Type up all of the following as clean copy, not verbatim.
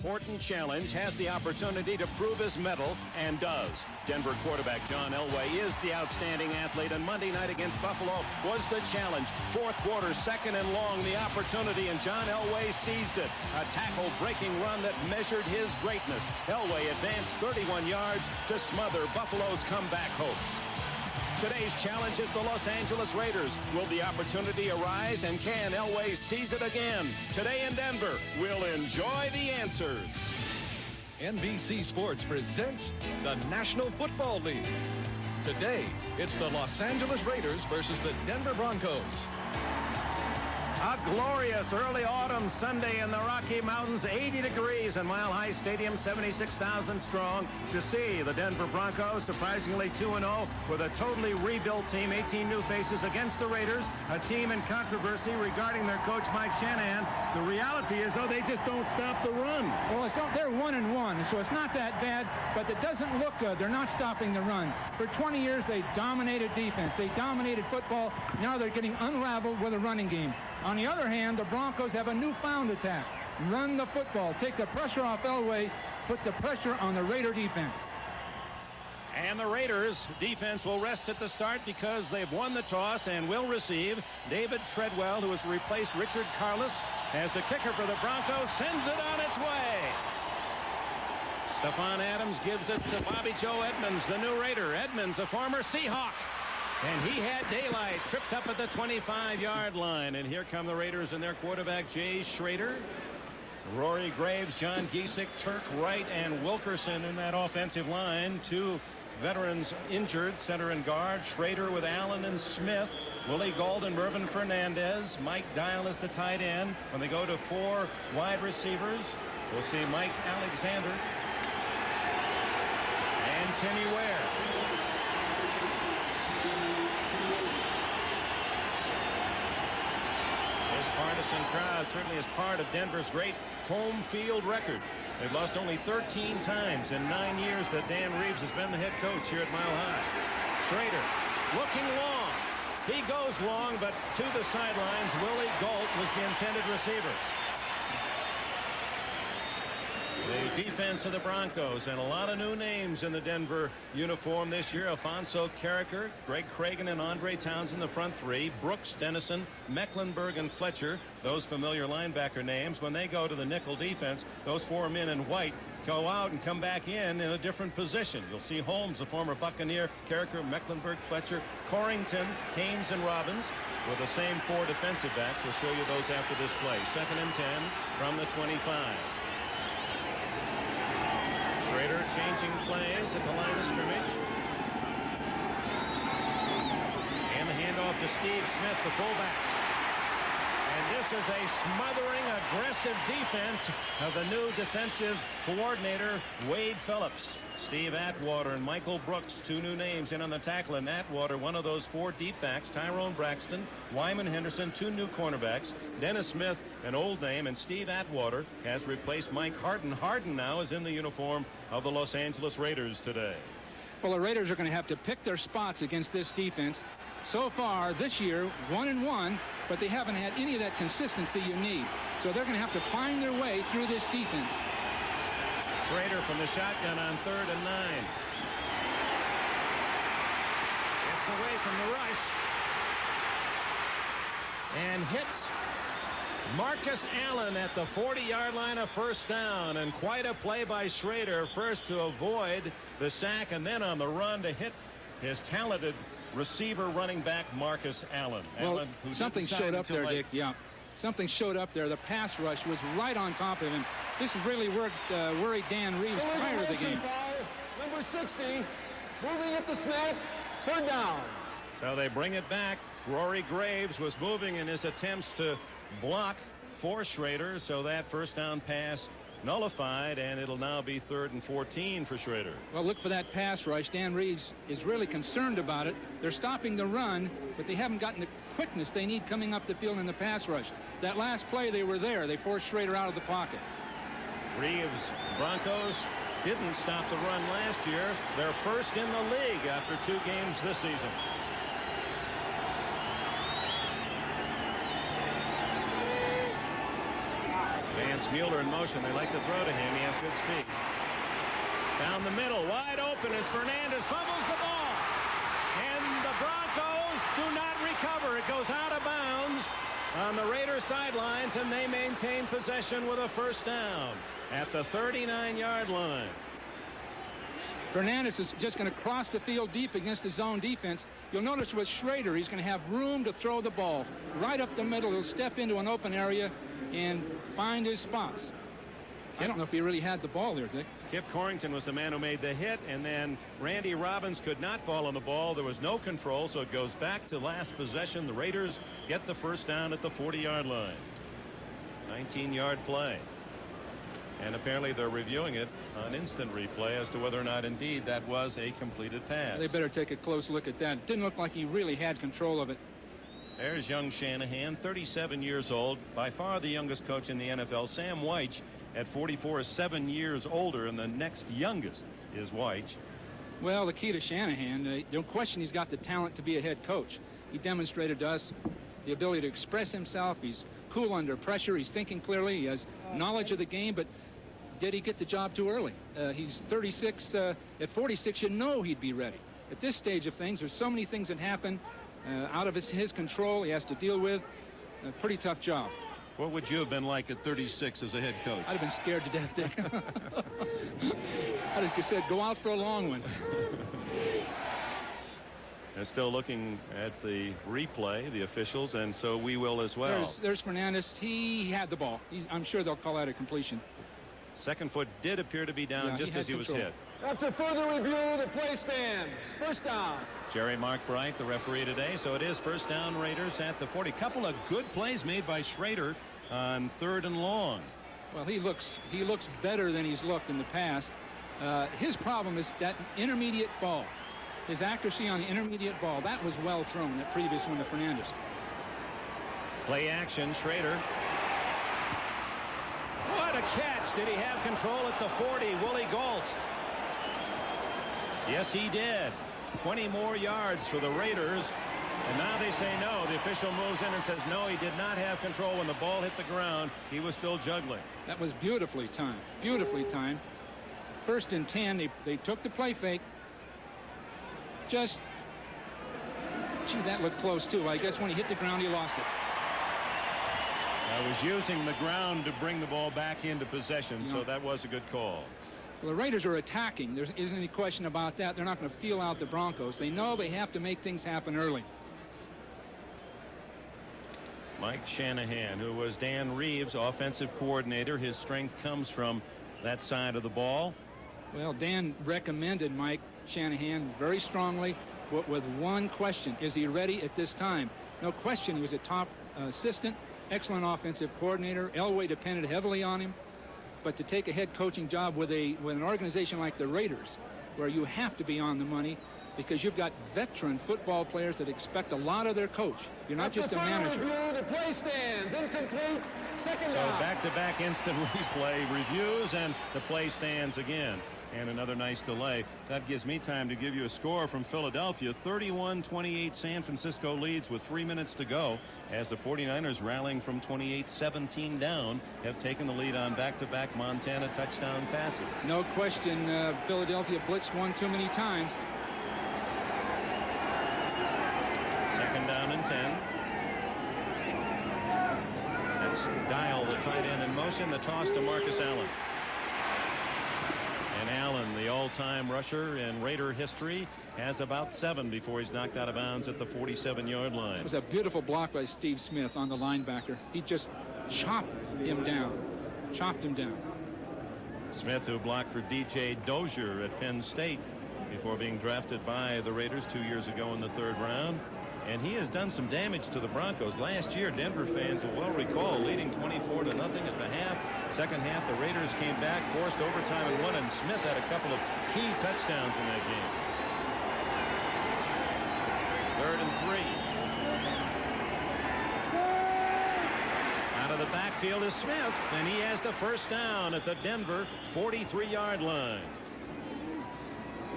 important challenge, has the opportunity to prove his mettle, and does. Denver quarterback John Elway is the outstanding athlete, and Monday night against Buffalo was the challenge. Fourth quarter, second and long, the opportunity, and John Elway seized it. A tackle-breaking run that measured his greatness. Elway advanced 31 yards to smother Buffalo's comeback hopes. Today's challenge is the Los Angeles Raiders. Will the opportunity arise, and can Elway seize it again? Today in Denver, we'll enjoy the answers. NBC Sports presents the National Football League. Today, it's the Los Angeles Raiders versus the Denver Broncos. A glorious early autumn Sunday in the Rocky Mountains, 80 degrees in Mile High Stadium, 76,000 strong, to see the Denver Broncos surprisingly 2-0 with a totally rebuilt team, 18 new faces against the Raiders, a team in controversy regarding their coach Mike Shanahan. The reality is, though, they just don't stop the run. Well, they're 1-1, so it's not that bad, but it doesn't look good. They're not stopping the run. For 20 years, they dominated defense. They dominated football. Now they're getting unraveled with a running game. On the other hand, the Broncos have a newfound attack. Run the football. Take the pressure off Elway. Put the pressure on the Raider defense. And the Raiders defense will rest at the start because they've won the toss and will receive. David Treadwell, who has replaced Richard Carlos as the kicker for the Broncos, sends it on its way. Stephon Adams gives it to Bobby Joe Edmonds, the new Raider. Edmonds, a former Seahawk. And he had daylight, tripped up at the 25-yard line. And here come the Raiders and their quarterback, Jay Schrader. Rory Graves, John Giesick, Turk Wright, and Wilkerson in that offensive line. Two veterans injured, center and guard. Schrader with Allen and Smith. Willie Gauld and Mervyn Fernandez. Mike Dial is the tight end. When they go to four wide receivers, we'll see Mike Alexander and Kenny Ware. Partisan crowd certainly is part of Denver's great home field record. They've lost only 13 times in 9 years that Dan Reeves has been the head coach here at Mile High. Schrader looking long. He goes long, but to the sidelines. Willie Gault was the intended receiver. The defense of the Broncos, and a lot of new names in the Denver uniform this year. Alfonso Carricker, Greg Cragen, and Andre Townsend, the front three. Brooks, Dennison, Mecklenburg, and Fletcher, those familiar linebacker names. When they go to the nickel defense, those four men in white go out and come back in a different position. You'll see Holmes, the former Buccaneer, Carricker, Mecklenburg, Fletcher, Corrington, Haynes, and Robbins with the same four defensive backs. We'll show you those after this play. 2nd and 10 from the 25. Schrader changing plays at the line of scrimmage. And the handoff to Steve Smith, the fullback. And this is a smothering, aggressive defense of the new defensive coordinator, Wade Phillips. Steve Atwater and Michael Brooks, two new names in on the tackle. And Atwater, one of those four deep backs. Tyrone Braxton, Wyman Henderson, two new cornerbacks. Dennis Smith, an old name, and Steve Atwater has replaced Mike Harden. Harden now is in the uniform of the Los Angeles Raiders today. Well, the Raiders are going to have to pick their spots against this defense. So far this year, 1-1, but they haven't had any of that consistency you need. So they're going to have to find their way through this defense. Schrader from the shotgun on 3rd and 9. Gets away from the rush and hits Marcus Allen at the 40-yard line, of first down. And quite a play by Schrader, first to avoid the sack and then on the run to hit his talented receiver running back Marcus Allen. Well, Allen, who something showed up there, Dick. Yeah, something showed up there. The pass rush was right on top of him. This has really worried Dan Reeves prior to the game. Number 60, moving at the snap, 3rd down. So they bring it back. Rory Graves was moving in his attempts to block for Schrader, so that first down pass nullified, and it'll now be 3rd and 14 for Schrader. Well, look for that pass rush. Dan Reeves is really concerned about it. They're stopping the run, but they haven't gotten the quickness they need coming up the field in the pass rush. That last play, they were there. They forced Schrader out of the pocket. Reeves Broncos didn't stop the run last year. They're first in the league after 2 games this season. Vance Mueller in motion. They like to throw to him. He has good speed. Down the middle, wide open as Fernandez fumbles the ball. And the Broncos do not recover. It goes out of bounds on the Raiders sidelines, and they maintain possession with a first down at the 39-yard line. Fernandez is just going to cross the field deep against the zone defense. You'll notice with Schrader, he's going to have room to throw the ball. Right up the middle, he'll step into an open area and find his spots. I don't know if he really had the ball there, Dick. Kip Corrington was the man who made the hit, and then Randy Robbins could not fall on the ball. There was no control, so it goes back to last possession. The Raiders get the first down at the 40-yard line. 19-yard play. And apparently they're reviewing it on instant replay as to whether or not indeed that was a completed pass. They better take a close look at that. It didn't look like he really had control of it. There's young Shanahan, 37 years old, by far the youngest coach in the NFL. Sam Weich at 44 is 7 years older, and the next youngest is Weich. Well, the key to Shanahan, don't question he's got the talent to be a head coach. He demonstrated to us the ability to express himself. He's cool under pressure. He's thinking clearly. He has knowledge of the game, but did he get the job too early? He's 36. At 46, you know he'd be ready. At this stage of things, there's so many things that happen out of his control he has to deal with. A pretty tough job. What would you have been like at 36 as a head coach? I'd have been scared to death, Dick. I'd have just said, go out for a long one. They're still looking at the replay, the officials, and so we will as well. There's Fernandez. He had the ball. I'm sure they'll call that a completion. Second foot did appear to be down just as he was hit. After further review, the play stands. First down. Jerry Markbright, the referee today, so it is first down Raiders at the 40. Couple of good plays made by Schrader on 3rd and long. Well, he looks better than he's looked in the past. His problem is that intermediate ball. His accuracy on the intermediate ball, that was well thrown, that previous one to Fernandez. Play action, Schrader. What a catch. Did he have control at the 40? Willie Gault. Yes, he did. 20 more yards for the Raiders. And now they say no. The official moves in and says no, he did not have control when the ball hit the ground. He was still juggling. That was beautifully timed. Beautifully timed. 1st and 10. They took the play fake. Just, gee, that looked close too. I guess when he hit the ground, he lost it. I was using the ground to bring the ball back into possession, so that was a good call. Well, the Raiders are attacking. There isn't any question about that. They're not going to feel out the Broncos. They know they have to make things happen early. Mike Shanahan, who was Dan Reeves' offensive coordinator. His strength comes from that side of the ball. Well, Dan recommended Mike Shanahan very strongly, but with one question. Is he ready at this time? No question, he was a top assistant, excellent offensive coordinator. Elway depended heavily on him. But to take a head coaching job with an organization like the Raiders, where you have to be on the money because you've got veteran football players that expect a lot of their coach. You're not just a manager. Review, the play stands. Incomplete. Second down. So back-to-back instant replay reviews, and the play stands again. And another nice delay. That gives me time to give you a score from Philadelphia. 31-28 San Francisco leads with 3 minutes to go as the 49ers, rallying from 28-17 down, have taken the lead on back-to-back Montana touchdown passes. No question, Philadelphia blitzed one too many times. 2nd down and 10. That's Dial, the tight end, in motion. The toss to Marcus Allen. And Allen, the all-time rusher in Raider history, has about 7 before he's knocked out of bounds at the 47-yard line. It was a beautiful block by Steve Smith on the linebacker. He just chopped him down. Chopped him down. Smith, who blocked for D.J. Dozier at Penn State before being drafted by the Raiders 2 years ago in the 3rd round. And he has done some damage to the Broncos. Last year, Denver fans will well recall, leading 24-0 at the half. Second half, the Raiders came back, forced overtime and won, and Smith had a couple of key touchdowns in that game. 3rd and 3. Out of the backfield is Smith, and he has the first down at the Denver 43-yard line.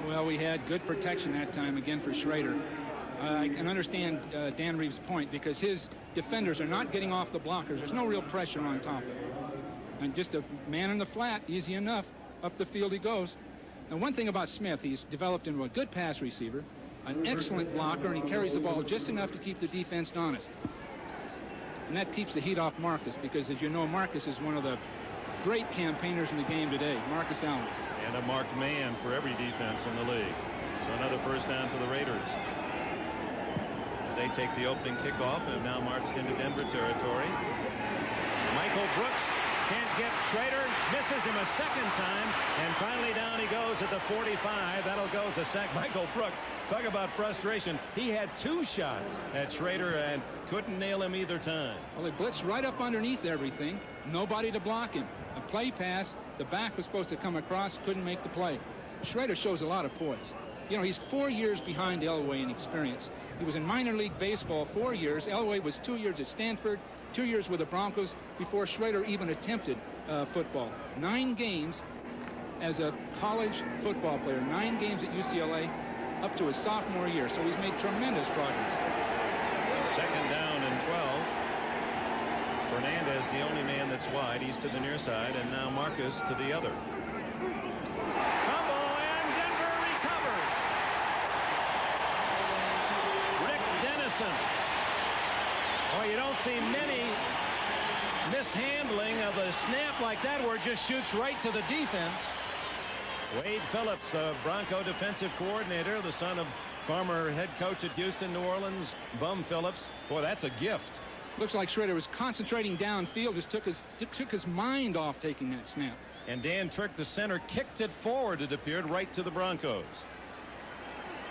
Well, we had good protection that time again for Schrader. I can understand Dan Reeves' point because his defenders are not getting off the blockers. There's no real pressure on top of it. And just a man in the flat, easy enough. Up the field he goes. And one thing about Smith, he's developed into a good pass receiver, an excellent blocker, and he carries the ball just enough to keep the defense honest. And that keeps the heat off Marcus, because as you know, Marcus is one of the great campaigners in the game today, Marcus Allen. And a marked man for every defense in the league. So another first down for the Raiders. As they take the opening kickoff and have now marched into Denver territory. Michael Brooks can't get Schrader, misses him a second time, and finally down he goes at the 45. That'll go as a sack. Michael Brooks, talk about frustration. He had 2 shots at Schrader and couldn't nail him either time. Well, he blitzed right up underneath everything. Nobody to block him. A play pass. The back was supposed to come across, couldn't make the play. Schrader shows a lot of poise. You know, he's 4 years behind Elway in experience. He was in minor league baseball 4 years. Elway was 2 years at Stanford, 2 years with the Broncos before Schrader even attempted football. 9 games as a college football player, 9 games at UCLA up to his sophomore year. So he's made tremendous progress. Second down and 12. Fernandez, the only man that's wide. He's to the near side, and now Marcus to the other. Fumble, and Denver recovers. Rick Dennison. Oh, you don't see many mishandling of a snap like that where it just shoots right to the defense. Wade Phillips, the Bronco defensive coordinator, the son of former head coach at Houston, New Orleans, Bum Phillips. Boy, that's a gift. Looks like Schrader was concentrating downfield, just took his mind off taking that snap. And Dan Turk, the center, kicked it forward, it appeared, right to the Broncos.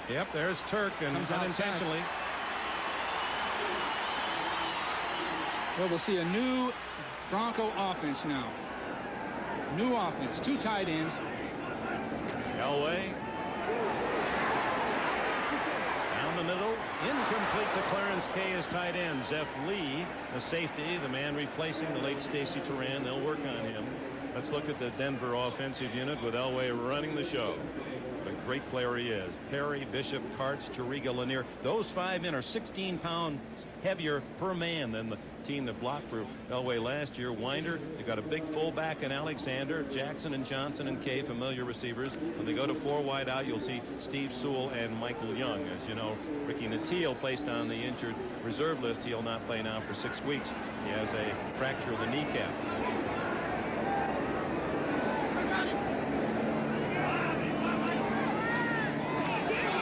Yep, there's Turk, and unintentionally. Well, we'll see a new Bronco offense now. New offense, 2 tight ends. Elway. Down the middle. Incomplete to Clarence Kay as tight end. Jeff Lee, the safety, the man replacing the late Stacy Turan. They'll work on him. Let's look at the Denver offensive unit with Elway running the show. What a great player he is. Perry, Bishop, Karts, Chiriga, Lanier. Those 5 men are 16 pounds heavier per man than the team that blocked for Elway last year. Winder, they've got a big fullback in Alexander, Jackson and Johnson and Kay, familiar receivers. When they go to 4 wide out, you'll see Steve Sewell and Michael Young. As you know, Ricky Nattiel placed on the injured reserve list. He'll not play now for 6 weeks. He has a fracture of the kneecap.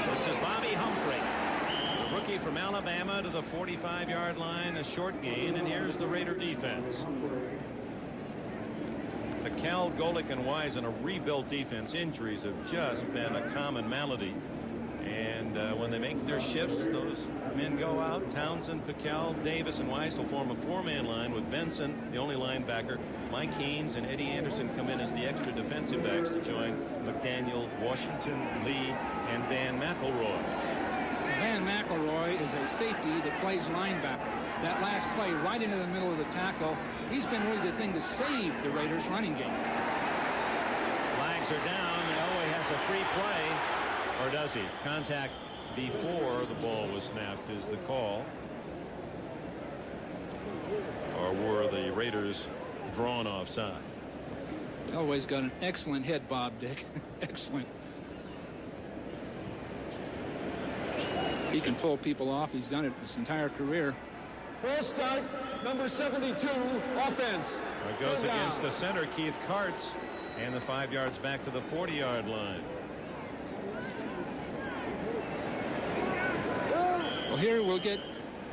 This is Bobby Humphrey, the rookie from Alabama, to the 45-yard line, a short gain, and here's the Raider defense. Cal, Golick, and Wise in a rebuilt defense. Injuries have just been a common malady. And when they make their shifts, those men go out. Townsend, Piquel, Davis, and Wise will form a 4-man line with Benson, the only linebacker. Mike Haynes and Eddie Anderson come in as the extra defensive backs to join McDaniel, Washington, Lee, and Van McElroy. Van McElroy is a safety that plays linebacker. That last play right into the middle of the tackle, he's been really the thing to save the Raiders' running game. Flags are down. Elway has a free play. Or does he? Contact before the ball was snapped is the call. Or were the Raiders drawn offside? Elway's got an excellent head, Bob, Dick. Excellent. He can pull people off. He's done it his entire career. First start, number 72, offense. It goes against the center, Keith Karts, and the 5 yards back to the 40-yard line. Well, here we'll get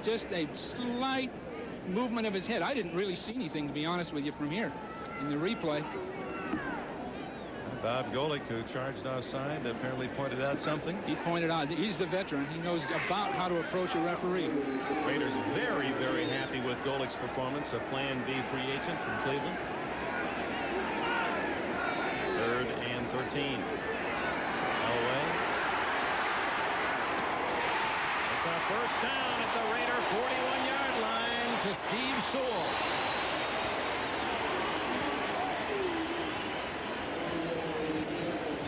just a slight movement of his head. I didn't really see anything, to be honest with you, from here in the replay. Bob Golick, who charged offside, apparently pointed out something. He pointed out that he's the veteran. He knows about how to approach a referee. Raiders very, very happy with Golick's performance, a Plan B free agent from Cleveland. 3rd and 13. Elway. It's a first down at the Raider 41-yard line to Steve Sewell.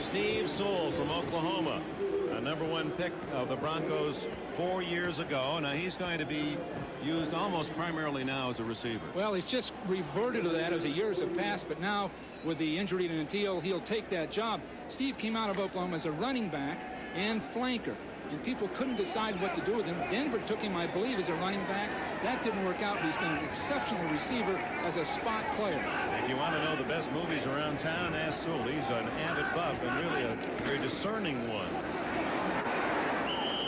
Steve Sewell from Oklahoma, a #1 pick of the Broncos 4 years ago. Now he's going to be used almost primarily now as a receiver. Well, he's just reverted to that as the years have passed, but now with the injury to Nantil, he'll take that job. Steve came out of Oklahoma as a running back and flanker, and people couldn't decide what to do with him. Denver took him, I believe, as a running back. That didn't work out. He's been an exceptional receiver as a spot player. If you want to know the best movies around town, ask Sewell. He's an avid buff and really a very discerning one.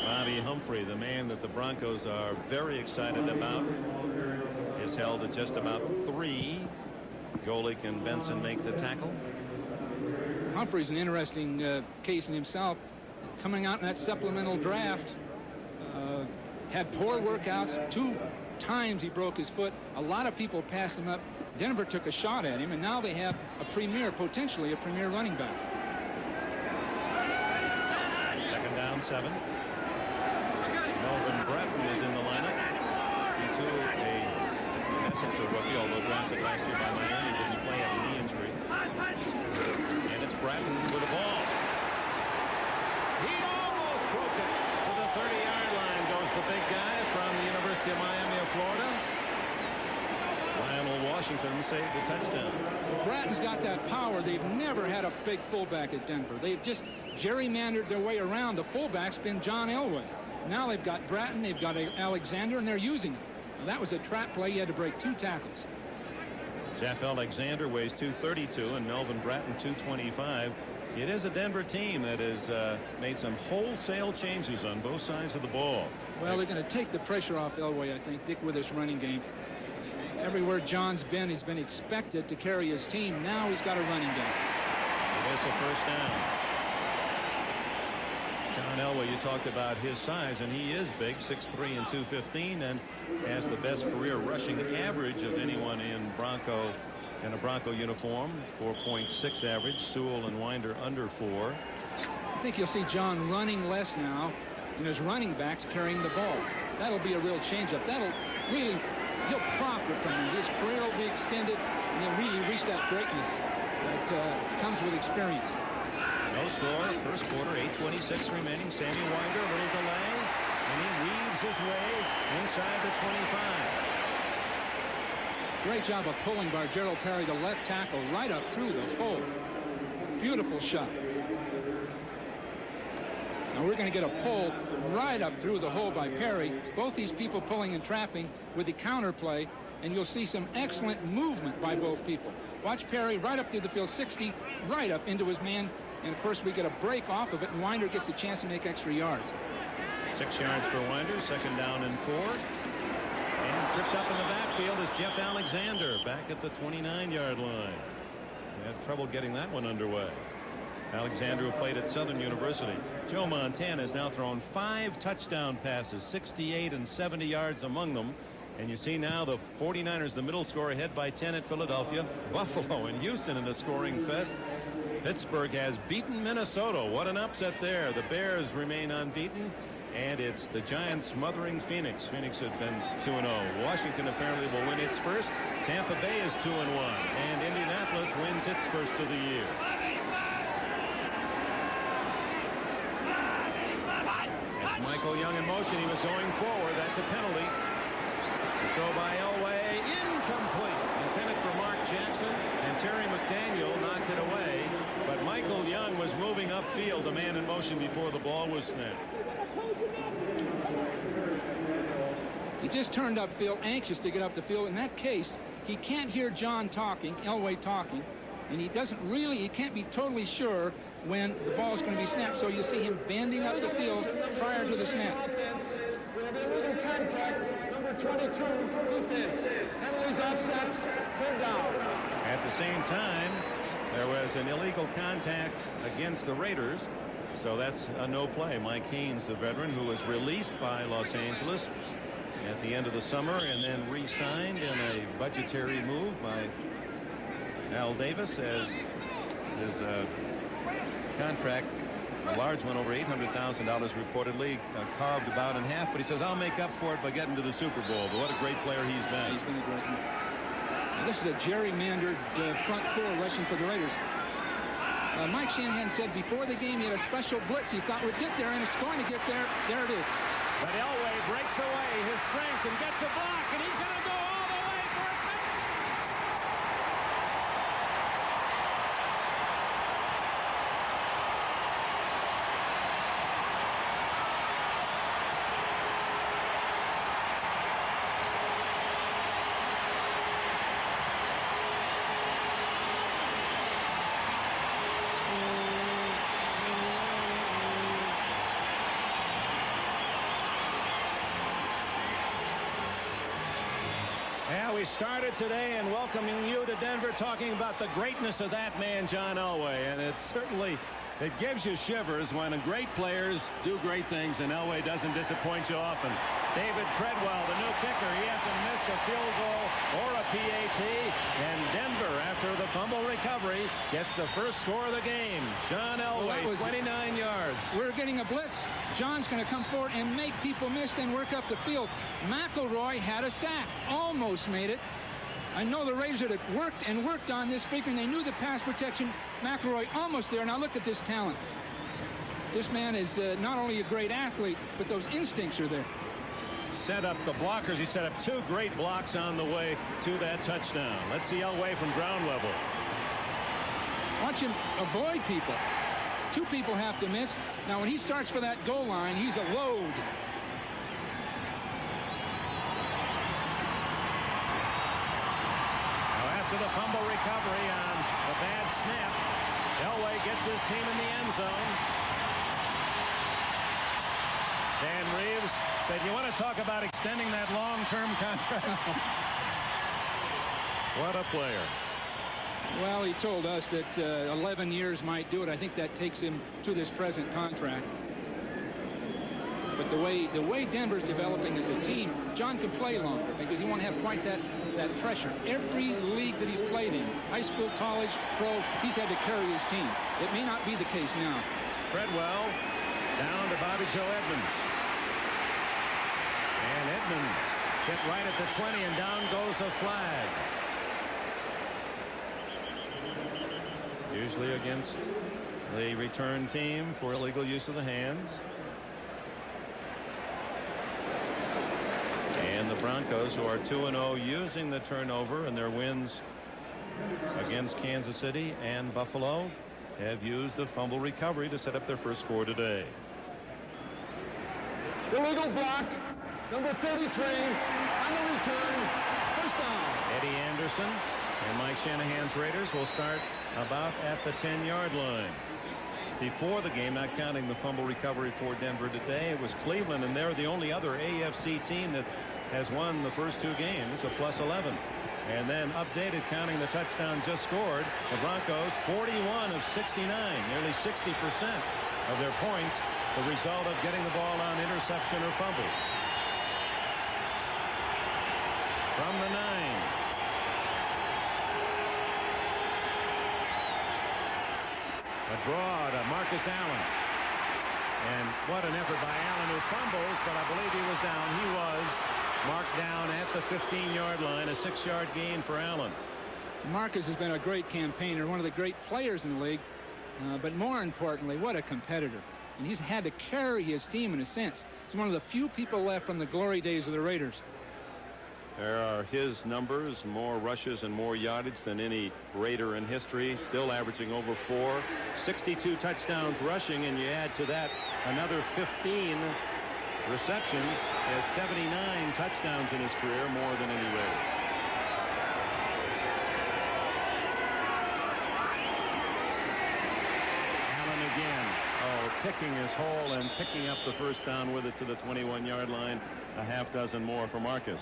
Bobby Humphrey, the man that the Broncos are very excited about, is held at just about 3. Golick and Benson make the tackle. Humphrey's an interesting case in himself. Coming out in that supplemental draft, had poor workouts. 2 times he broke his foot. A lot of people passed him up. Denver took a shot at him, and now they have potentially a premier running back. 2nd down, 7. Melvin Breton is in the lineup. He too, in essence, a rookie, although drafted last year by Miami, didn't play, had a knee injury. And it's Breton with the ball. He almost broke it to the 30-yard line. Goes the big guy from the University of Miami of Florida. Lionel Washington saved the touchdown. Bratton's got that power. They've never had a big fullback at Denver. They've just gerrymandered their way around. The fullback's been John Elway. Now they've got Bratton, they've got Alexander, and they're using him. Now, that was a trap play. He had to break 2 tackles. Jeff Alexander weighs 232 and Melvin Bratton 225. It is a Denver team that has made some wholesale changes on both sides of the ball. Well, they're going to take the pressure off Elway, I think, Dick, with this running game. Everywhere John's been, he's been expected to carry his team. Now he's got a running game. It is a 1st down. John Elway, you talked about his size, and he is big, 6'3" and 215, and has the best career rushing average of anyone in a Bronco uniform, 4.6 average. Sewell and Winder under 4. I think you'll see John running less now, and his running backs carrying the ball. That'll be a real changeup. That'll really, he'll profit from it. His career will be extended, and he'll really reach that greatness that comes with experience. No score, 1st quarter, 8:26 remaining. Sammy Winder, a little delay, and he weaves his way inside the 25. Great job of pulling by Gerald Perry, the left tackle, right up through the hole. Beautiful shot. Now we're going to get a pull right up through the hole by Perry. Both these people pulling and trapping with the counter play, and you'll see some excellent movement by both people. Watch Perry right up through the field, 60, right up into his man. And, of course, we get a break off of it, and Winder gets a chance to make extra yards. 6 yards for Winder, 2nd down and 4. And tripped up in the backfield is Jeff Alexander back at the 29-yard line. We had trouble getting that one underway. Alexander, who played at Southern University. Joe Montana has now thrown 5 touchdown passes, 68 and 70 yards among them. And you see now the 49ers, the middle score, ahead by 10 at Philadelphia. Buffalo and Houston in a scoring fest. Pittsburgh has beaten Minnesota. What an upset there. The Bears remain unbeaten, and it's the Giants smothering Phoenix. Phoenix had been 2-0. Washington apparently will win its first. Tampa Bay is 2-1, and Indianapolis wins its first of the year. That's Michael Young in motion. He was going forward. That's a penalty. The throw by Elway, incomplete. Intended for Mark Jackson, and Terry McDaniel knocked it away. But Michael Young was moving upfield, the man in motion, before the ball was snapped. He just turned upfield, anxious to get up the field. In that case, he can't hear John talking, Elway talking, and he can't be totally sure when the ball is going to be snapped. So you see him bending up the field prior to the snap. We have illegal contact, number 22, defense. Penalties offset, 3rd down. At the same time, there was an illegal contact against the Raiders, so that's a no play. Mike Haynes, the veteran, who was released by Los Angeles at the end of the summer and then re-signed in a budgetary move by Al Davis, as his contract, a large one, over $800,000 reportedly, carved about in half. But he says, I'll make up for it by getting to the Super Bowl. But what a great player he's been. He's been a great one. This is a gerrymandered front four rushing for the Raiders. Mike Shanahan said before the game he had a special blitz he thought would get there, and it's going to get there. There it is. But Elway breaks away his strength and gets a block, and he's going to go all the way for a touchdown. Yeah, we started today and welcoming you to Denver, talking about the greatness of that man, John Elway. And it gives you shivers when great players do great things, and Elway doesn't disappoint you often. David Treadwell, the new kicker, he hasn't missed a field goal or a PAT. And Denver, after the fumble recovery, gets the first score of the game. John Elway, 29 yards. We're getting a blitz. John's going to come forward and make people miss, then work up the field. McElroy had a sack, almost made it. I know the Raiders had worked on this figure, and they knew the pass protection. McElroy almost there. Now look at this talent. This man is not only a great athlete, but those instincts are there. Set up the blockers. He set up two great blocks on the way to that touchdown. Let's see Elway from ground level. Watch him avoid people. Two people have to miss. Now when he starts for that goal line, he's a load. Now after the fumble recovery on the bad snap, Elway gets his team in the end zone. Dan Reeves said, you want to talk about extending that long-term contract? What a player. Well, he told us that 11 years might do it. I think that takes him to this present contract. But the way Denver's developing as a team, John can play longer because he won't have quite that pressure. Every league that he's played in, high school, college, pro, he's had to carry his team. It may not be the case now. Treadwell down to Bobby Joe Edmonds. And Edmonds hit right at the 20, and down goes a flag. Usually against the return team for illegal use of the hands. And the Broncos, who are 2-0, using the turnover in their wins against Kansas City and Buffalo, have used the fumble recovery to set up their first score today. Illegal block, number 33, on the return, first down. Eddie Anderson and Mike Shanahan's Raiders will start about at the 10-yard line. Before the game, not counting the fumble recovery for Denver today, it was Cleveland, and they're the only other AFC team that has won the first two games, a +11. And then updated, counting the touchdown just scored, the Broncos 41 of 69, nearly 60% of their points, the result of getting the ball on interception or fumbles. From the 9. A draw to Marcus Allen. And what an effort by Allen, who fumbles, but I believe he was down. He was marked down at the 15-yard line, a 6-yard gain for Allen. Marcus has been a great campaigner, one of the great players in the league, but more importantly, what a competitor. And he's had to carry his team in a sense. He's one of the few people left from the glory days of the Raiders. There are his numbers, more rushes and more yardage than any Raider in history, still averaging over 4, 62 touchdowns rushing, and you add to that another 15 receptions, has 79 touchdowns in his career, more than any Raider. Allen again, picking his hole and picking up the first down with it to the 21-yard line, a half dozen more for Marcus.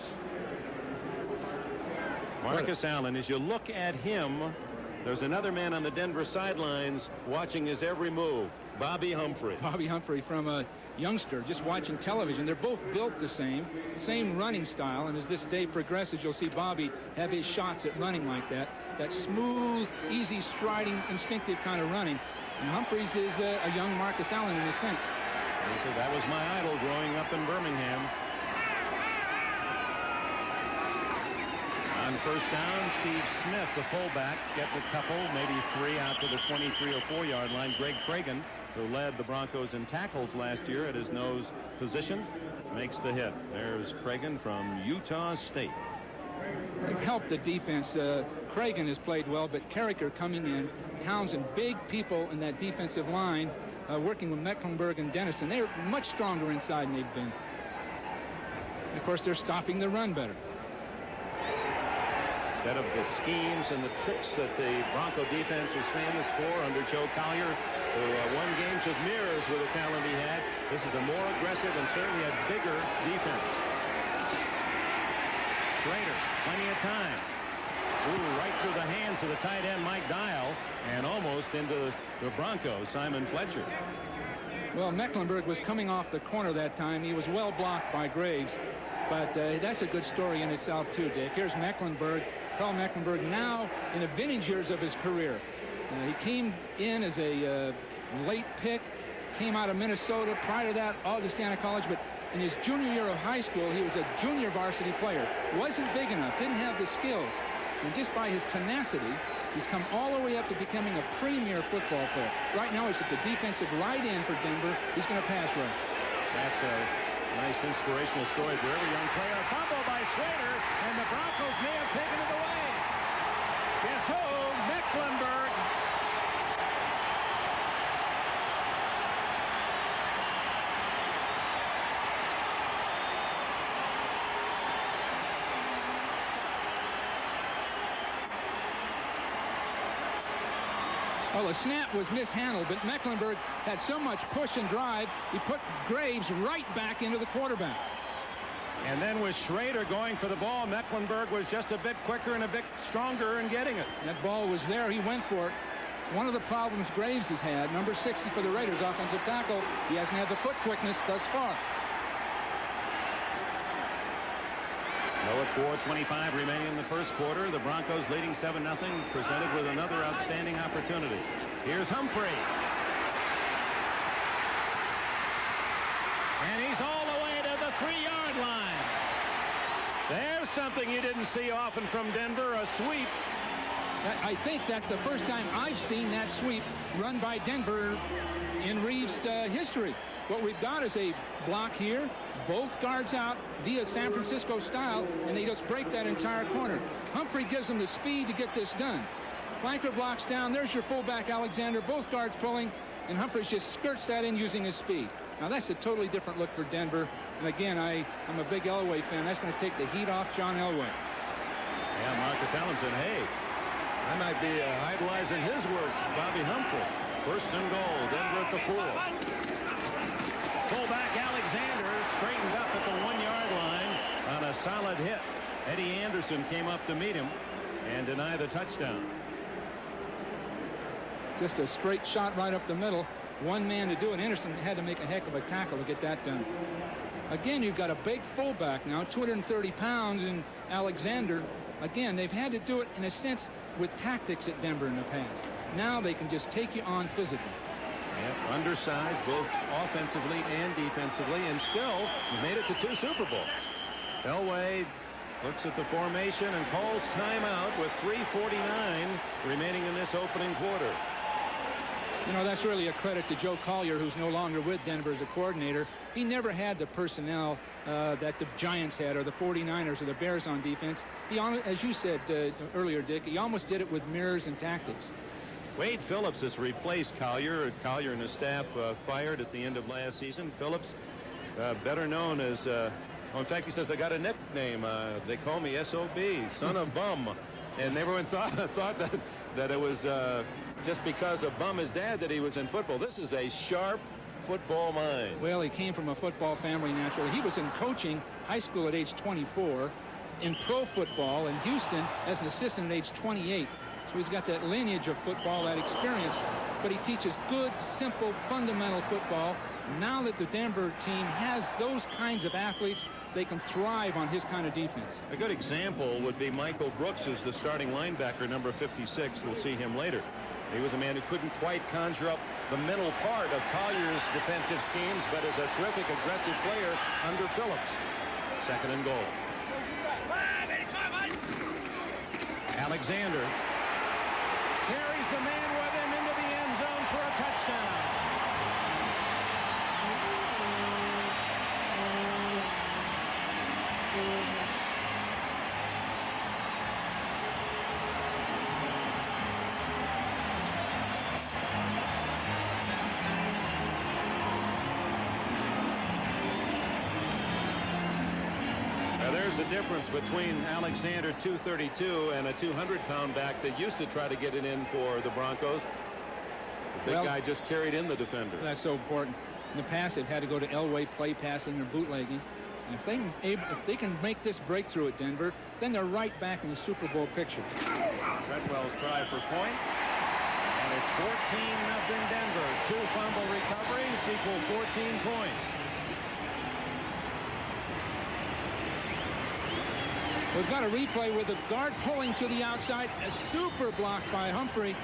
Marcus Allen, as you look at him, there's another man on the Denver sidelines watching his every move, Bobby Humphrey. Bobby Humphrey, from a youngster, just watching television. They're both built the same running style, and as this day progresses, you'll see Bobby have his shots at running like that smooth, easy, striding, instinctive kind of running. And Humphreys is a young Marcus Allen in a sense. He said, that was my idol growing up in Birmingham. On first down, Steve Smith, the fullback, gets a couple, maybe 3 out to the 23 or 4-yard line. Greg Cragen, who led the Broncos in tackles last year at his nose position, makes the hit. There's Cragen from Utah State. They've helped the defense. Cragen has played well, but Carricker coming in. Townsend, big people in that defensive line, working with Mecklenburg and Dennison. They're much stronger inside than they've been. Of course, they're stopping the run better. Instead of the schemes and the tricks that the Bronco defense was famous for under Joe Collier, who won games with mirrors with the talent he had, this is a more aggressive and certainly a bigger defense. Schrader, plenty of time. Ooh, right through the hands of the tight end Mike Dial and almost into the Broncos, Simon Fletcher. Well, Mecklenburg was coming off the corner that time. He was well blocked by Graves, but that's a good story in itself too, Dick. Here's Mecklenburg, Carl Mecklenburg, now in the vintage years of his career. He came in as a late pick, came out of Minnesota. Prior to that, Augustana College, but in his junior year of high school, he was a junior varsity player. Wasn't big enough, didn't have the skills. And just by his tenacity, he's come all the way up to becoming a premier football player. Right now, he's at the defensive right end for Denver. He's going to pass rush. That's a nice inspirational story for every young player. Fumble by Schrader, and the Broncos may have taken it away. Guess who? Mecklenburg. Well, the snap was mishandled, but Mecklenburg had so much push and drive, he put Graves right back into the quarterback. And then with Schrader going for the ball, Mecklenburg was just a bit quicker and a bit stronger in getting it. That ball was there. He went for it. One of the problems Graves has had, number 60 for the Raiders, offensive tackle, he hasn't had the foot quickness thus far. Now with 4:25 remaining in the first quarter, the Broncos leading 7-0, presented with another outstanding opportunity. Here's Humphrey. And he's all the way to the 3-yard line. There's something you didn't see often from Denver, a sweep. I think that's the first time I've seen that sweep run by Denver in Reeves' history. What we've got is a block here, both guards out via San Francisco style, and they just break that entire corner. Humphrey gives them the speed to get this done. Flanker blocks down. There's your fullback, Alexander. Both guards pulling, and Humphreys just skirts that in using his speed. Now, that's a totally different look for Denver. And again, I'm a big Elway fan. That's going to take the heat off John Elway. Yeah, Marcus Allen said, hey, I might be idolizing his work, Bobby Humphrey. First and goal, Denver at the 4. Fullback Alexander straightened up at the 1-yard line on a solid hit. Eddie Anderson came up to meet him and deny the touchdown. Just a straight shot right up the middle. One man to do it. Anderson had to make a heck of a tackle to get that done. Again, you've got a big fullback now, 230 pounds, in Alexander. Again, they've had to do it in a sense with tactics at Denver in the past. Now they can just take you on physically. Yep, undersized both offensively and defensively, and still made it to 2 Super Bowls. Elway looks at the formation and calls timeout with 3:49 remaining in this opening quarter. You know, that's really a credit to Joe Collier, who's no longer with Denver as a coordinator. He never had the personnel that the Giants had, or the 49ers, or the Bears on defense. He, as you said earlier, Dick, he almost did it with mirrors and tactics. Wade Phillips has replaced Collier. Collier and his staff fired at the end of last season. Phillips, better known as, in fact, he says, I got a nickname. They call me SOB, son of bum. And everyone thought that it was just because of bum his dad that he was in football. This is a sharp football mind. Well, he came from a football family naturally. He was in coaching high school at age 24, in pro football in Houston as an assistant at age 28. So he's got that lineage of football, that experience, but he teaches good, simple, fundamental football. Now that the Denver team has those kinds of athletes, they can thrive on his kind of defense. A good example would be Michael Brooks, who's the starting linebacker, number 56. We'll see him later. He was a man who couldn't quite conjure up the mental part of Collier's defensive schemes, but is a terrific, aggressive player under Phillips. Second and goal. Alexander carries the man with him into the end zone for a touchdown. Now there's the difference between Alexander, 232, and a 200-pound back that used to try to get it in for the Broncos. The big guy just carried in the defender. That's so important. In the past, they've had to go to Elway, play passing, or bootlegging. And if they can make this breakthrough at Denver, then they're right back in the Super Bowl picture. Treadwell's try for point. And it's 14-0 Denver. 2 fumble recoveries equal 14 points. We've got a replay with the guard pulling to the outside. A super block by Humphrey.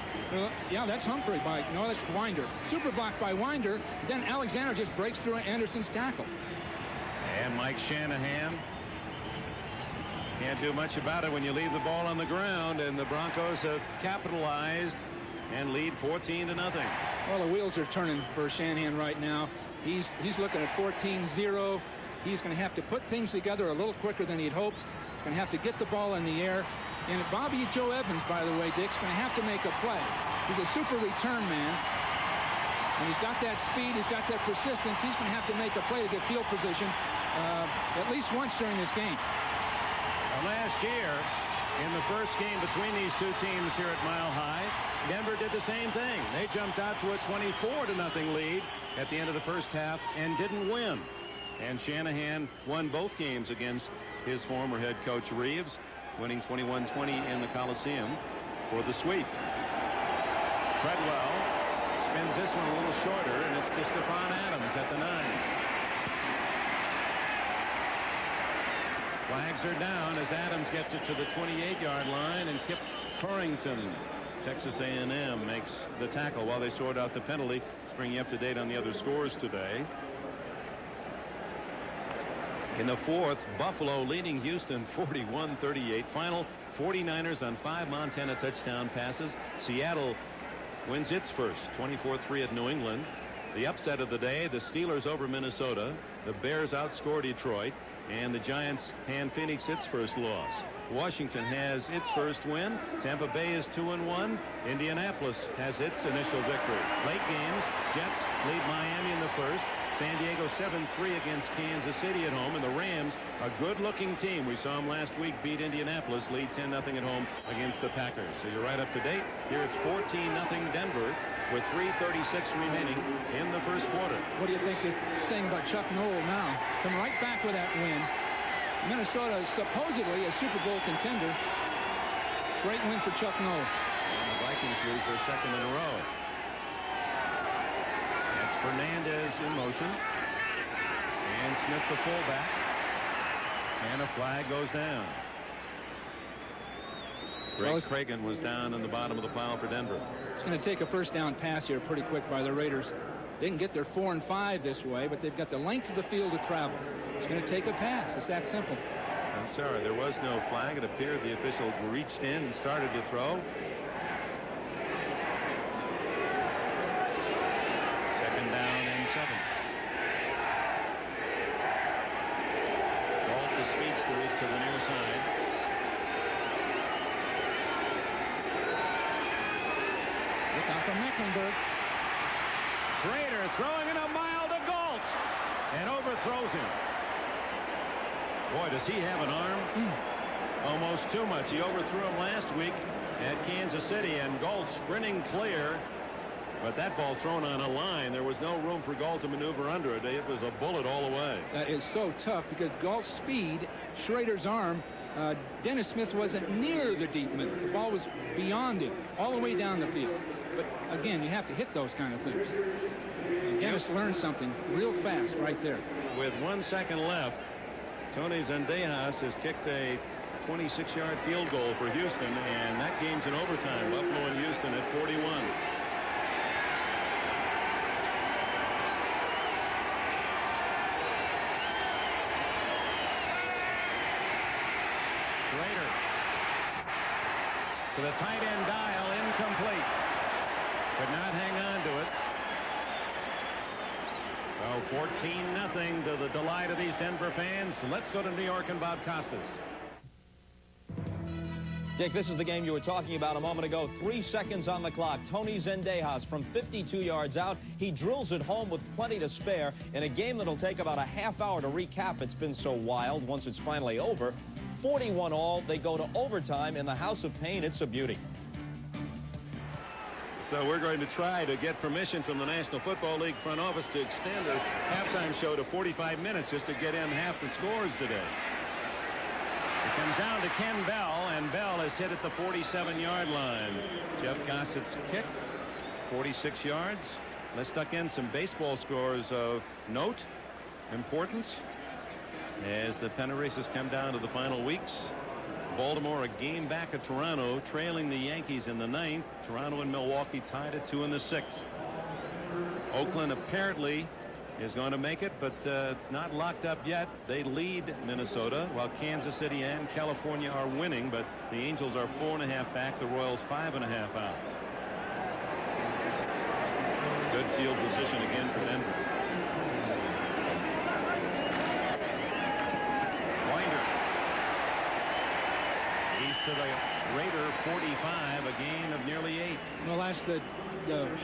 Yeah, that's Humphrey. No, that's Winder. Super block by Winder. Then Alexander just breaks through Anderson's tackle. And Mike Shanahan can't do much about it when you leave the ball on the ground, and the Broncos have capitalized and lead 14-0. Well, the wheels are turning for Shanahan right now. He's looking at 14-0. He's going to have to put things together a little quicker than he'd hoped. Going to have to get the ball in the air. And Bobby Joe Evans, by the way, Dick's going to have to make a play. He's a super return man. And he's got that speed. He's got that persistence. He's going to have to make a play to get field position at least once during this game. Last year, in the first game between these two teams here at Mile High, Denver did the same thing. They jumped out to a 24-0 lead at the end of the first half and didn't win. And Shanahan won both games against his former head coach Reeves, winning 21-20 in the Coliseum for the sweep. Treadwell spins this one a little shorter, and it's to Stephon Adams at the 9. Flags are down as Adams gets it to the 28-yard line, and Kip Corrington, Texas A&M, makes the tackle while they sort out the penalty. Let's bring you up to date on the other scores today. In the fourth, Buffalo leading Houston 41-38. Final 49ers on 5 Montana touchdown passes. Seattle wins its first 24-3 at New England. The upset of the day, the Steelers over Minnesota. The Bears outscore Detroit. And the Giants hand Phoenix its first loss. Washington has its first win. Tampa Bay is 2-1. Indianapolis has its initial victory. Late games, Jets lead Miami in the first. San Diego 7-3 against Kansas City at home, and the Rams, a good-looking team. We saw them last week beat Indianapolis, lead 10-0 at home against the Packers. So you're right up to date. Here it's 14-0 Denver with 3:36 remaining in the first quarter. What do you think you're saying about Chuck Noll now? Come right back with that win. Minnesota is supposedly a Super Bowl contender. Great win for Chuck Noll. And the Vikings lose their second in a row. Fernandez in motion, and Smith the fullback, and a flag goes down. Greg Cragen was down in the bottom of the pile for Denver. It's going to take a first down pass here pretty quick by the Raiders. They can get their 4 and 5 this way, but they've got the length of the field to travel. It's going to take a pass. It's that simple. I'm sorry, there was no flag. It appeared the official reached in and started to throw. Down and 7. Galt, the speedster, is to the near side. Look out for Mecklenburg. Prater throwing in a mile to Galt and overthrows him. Boy, does he have an arm? Almost too much. He overthrew him last week at Kansas City, and Galt sprinting clear. But that ball thrown on a line, there was no room for Galt to maneuver under it. It was a bullet all the way. That is so tough because Galt's speed, Schrader's arm, Dennis Smith wasn't near the deep middle. The ball was beyond him, all the way down the field. But again, you have to hit those kind of things. And Dennis learned something real fast right there. With 1 second left, Tony Zendejas has kicked a 26-yard field goal for Houston, and that game's in overtime. Buffalo and Houston at 41. the tight end dial, incomplete. Could not hang on to it. So 14-0 to the delight of these Denver fans. Let's go to New York and Bob Costas. Dick, this is the game you were talking about a moment ago. 3 seconds on the clock. Tony Zendejas from 52 yards out. He drills it home with plenty to spare in a game that'll take about a half hour to recap. It's been so wild once it's finally over. 41 all. They go to overtime in the House of Pain. It's a beauty. So we're going to try to get permission from the National Football League front office to extend the halftime show to 45 minutes just to get in half the scores today. It comes down to Ken Bell, and Bell is hit at the 47-yard line. Jeff Gossett's kick, 46 yards. Let's tuck in some baseball scores of note, importance, as the pennant races come down to the final weeks. Baltimore a game back at Toronto, trailing the Yankees in the 9th. Toronto and Milwaukee tied at 2 in the 6th. Oakland apparently is going to make it, but not locked up yet. They lead Minnesota, while Kansas City and California are winning, but the Angels are 4.5 back, the Royals 5.5 out. Good field position again for Denver. Winder. He's to the Raider 45, a gain of nearly 8. Well, that's the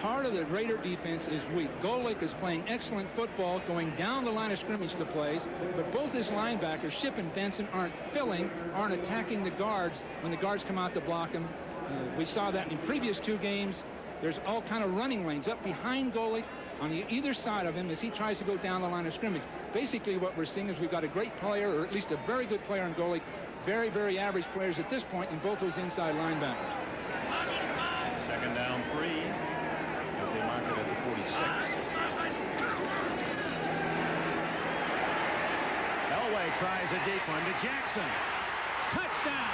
heart of the Raider defense is weak. Golick is playing excellent football, going down the line of scrimmage to plays, but both his linebackers, Shipp and Benson, aren't attacking the guards when the guards come out to block him. We saw that in previous 2 games. There's all kind of running lanes up behind Golick on either side of him as he tries to go down the line of scrimmage. Basically what we're seeing is we've got a great player, or at least a very good player in Golick, very, very average players at this point in both those inside linebackers. Second down 3 as they mark it at the 46. Elway tries a deep one to Jackson. Touchdown.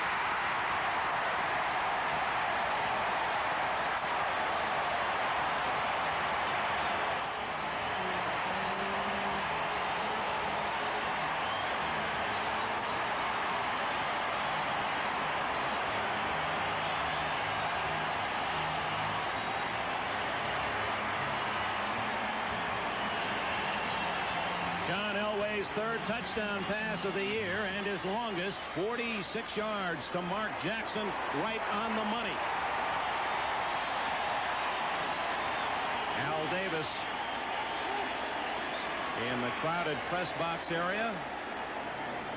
John Elway's 3rd touchdown pass of the year and his longest, 46 yards to Mark Jackson, right on the money. Al Davis in the crowded press box area.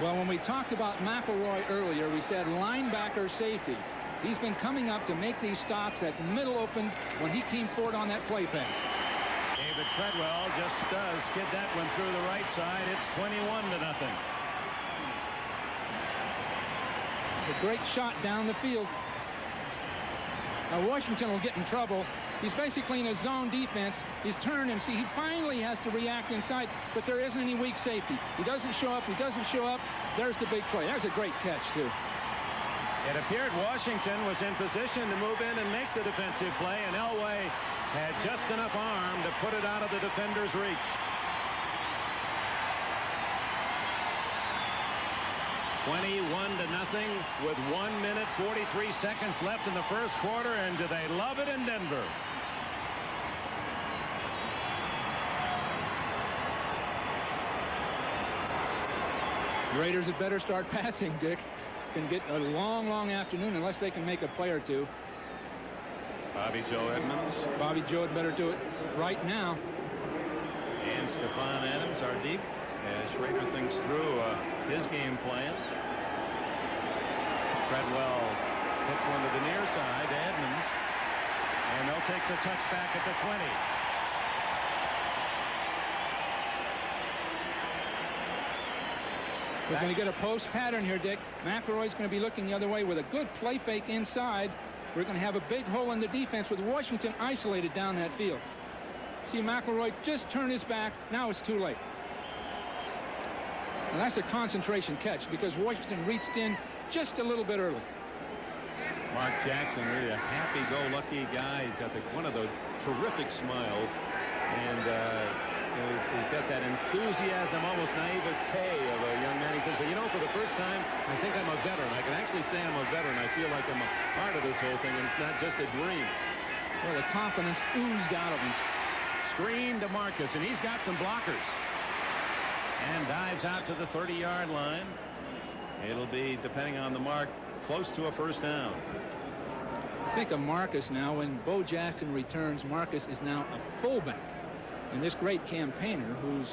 Well, when we talked about McElroy earlier, we said linebacker safety. He's been coming up to make these stops at middle opens when he came forward on that play pass. David Treadwell just does skid that one through the right side. It's 21-0. It's a great shot down the field. Now Washington will get in trouble. He's basically in a zone defense. He's turned and see he finally has to react inside, but there isn't any weak safety. He doesn't show up. He doesn't show up. There's the big play. There's a great catch too. It appeared Washington was in position to move in and make the defensive play, and Elway had just enough arm to put it out of the defender's reach. 21-0 with 1 minute 43 seconds left in the first quarter, and do they love it in Denver? The Raiders had better start passing, Dick. Can get a long afternoon unless they can make a play or two. Bobby Joe Edmonds. Bobby Joe had better do it right now. And Stephon Adams are deep as Schrader thinks through his game plan. Treadwell hits one to the near side to Edmonds, and they'll take the touchback at the 20. We're going to get a post pattern here, Dick. McElroy's going to be looking the other way with a good play fake inside. We're going to have a big hole in the defense with Washington isolated down that field. See McElroy just turn his back. Now it's too late. And that's a concentration catch because Washington reached in just a little bit early. Mark Jackson, really a happy-go-lucky guy. He's got one of those terrific smiles. And He's got that enthusiasm, almost naivete of a young man. He says, but you know, for the first time, I think I'm a veteran. I can actually say I'm a veteran. I feel like I'm a part of this whole thing, and it's not just a dream. Well, the confidence oozed out of him. Screen to Marcus, and he's got some blockers. And dives out to the 30-yard line. It'll be, depending on the mark, close to a first down. Think of Marcus now. When Bo Jackson returns, Marcus is now a fullback. And this great campaigner who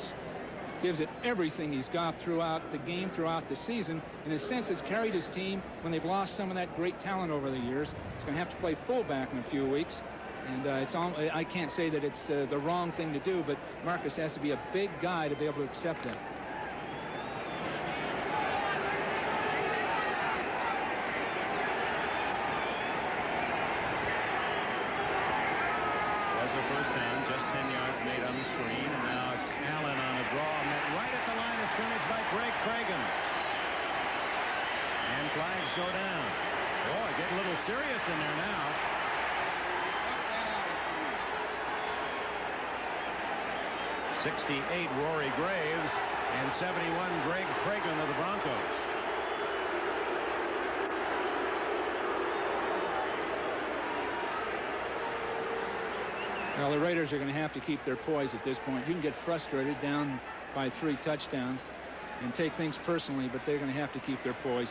gives it everything he's got throughout the game, throughout the season, in a sense has carried his team when they've lost some of that great talent over the years. He's going to have to play fullback in a few weeks. And I can't say that it's the wrong thing to do, but Marcus has to be a big guy to be able to accept that. Was a first down, just 10 yards made on the screen, and now it's Allen on a draw, met right at the line of scrimmage by Greg Cragen. And flags go down. Boy, getting a little serious in there now. 68, Rory Graves, and 71, Greg Cragen of the Broncos. Well, the Raiders are going to have to keep their poise at this point. You can get frustrated down by 3 touchdowns and take things personally, but they're going to have to keep their poise.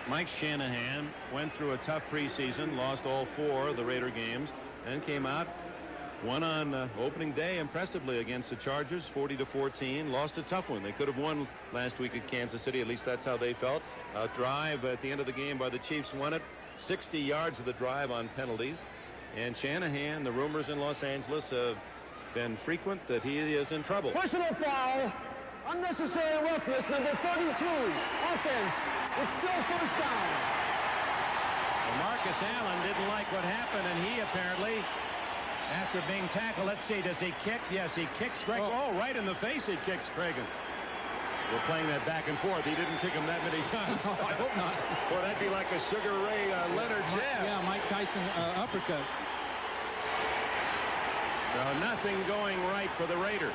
Mike Shanahan went through a tough preseason, lost all 4 of the Raider games, then came out, won on opening day impressively against the Chargers, 40-14. Lost a tough one. They could have won last week at Kansas City. At least that's how they felt. A drive at the end of the game by the Chiefs won it. 60 yards of the drive on penalties. And Shanahan, the rumors in Los Angeles have been frequent that he is in trouble. Personal foul. Unnecessary roughness, number 32. Offense. It's still first down. Well, Marcus Allen didn't like what happened, and he apparently, after being tackled, let's see, does he kick? Yes, he kicks Craig. Oh, right in the face he kicks Cragen. We're playing that back and forth. He didn't kick him that many times. No, I hope not. Boy, that'd be like a Sugar Ray Leonard jab. Yeah, Mike Tyson uppercut. So nothing going right for the Raiders.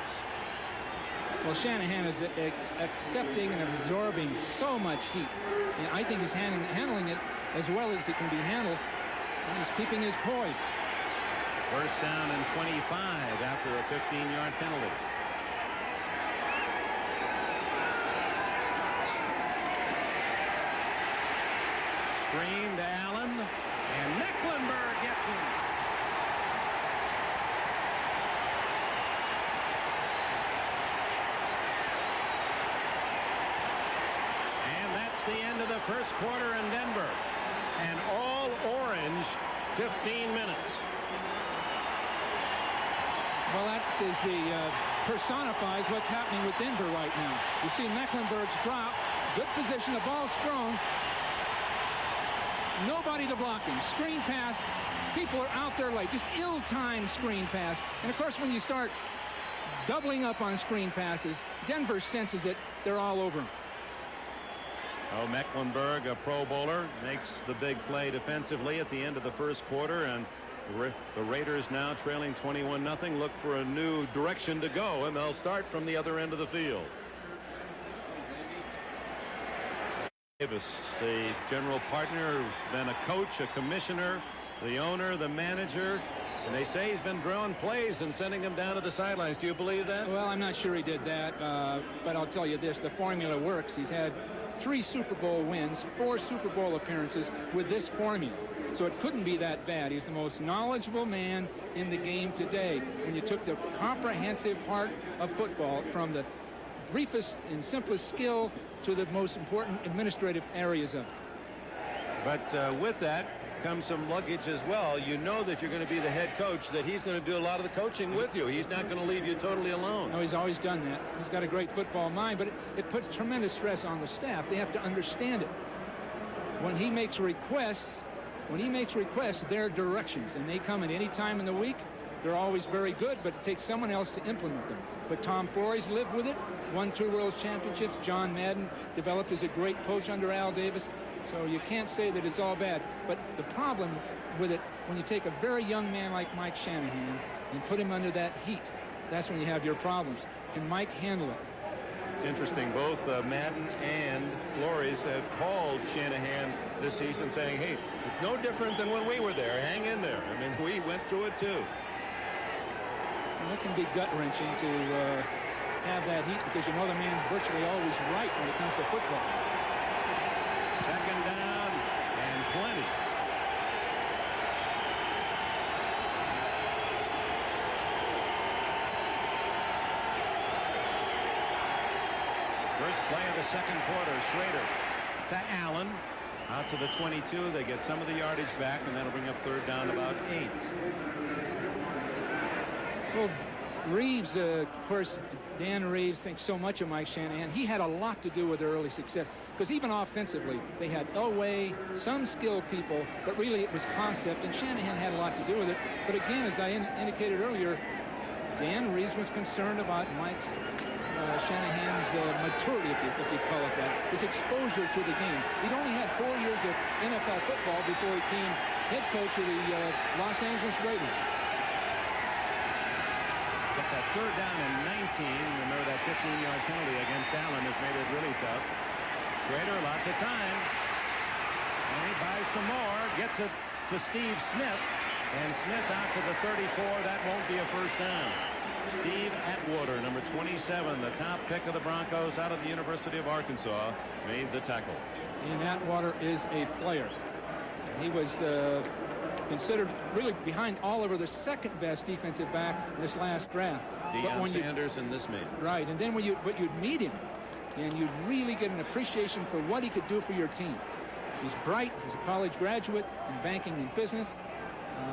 Well, Shanahan is accepting and absorbing so much heat. And I think he's handling it as well as it can be handled. And he's keeping his poise. First down and 25 after a 15-yard penalty. Screen to Allen, and Mecklenburg gets him. And that's the end of the first quarter in Denver. And all orange, 15 minutes. Well, that is personifies what's happening with Denver right now. You see Mecklenburg's drop, good position, the ball's thrown. Nobody to block him. Screen pass. People are out there late. Just ill-timed screen pass. And, of course, when you start doubling up on screen passes, Denver senses it. They're all over him. Oh, Mecklenburg, a Pro Bowler, makes the big play defensively at the end of the first quarter. And the Raiders now trailing 21-0. Look for a new direction to go, and they'll start from the other end of the field. Davis, the general partner, who's been a coach, a commissioner, the owner, the manager, and they say he's been drawing plays and sending them down to the sidelines. Do you believe that? Well, I'm not sure he did that, but I'll tell you this, the formula works. He's had 3 Super Bowl wins, 4 Super Bowl appearances with this formula, so it couldn't be that bad. He's the most knowledgeable man in the game today. When you took the comprehensive part of football from the briefest and simplest skill to the most important administrative areas of it. But with that comes some luggage as well. You know that you're going to be the head coach, that he's going to do a lot of the coaching with you. He's not going to leave you totally alone. No, he's always done that. He's got a great football mind, but it puts tremendous stress on the staff. They have to understand it. When he makes requests, they're directions, and they come at any time in the week. They're always very good, but it takes someone else to implement them. But Tom Flores lived with it, won 2 World Championships. John Madden developed as a great coach under Al Davis. So you can't say that it's all bad. But the problem with it, when you take a very young man like Mike Shanahan and put him under that heat. That's when you have your problems. Can Mike handle it? It's interesting, both Madden and Flores have called Shanahan this season saying, hey, it's no different than when we were there. Hang in there. I mean, we went through it too. And it can be gut-wrenching to have that heat because you know the man's virtually always right when it comes to football. Second down and plenty. First play of the second quarter. Schrader to Allen. Out to the 22. They get some of the yardage back, and that'll bring up third down about 8. Well, Reeves, of course, Dan Reeves thinks so much of Mike Shanahan. He had a lot to do with their early success because even offensively, they had Elway, some skilled people, but really it was concept, and Shanahan had a lot to do with it. But again, as I indicated earlier, Dan Reeves was concerned about Mike's Shanahan's maturity, if you call it that, his exposure to the game. He'd only had 4 years of NFL football before he became head coach of the Los Angeles Raiders. Get that third down and 19. Remember that 15-yard penalty against Allen has made it really tough. Schrader, lots of time. And he buys some more, gets it to Steve Smith. And Smith out to the 34. That won't be a first down. Steve Atwater, number 27, the top pick of the Broncos out of the University of Arkansas, made the tackle. And Atwater is a player. He was considered really behind Oliver the second best defensive back in this last draft. Deion Sanders and this man. Right, and then you'd meet him, and you'd really get an appreciation for what he could do for your team. He's bright. He's a college graduate in banking and business.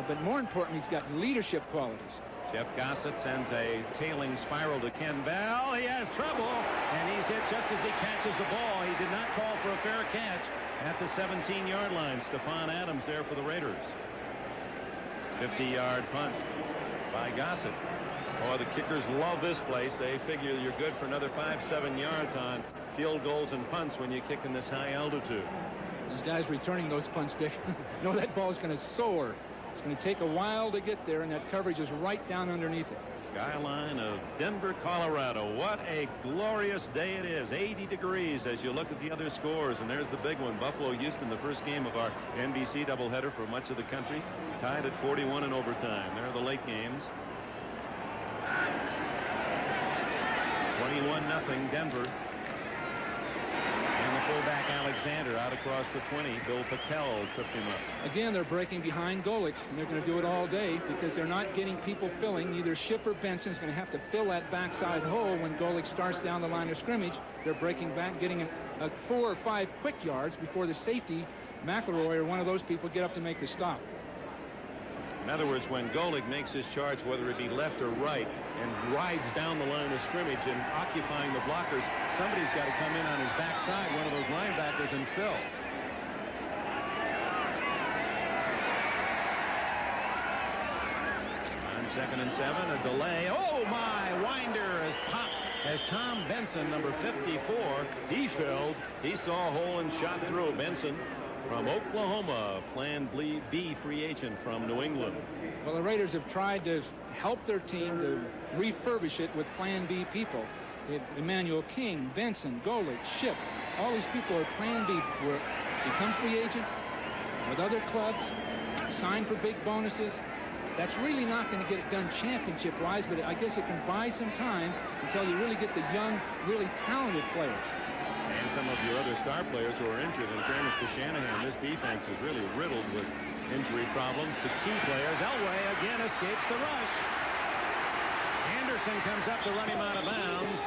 But more importantly, he's got leadership qualities. Jeff Gossett sends a tailing spiral to Ken Bell. He has trouble, and he's hit just as he catches the ball. He did not call for a fair catch at the 17-yard line. Stephon Adams there for the Raiders. 50-yard punt by Gossett. Oh, the kickers love this place. They figure you're good for another 5-7 yards on field goals and punts when you kick in this high altitude. Those guys returning those punts, Dick, know that ball's going to soar. It's going to take a while to get there, and that coverage is right down underneath it. Skyline of Denver, Colorado. What a glorious day it is. 80 degrees as you look at the other scores. And there's the big one. Buffalo-Houston, the first game of our NBC doubleheader for much of the country. Tied at 41 in overtime. There are the late games. 21-0 Denver. And the fullback Alexander out across the 20. Bill Patel tripped him up. Again, they're breaking behind Golick, and they're going to do it all day because they're not getting people filling. Either Shipp or Benson's going to have to fill that backside hole when Golick starts down the line of scrimmage. They're breaking back, getting a 4 or 5 quick yards before the safety, McElroy, or one of those people get up to make the stop. In other words, when Golick makes his charge, whether it be left or right, and rides down the line of scrimmage and occupying the blockers, somebody's got to come in on his backside, one of those linebackers, and fill. On 2nd and 7, a delay. Oh, my! Winder is popped as Tom Benson, number 54, he filled. He saw a hole and shot through. Benson from Oklahoma, Plan B free agent from New England. Well, the Raiders have tried to help their team to refurbish it with Plan B people. Emmanuel King, Benson, Golick, Shipp, all these people are Plan B, become free agents with other clubs, sign for big bonuses. That's really not going to get it done championship-wise, but I guess it can buy some time until you really get the young, really talented players. And some of your other star players who are injured. In fairness to Shanahan, this defense is really riddled with injury problems to key players. Elway again escapes the rush. Anderson comes up to run him out of bounds.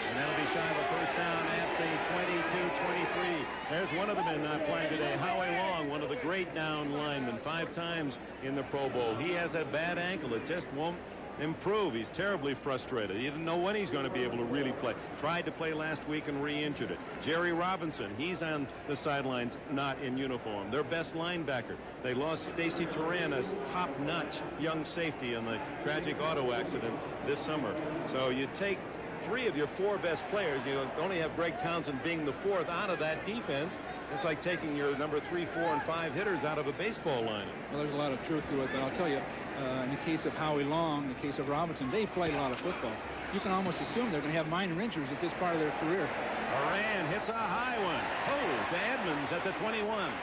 And that'll be shy of a first down at the 22-23. There's one of the men not playing today, Howie Long, one of the great down linemen, 5 times in the Pro Bowl. He has a bad ankle. It just won't improve. He's terribly frustrated. He didn't know when he's going to be able to really play. Tried to play last week and re-injured it. Jerry Robinson, he's on the sidelines, not in uniform. Their best linebacker. They lost Stacy Turan, a top-notch young safety in the tragic auto accident this summer. So you take 3 of your 4 best players. You only have Greg Townsend being the 4th out of that defense. It's like taking your number 3, 4, and 5 hitters out of a baseball lineup. Well, there's a lot of truth to it, but I'll tell you, in the case of Howie Long, in the case of Robinson, they've played a lot of football. You can almost assume they're going to have minor injuries at this part of their career. Horan hits a high one. Oh, to Edmonds at the 21.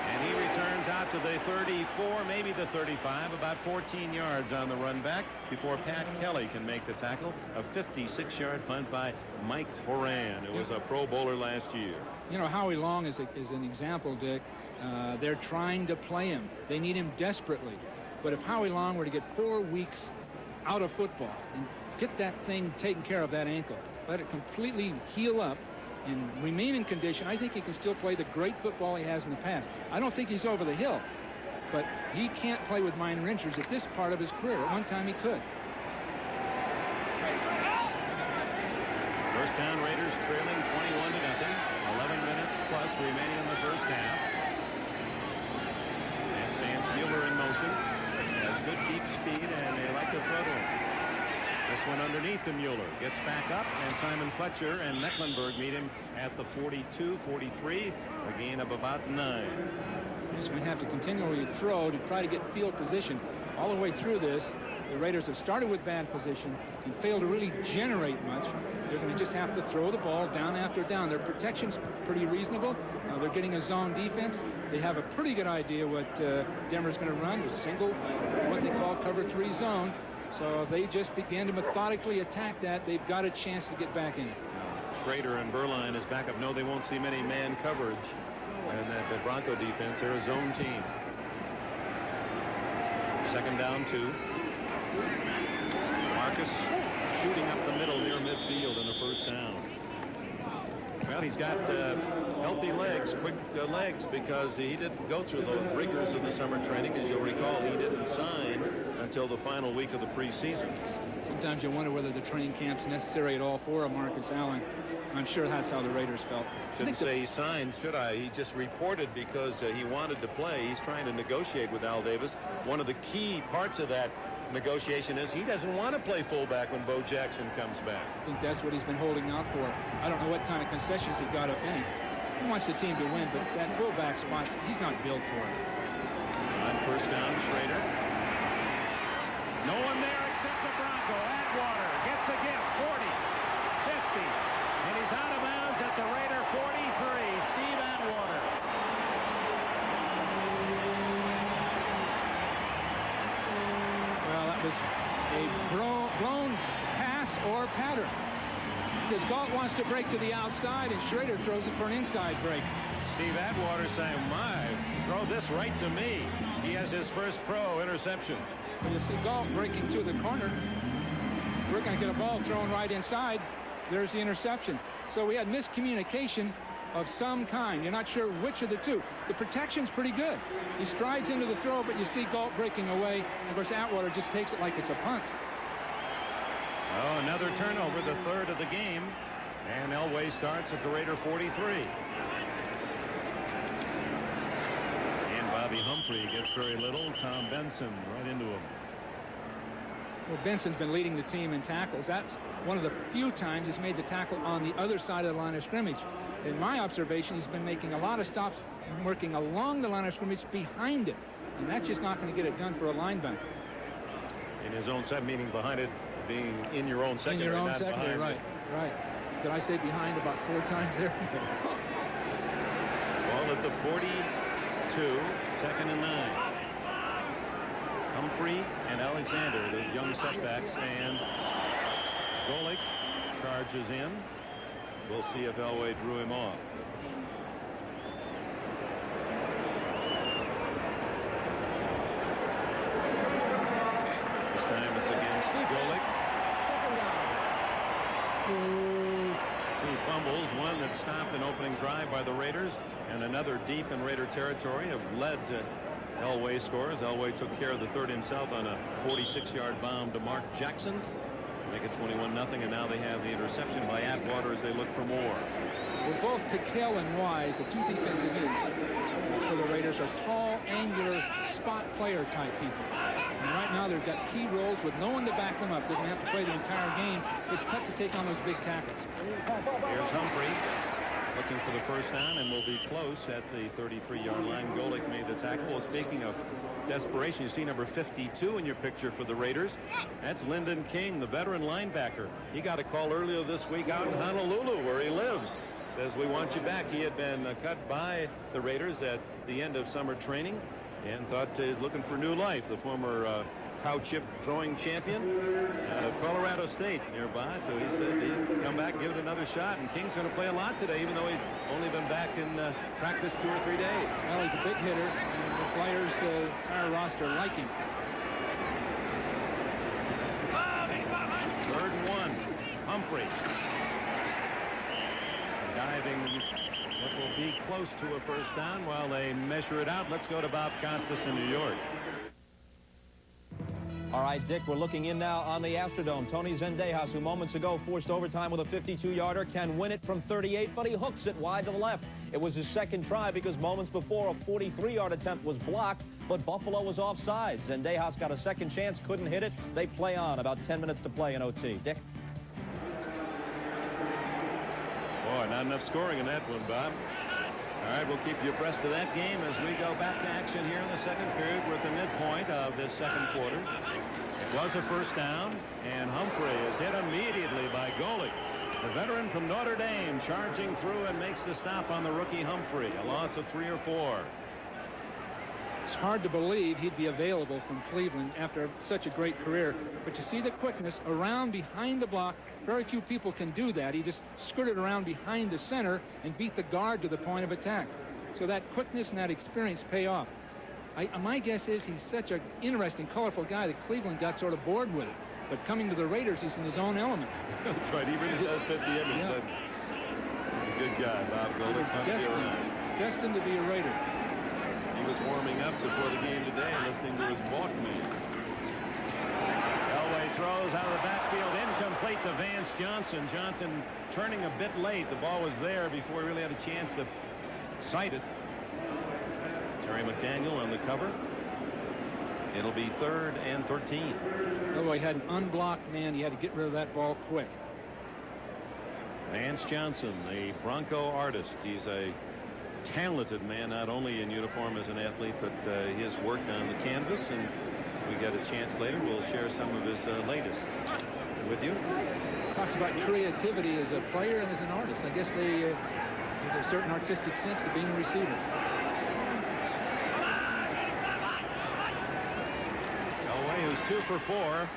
And he returns out to the 34, maybe the 35, about 14 yards on the run back before Pat Kelly can make the tackle. A 56-yard punt by Mike Horan, who was a Pro Bowler last year. You know, Howie Long is an example, Dick. They're trying to play him. They need him desperately. But if Howie Long were to get 4 weeks out of football and get that thing taken care of, that ankle, let it completely heal up and remain in condition, I think he can still play the great football he has in the past. I don't think he's over the hill, but he can't play with minor injuries at this part of his career. At one time he could. First down, Raiders trailing 21-0. 11 minutes plus remaining in the first half. And stands Mueller in motion. Has good deep speed, and they like to throw to him. This one underneath to Mueller. Gets back up, and Simon Fletcher and Mecklenburg meet him at the 42-43. A gain of about 9. Yes, we have to continually throw to try to get field position. All the way through this, the Raiders have started with bad position and failed to really generate much. They're going to just have to throw the ball down after down. Their protection's pretty reasonable. They're getting a zone defense. They have a pretty good idea what Denver's going to run, a single, what they call cover 3 zone. So they just began to methodically attack that. They've got a chance to get back in it. Schrader and Berline is back up. No, they won't see many man coverage. And the Bronco defense, they're a zone team. Second down 2. Marcus shooting up the middle near midfield in the first down. Well, he's got healthy legs, quick legs, because he didn't go through the rigors of the summer training. As you'll recall, he didn't sign until the final week of the preseason. Sometimes you wonder whether the training camp's necessary at all for a Marcus Allen. I'm sure that's how the Raiders felt. Shouldn't say he signed, should I? He just reported because he wanted to play. He's trying to negotiate with Al Davis. One of the key parts of that negotiation is he doesn't want to play fullback when Bo Jackson comes back. I think that's what he's been holding out for. I don't know what kind of concessions he got, if any. He wants the team to win, but that fullback spot, he's not built for it. On first down, Schrader. No one there except the Bronco. Atwater gets a gift. 40, 50, and he's out of bounds at the Raider 43. Steve Atwater. Well, that was a blown pass or pattern. Because Galt wants to break to the outside, and Schrader throws it for an inside break. Steve Atwater saying, my, throw this right to me. He has his first pro interception. Well, you see Galt breaking to the corner. We're going to get a ball thrown right inside. There's the interception. So we had miscommunication of some kind. You're not sure which of the two. The protection's pretty good. He strides into the throw, but you see Galt breaking away. Of course, Atwater just takes it like it's a punt. Oh, another turnover, the third of the game. And Elway starts at the Raider 43. And Bobby Humphrey gets very little. Tom Benson right into him. Well, Benson's been leading the team in tackles. That's one of the few times he's made the tackle on the other side of the line of scrimmage. In my observation, he's been making a lot of stops working along the line of scrimmage behind it. And that's just not going to get it done for a linebacker. In his own set, meaning behind it, being in your own secondary, in your own not secondary, right, right. Did I say behind about 4 times there? Ball at the 42, second and 9. Humphrey and Alexander, the young setbacks, and Golick charges in. We'll see if Elway drew him off. This time it's against Golick. 2 fumbles, one that stopped an opening drive by the Raiders, and another deep in Raider territory have led to Elway scores. Elway took care of the third himself on a 46-yard bomb to Mark Jackson. Make it 21-0, and now they have the interception by Atwater as they look for more. Well, both Piquel and Wise, the 2 defensive ends for the Raiders, are tall, angular, spot player type people. And right now they've got key roles with no one to back them up. Doesn't have to play the entire game. It's tough to take on those big tackles. Here's Humphrey. looking for the first down and will be close at the 33-yard line. Golick made the tackle. Well, speaking of desperation, you see number 52 in your picture for the Raiders. That's Lyndon King, the veteran linebacker. He got a call earlier this week out in Honolulu, where he lives. Says, we want you back. He had been cut by the Raiders at the end of summer training and thought he's looking for new life. The former cow chip throwing champion out of Colorado State nearby. So he said he'd come back, give it another shot. And King's going to play a lot today, even though he's only been back in practice 2 or 3 days. Well, he's a big hitter, and the players' entire roster like him. 3rd and 1. Humphrey. Diving what will be close to a first down while they measure it out. Let's go to Bob Costas in New York. All right, Dick, we're looking in now on the Astrodome. Tony Zendejas, who moments ago forced overtime with a 52-yarder, can win it from 38, but he hooks it wide to the left. It was his second try because moments before a 43-yard attempt was blocked, but Buffalo was offside. Zendejas got a second chance, couldn't hit it. They play on. About 10 minutes to play in OT. Dick? Boy, not enough scoring in that one, Bob. All right, we'll keep you abreast of that game as we go back to action here in the second period. We're at the midpoint of this second quarter. It was a first down, and Humphrey is hit immediately by Golick. The veteran from Notre Dame charging through and makes the stop on the rookie Humphrey. A loss of 3 or 4. It's hard to believe he'd be available from Cleveland after such a great career. But you see the quickness around behind the block. Very few people can do that. He just skirted around behind the center and beat the guard to the point of attack. So that quickness and that experience pay off. My guess is he's such an interesting, colorful guy that Cleveland got sort of bored with it. But coming to the Raiders, he's in his own element. That's right. He really does fit the image. Yeah. He's a good guy, Bob Golick. Destined to be a Raider. He was warming up before the game today and listening to his Walkman. Elway throws out of the backfield, incomplete to Vance Johnson. Johnson turning a bit late. The ball was there before he really had a chance to sight it. Terry McDaniel on the cover. It'll be 3rd and 13. Elway had an unblocked man. He had to get rid of that ball quick. Vance Johnson, the Bronco artist. He's a talented man, not only in uniform as an athlete, but his work on the canvas. And we get a chance later, we'll share some of his latest with you. Talks about creativity as a player and as an artist. I guess they have a certain artistic sense to being a receiver. Elway, who's 2 for 4.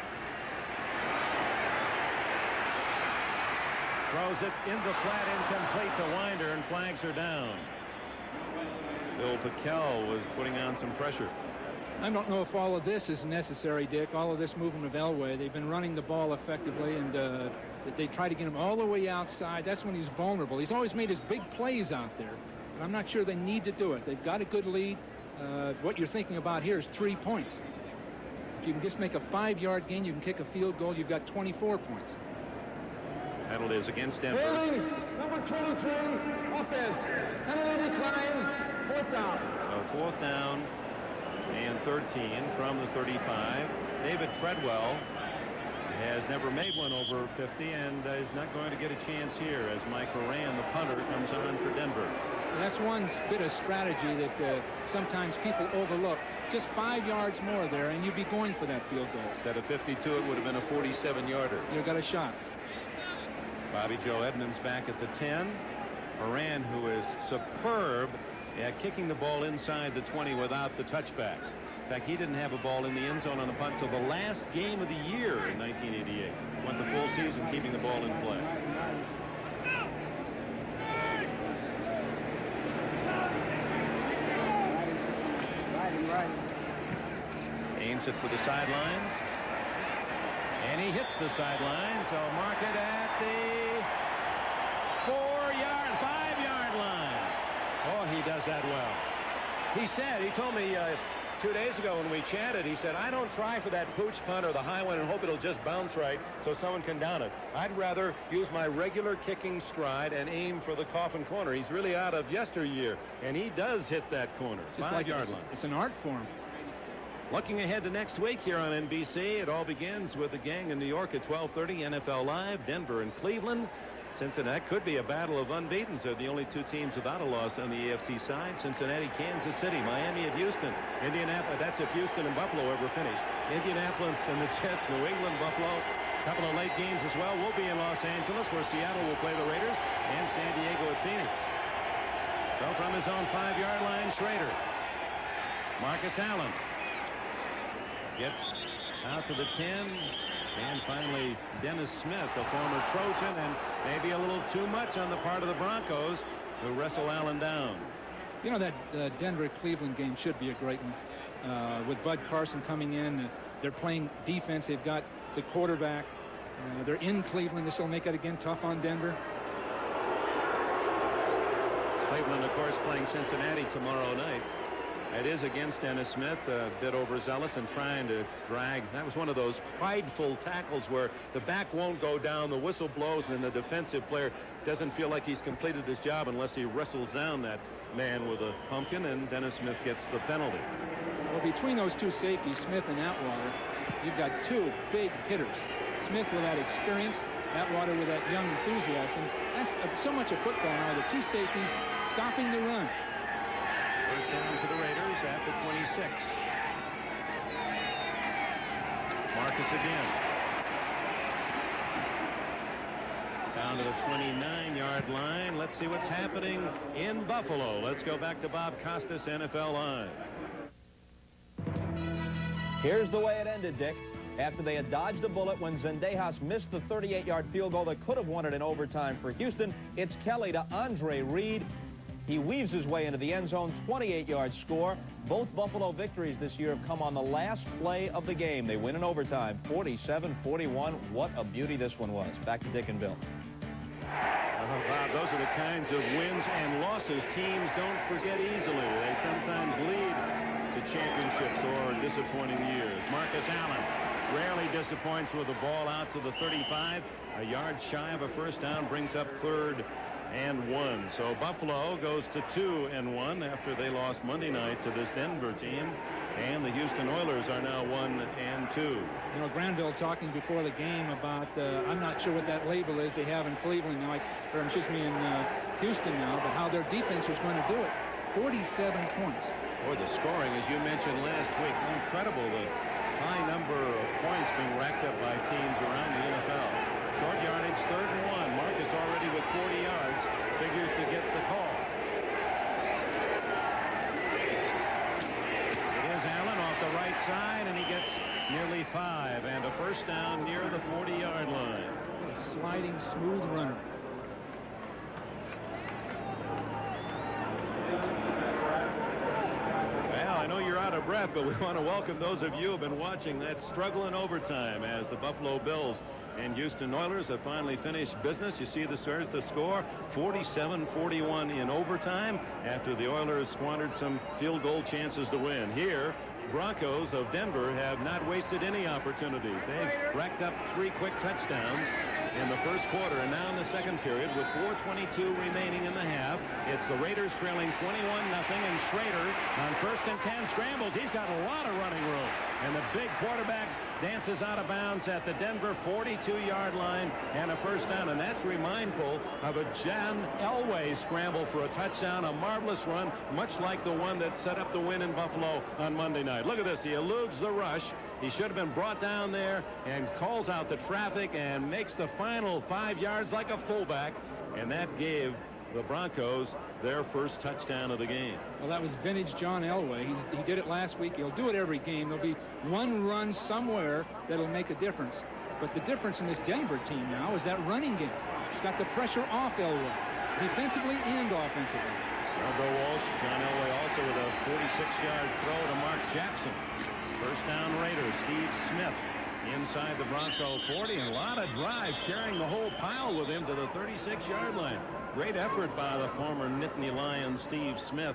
Throws it in the flat, incomplete to Winder, and flags are down. Bill Piquel was putting on some pressure. I don't know if all of this is necessary, Dick. All of this movement of Elway. They've been running the ball effectively, and they try to get him all the way outside. That's when he's vulnerable. He's always made his big plays out there, but I'm not sure they need to do it. They've got a good lead. What you're thinking about here is 3 points. If you can just make a 5-yard gain, you can kick a field goal, you've got 24 points. Penalty is against Denver. Failing, number 23, offense. Penalty decline, 4th down. 4th down and 13 from the 35. David Treadwell has never made one over 50 and is not going to get a chance here as Mike Moran, the punter, comes on for Denver. And that's one bit of strategy that sometimes people overlook. Just 5 yards more there, and you'd be going for that field goal. Instead of 52, it would have been a 47-yarder. You've got a shot. Bobby Joe Edmonds back at the 10. Moran, who is superb at kicking the ball inside the 20 without the touchback. In fact, he didn't have a ball in the end zone on the punt until the last game of the year in 1988. Went the full season keeping the ball in play. Aims it for the sidelines. And he hits the sidelines. So mark it at the 5-yard line. Oh, he does that well. He told me 2 days ago when we chatted, he said, I don't try for that pooch punt or the high one and hope it'll just bounce right so someone can down it. I'd rather use my regular kicking stride and aim for the coffin corner. He's really out of yesteryear, and he does hit that corner. 5-yard line. It's an art form. Looking ahead to next week here on NBC, it all begins with the gang in New York at 12:30, NFL Live, Denver and Cleveland. Cincinnati could be a battle of unbeatens. They're the only two teams without a loss on the AFC side. Cincinnati, Kansas City, Miami at Houston, Indianapolis. That's if Houston and Buffalo ever finish. Indianapolis and the Jets, New England, Buffalo. A couple of late games as well. We'll be in Los Angeles, where Seattle will play the Raiders, and San Diego at Phoenix. So from his own 5-yard line, Schrader. Marcus Allen gets out to the 10. And finally, Dennis Smith, a former Trojan, and maybe a little too much on the part of the Broncos to wrestle Allen down. You know, that Denver-Cleveland game should be a great one. With Bud Carson coming in, they're playing defense. They've got the quarterback. They're in Cleveland. This will make it again tough on Denver. Cleveland, of course, playing Cincinnati tomorrow night. It is against Dennis Smith, a bit overzealous and trying to drag. That was one of those prideful tackles where the back won't go down, the whistle blows, and the defensive player doesn't feel like he's completed his job unless he wrestles down that man with a pumpkin, and Dennis Smith gets the penalty. Well, between those two safeties, Smith and Atwater, you've got two big hitters. Smith with that experience, Atwater with that young enthusiasm. That's so much of football now, the two safeties stopping the run. First down to the Raiders at the 26. Marcus again. Down to the 29-yard line. Let's see what's happening in Buffalo. Let's go back to Bob Costas, NFL Live. Here's the way it ended, Dick. After they had dodged a bullet when Zendejas missed the 38-yard field goal that could have won it in overtime for Houston, it's Kelly to Andre Reed. He weaves his way into the end zone, 28-yard score. Both Buffalo victories this year have come on the last play of the game. They win in overtime, 47-41. What a beauty this one was. Back to Dick and Bill. Bob, those are the kinds of wins and losses teams don't forget easily. They sometimes lead to championships or disappointing years. Marcus Allen rarely disappoints with the ball out to the 35. A yard shy of a first down brings up 3rd and 1. So Buffalo goes to 2-1 after they lost Monday night to this Denver team, and the Houston Oilers are now 1-2. You know, Granville talking before the game about I'm not sure what that label is they have in Cleveland now, or excuse me, in Houston now, but how their defense was going to do it. 47 points. Boy, the scoring, as you mentioned last week, incredible. The high number of points being racked up by teams around the NFL. Short yardage, 3rd and 1. Marcus already with 40 yards, figures to get the call. It is Allen off the right side, and he gets nearly 5, and a first down near the 40-yard line. A sliding, smooth runner. Well, I know you're out of breath, but we want to welcome those of you who have been watching that struggle in overtime as the Buffalo Bills and Houston Oilers have finally finished business. You see the score, 47-41 in overtime after the Oilers squandered some field goal chances to win. Here, Broncos of Denver have not wasted any opportunities. They've racked up 3 quick touchdowns in the first quarter, and now in the second period with 4:22 remaining in the half, it's the Raiders trailing 21-0, and Schrader on 1st and 10 scrambles. He's got a lot of running room, and the big quarterback dances out of bounds at the Denver 42-yard line, and a first down. And that's remindful of a John Elway scramble for a touchdown, a marvelous run, much like the one that set up the win in Buffalo on Monday night. Look at this. He eludes the rush. He should have been brought down there and calls out the traffic and makes the final 5 yards like a fullback, and that gave the Broncos their first touchdown of the game. Well, that was vintage John Elway. He did it last week. He'll do it every game. There'll be one run somewhere that'll make a difference. But the difference in this Denver team now is that running game. It's got the pressure off Elway, defensively and offensively. Well, Bill Walsh, John Elway also with a 46-yard throw to Mark Jackson. First down Raiders. Steve Smith inside the Bronco 40, and a lot of drive carrying the whole pile with him to the 36-yard line. Great effort by the former Nittany Lion Steve Smith.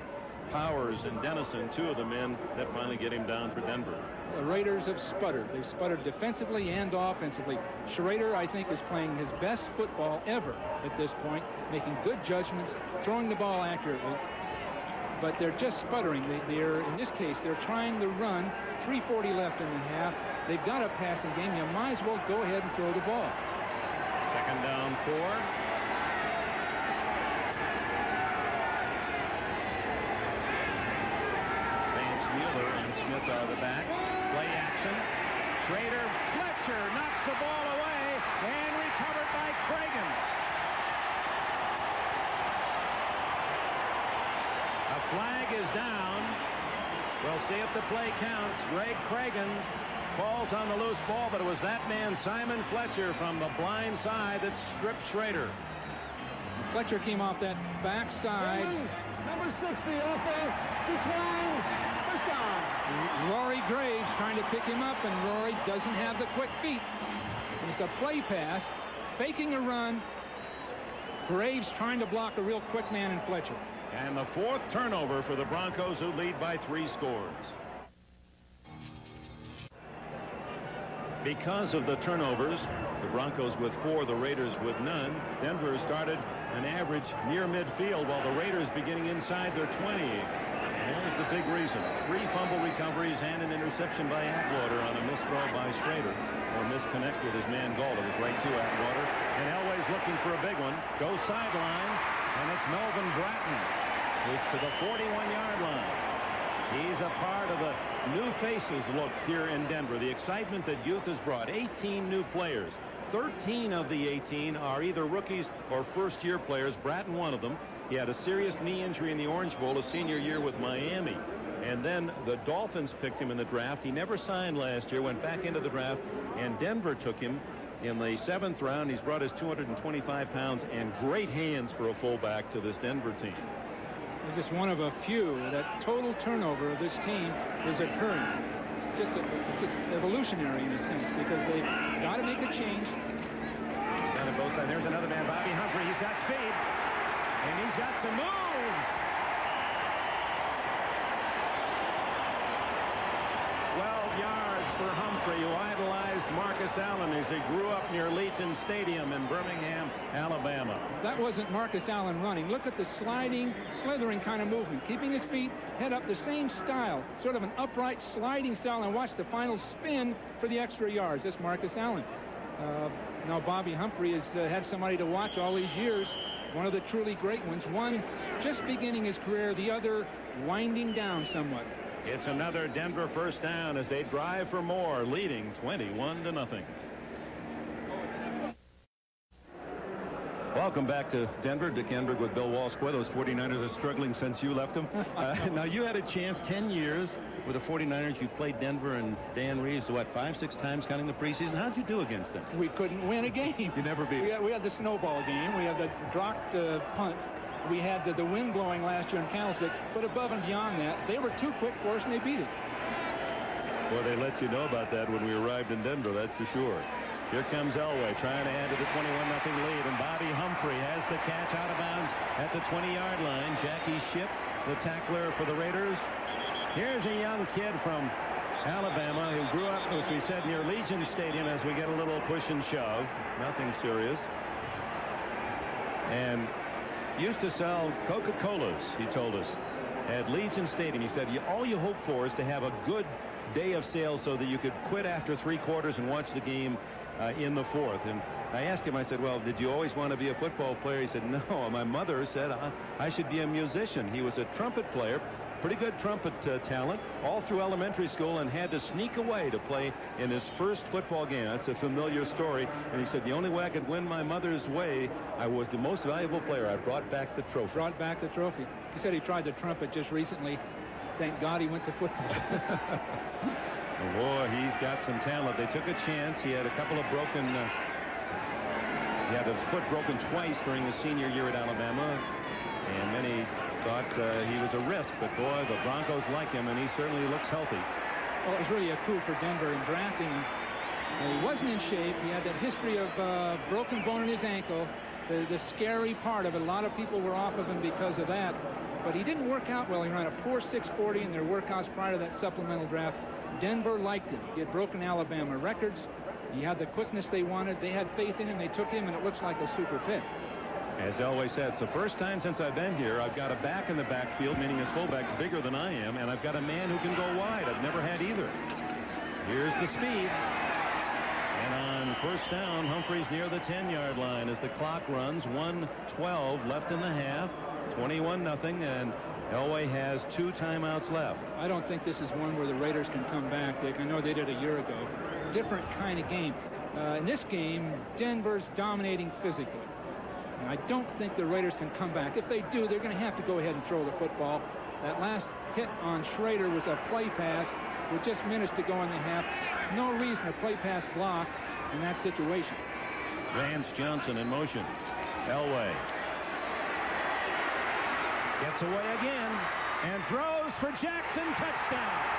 Powers and Dennison, 2 of the men that finally get him down for Denver. The Raiders have sputtered. They've sputtered defensively and offensively. Schrader, I think, is playing his best football ever at this point, making good judgments, throwing the ball accurately. But they're just sputtering. They're in this case, they're trying to run. 3:40 left in the half. They've got a passing game. You might as well go ahead and throw the ball. Second down 4. Smith out of the back. Play action. Schrader. Fletcher knocks the ball away and recovered by Cragen. A flag is down. We'll see if the play counts. Greg Cragen falls on the loose ball, but it was that man, Simon Fletcher, from the blind side that stripped Schrader. Fletcher came off that backside. Number 60, offense, decline, first down. Rory Graves trying to pick him up, and Rory doesn't have the quick feet. And it's a play pass, faking a run. Graves trying to block a real quick man in Fletcher. And the 4th turnover for the Broncos, who lead by 3 scores. Because of the turnovers, the Broncos with 4, the Raiders with none. Denver started an average near midfield, while the Raiders beginning inside their 20. There's the big reason. 3 fumble recoveries and an interception by Atwater on a misthrow by Schrader. Or misconnect with his man Gall. It was right to Atwater. And Elway's looking for a big one. Goes sideline, and it's Melvin Bratton, who's to the 41-yard line. He's a part of the new faces look here in Denver. The excitement that youth has brought. 18 new players. 13 of the 18 are either rookies or first-year players. Bratton, one of them. He had a serious knee injury in the Orange Bowl his senior year with Miami. And then the Dolphins picked him in the draft. He never signed last year, went back into the draft, and Denver took him in the 7th round. He's brought his 225 pounds and great hands for a fullback to this Denver team. He's just one of a few. That total turnover of this team is occurring. It's just evolutionary in a sense, because they've got to make a change. Down on both sides. There's another man, Bobby Humphrey. He's got speed, and he's got some moves. 12 yards for Humphrey, who idolized Marcus Allen as he grew up near Legion Stadium in Birmingham, Alabama. That wasn't Marcus Allen running. Look at the sliding, slithering kind of movement. Keeping his feet, head up, the same style. Sort of an upright sliding style, and watch the final spin for the extra yards. That's Marcus Allen. Now Bobby Humphrey has had somebody to watch all these years. One of the truly great ones. One just beginning his career, the other winding down somewhat. It's another Denver first down as they drive for more, leading 21-0. Welcome back to Denver. Dick Enberg with Bill Walsh. Boy, those 49ers are struggling since you left them. Now, you had a chance 10 years with the 49ers. You played Denver and Dan Reeves, what, 5-6 times counting the preseason? How'd you do against them? We couldn't win a game. You never beat them. We had the snowball game. We had the dropped punt. We had the wind blowing last year in Candlestick. But above and beyond that, they were too quick for us, and they beat it. Well, they let you know about that when we arrived in Denver, that's for sure. Here comes Elway trying to add to the 21-0 lead, and Bobby Humphrey has the catch out of bounds at the 20-yard line. Jackie Shipp, the tackler for the Raiders. Here's a young kid from Alabama who grew up, as we said, near Legion Stadium as we get a little push and shove. Nothing serious. And used to sell Coca-Colas, he told us, at Legion Stadium. He said, all you hope for is to have a good day of sales so that you could quit after 3 quarters and watch the game in the 4th. And I asked him, I said, well, did you always want to be a football player? He said, no. My mother said I should be a musician. He was a trumpet player, pretty good trumpet talent, all through elementary school, and had to sneak away to play in his first football game. That's a familiar story. And he said, the only way I could win my mother's way, I was the most valuable player. I brought back the trophy. Brought back the trophy. He said he tried the trumpet just recently. Thank God he went to football. Boy, he's got some talent. They took a chance. He had a couple of broken... he had his foot broken twice during his senior year at Alabama. And then he thought he was a risk. But, boy, the Broncos like him, and he certainly looks healthy. Well, it was really a coup for Denver in drafting him. He wasn't in shape. He had that history of broken bone in his ankle. The scary part of it, a lot of people were off of him because of that. But he didn't work out well. He ran a 4.640 in their workouts prior to that supplemental draft. Denver liked him. He had broken Alabama records. He had the quickness they wanted. They had faith in him. They took him, and it looks like a super pick. As Elway said, it's the first time since I've been here, I've got a back in the backfield, meaning his fullback's bigger than I am, and I've got a man who can go wide. I've never had either. Here's the speed. And on first down, Humphrey's near the 10-yard line as the clock runs. 1:12 left in the half. 21-0, and Elway has 2 timeouts left. I don't think this is one where the Raiders can come back, Dick. I know they did a year ago. Different kind of game. In this game, Denver's dominating physically. And I don't think the Raiders can come back. If they do, they're going to have to go ahead and throw the football. That last hit on Schrader was a play pass with just minutes to go in the half. No reason to play pass block in that situation. Vance Johnson in motion. Elway gets away again and throws for Jackson. Touchdown.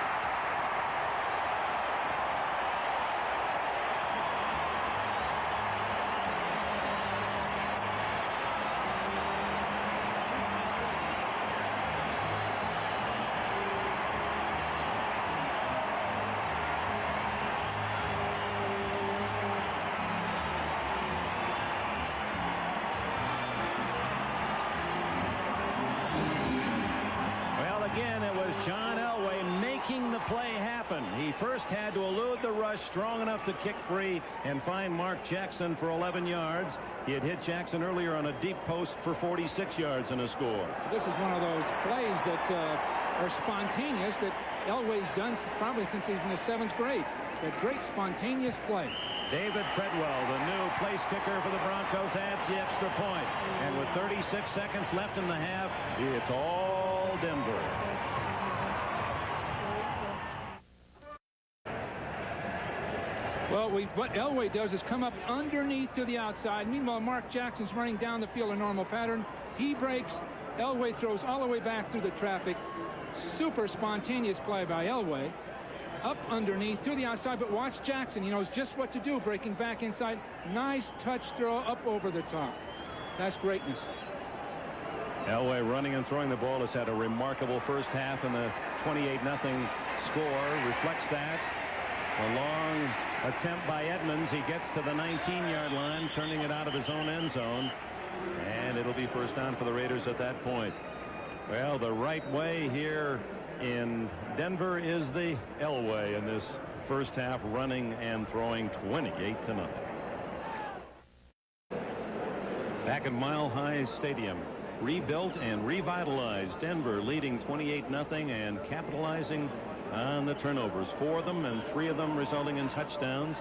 Again, it was John Elway making the play happen. He first had to elude the rush strong enough to kick free and find Mark Jackson for 11 yards. He had hit Jackson earlier on a deep post for 46 yards and a score. This is one of those plays that are spontaneous that Elway's done probably since he's in the 7th grade. A great spontaneous play. David Treadwell, the new place kicker for the Broncos, adds the extra point. And with 36 seconds left in the half, it's all Denver. Well, what Elway does is come up underneath to the outside. Meanwhile, Mark Jackson's running down the field in normal pattern. He breaks. Elway throws all the way back through the traffic. Super spontaneous play by Elway. Up underneath to the outside, but watch Jackson. He knows just what to do, breaking back inside. Nice touch throw up over the top. That's greatness. Elway running and throwing the ball has had a remarkable first half, and the 28-0 score reflects that. A long attempt by Edmonds. He gets to the 19-yard line, turning it out of his own end zone, and it'll be first down for the Raiders at that point. Well, the right way here in Denver is the Elway in this first half, running and throwing 28-0. Back at Mile High Stadium, rebuilt and revitalized, Denver leading 28-0 and capitalizing on the turnovers. 4 of them, and 3 of them resulting in touchdowns,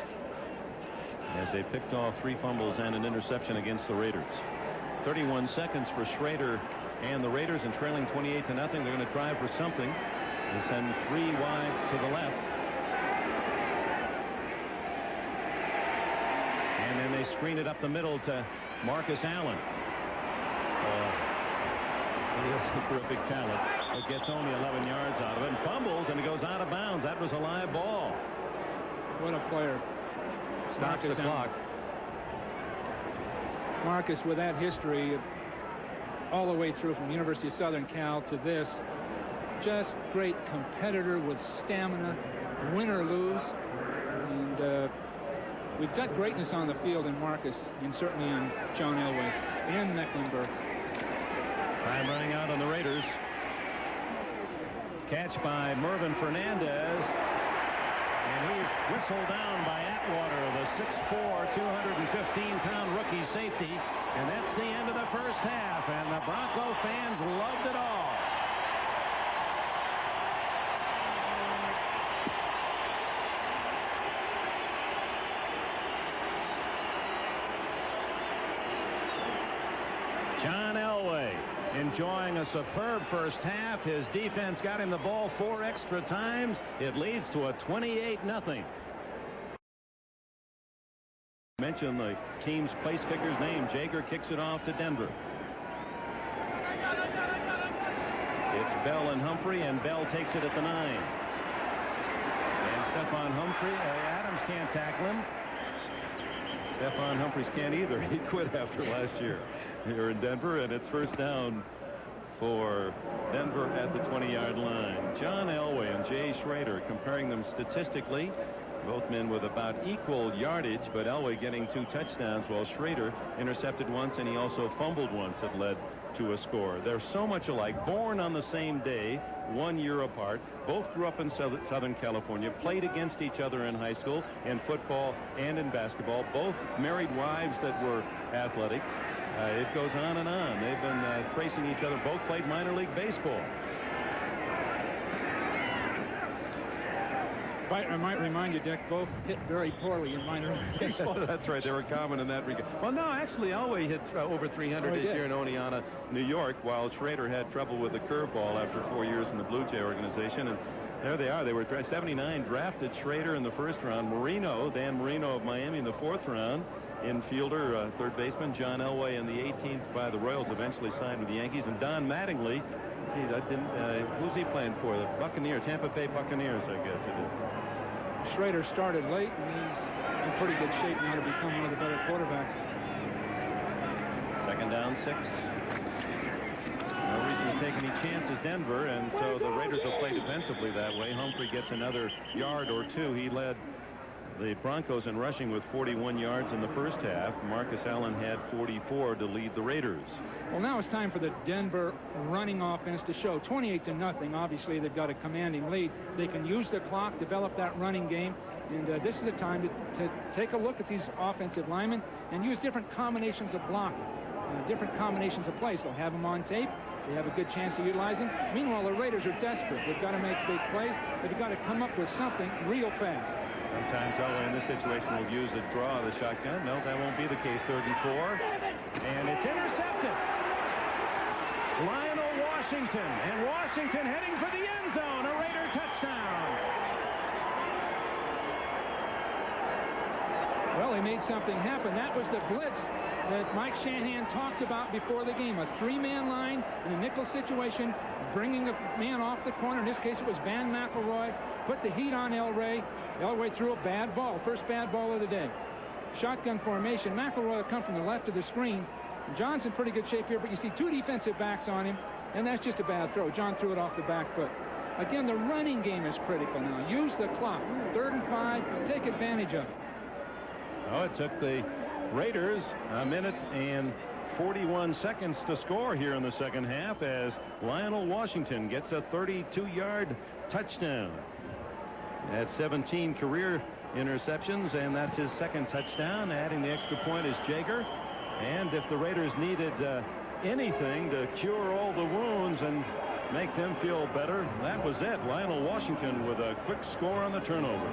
as they picked off 3 fumbles and an interception against the Raiders. 31 seconds for Schrader and the Raiders, and trailing 28-0. They're going to try for something. They send 3 wides to the left, and then they screen it up the middle to Marcus Allen. He has a terrific talent, but gets only 11 yards out of it and fumbles, and it goes out of bounds. That was a live ball. What a player. Stops the clock. Marcus, with that history all the way through from University of Southern Cal to this, just great competitor with stamina, win or lose. And we've got greatness on the field in Marcus, and certainly in John Elway and Mecklenburg. Time running out on the Raiders. Catch by Mervin Fernandez, and he's whistled down by Atwater, the 6'4", 215-pound rookie safety. And that's the end of the first half, and the Bronco fans loved it all. John Elway enjoying a superb first half. His defense got him the ball 4 extra times. It leads to a 28-0. Mention the team's place kicker's name. Jaeger kicks it off to Denver. It's Bell and Humphrey, and Bell takes it at the 9. And Stephon Humphrey, Adams can't tackle him. Stephon Humphreys can't either. He quit after last year here in Denver, and it's first down for Denver at the 20-yard line. John Elway and Jay Schrader, comparing them statistically, both men with about equal yardage, but Elway getting 2 touchdowns while Schrader intercepted once, and he also fumbled once that led to a score. They're so much alike, born on the same day, 1 year apart. Both grew up in Southern California, played against each other in high school, in football and in basketball. Both married wives that were athletic. It goes on and on. They've been tracing each other. Both played minor league baseball. I might remind you, Dick, both hit very poorly in minor league baseball. That's right. They were common in that regard. Well, no, actually, Elway hit over 300 this year in Oneonta, New York, while Schrader had trouble with the curveball after 4 years in the Blue Jay organization. And there they are. They were 79, drafted Schrader in the first round. Dan Marino of Miami in the fourth round. Infielder, third baseman, John Elway in the 18th by the Royals, eventually signed with the Yankees. And Don Mattingly, who's he playing for? The Buccaneers, Tampa Bay Buccaneers, I guess it is. Schrader started late, and he's in pretty good shape now to become one of the better quarterbacks. Second down, 6. No reason to take any chances, Denver, and so the Raiders will play defensively that way. Humphrey gets another yard or two. He led the Broncos in rushing with 41 yards in the first half. Marcus Allen had 44 to lead the Raiders. Well, now it's time for the Denver running offense to show. 28-0. Obviously, they've got a commanding lead. They can use the clock, develop that running game, and this is the time to take a look at these offensive linemen and use different combinations of blocking, different combinations of plays. They'll have them on tape. They have a good chance to utilize them. Meanwhile, the Raiders are desperate. They've got to make big plays. They've got to come up with something real fast. Sometimes Elway in this situation will use a draw of the shotgun. No, that won't be the case. 3rd and 4. And it's intercepted. Lionel Washington. And Washington heading for the end zone. A Raider touchdown. Well, he made something happen. That was the blitz that Mike Shanahan talked about before the game. A 3-man line in a nickel situation, bringing a man off the corner. In this case, it was Van McElroy. Put the heat on Elway. Elway threw a bad ball. First bad ball of the day. Shotgun formation. McElroy will come from the left of the screen. John's in pretty good shape here, but you see 2 defensive backs on him, and that's just a bad throw. John threw it off the back foot. Again, the running game is critical now. Use the clock. 3rd and 5. Take advantage of it. Oh, it took the Raiders a minute and 41 seconds to score here in the second half as Lionel Washington gets a 32-yard touchdown. At 17 career interceptions, and that's his second touchdown. Adding the extra point is Jager. And if the Raiders needed anything to cure all the wounds and make them feel better, that was it. Lionel Washington with a quick score on the turnover.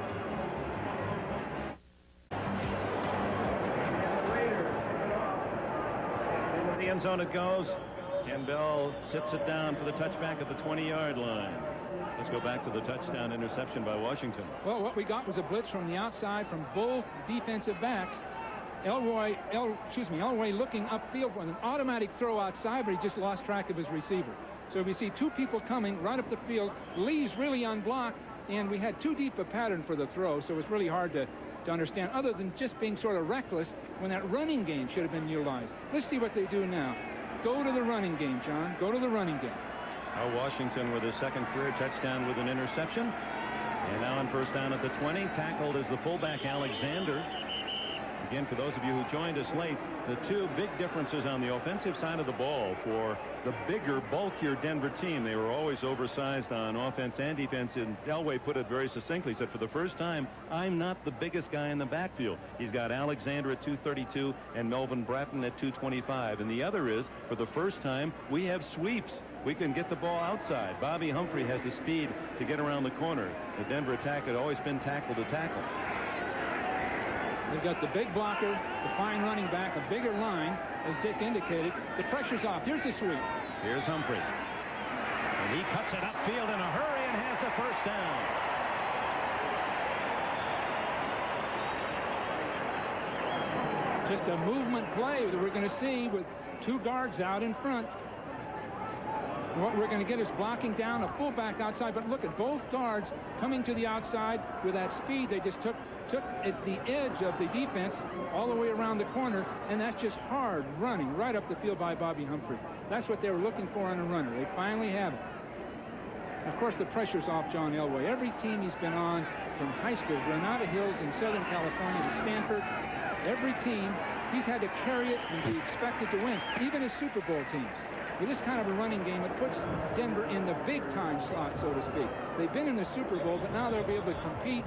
The end zone it goes. Ken Bell sits it down for the touchback at the 20-yard line. Let's go back to the touchdown interception by Washington. Well, what we got was a blitz from the outside from both defensive backs. Elway looking upfield with an automatic throw outside, but he just lost track of his receiver. So we see 2 people coming right up the field. Lee's really unblocked, and we had too deep a pattern for the throw, so it was really hard to understand, other than just being sort of reckless when that running game should have been utilized. Let's see what they do now. Go to the running game, John. Go to the running game. Washington with his second career touchdown with an interception. And now on first down at the 20, tackled is the fullback Alexander. Again, for those of you who joined us late, the 2 big differences on the offensive side of the ball for the bigger, bulkier Denver team. They were always oversized on offense and defense, and Elway put it very succinctly. He said, for the first time, I'm not the biggest guy in the backfield. He's got Alexander at 232 and Melvin Bratton at 225. And the other is, for the first time, we have sweeps. We can get the ball outside. Bobby Humphrey has the speed to get around the corner. The Denver attack had always been tackle to tackle. They've got the big blocker, the fine running back, a bigger line, as Dick indicated. The pressure's off. Here's the sweep. Here's Humphrey. And he cuts it upfield in a hurry and has the first down. Just a movement play that we're going to see with 2 guards out in front. And what we're going to get is blocking down a fullback outside. But look at both guards coming to the outside with that speed. They just took at the edge of the defense all the way around the corner, and that's just hard running right up the field by Bobby Humphrey. That's what they were looking for in a runner. They finally have it. Of course, the pressure's off John Elway. Every team he's been on, from high school, Granada Hills in Southern California to Stanford, every team, he's had to carry it and be expected to win, even his Super Bowl teams. With this kind of a running game, it puts Denver in the big-time slot, so to speak. They've been in the Super Bowl, but now they'll be able to compete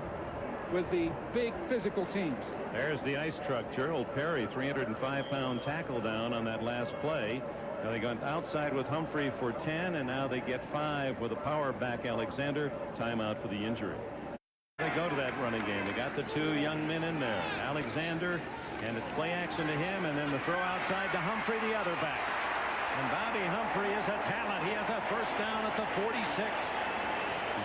with the big physical teams. There's the ice truck. Gerald Perry, 305-pound tackle down on that last play. Now they got outside with Humphrey for 10, and now they get 5 with a power back Alexander. Timeout for the injury. They to go to that running game. They got the two young men in there. Alexander, and it's play action to him, and then the throw outside to Humphrey, the other back. And Bobby Humphrey is a talent. He has a first down at the 46.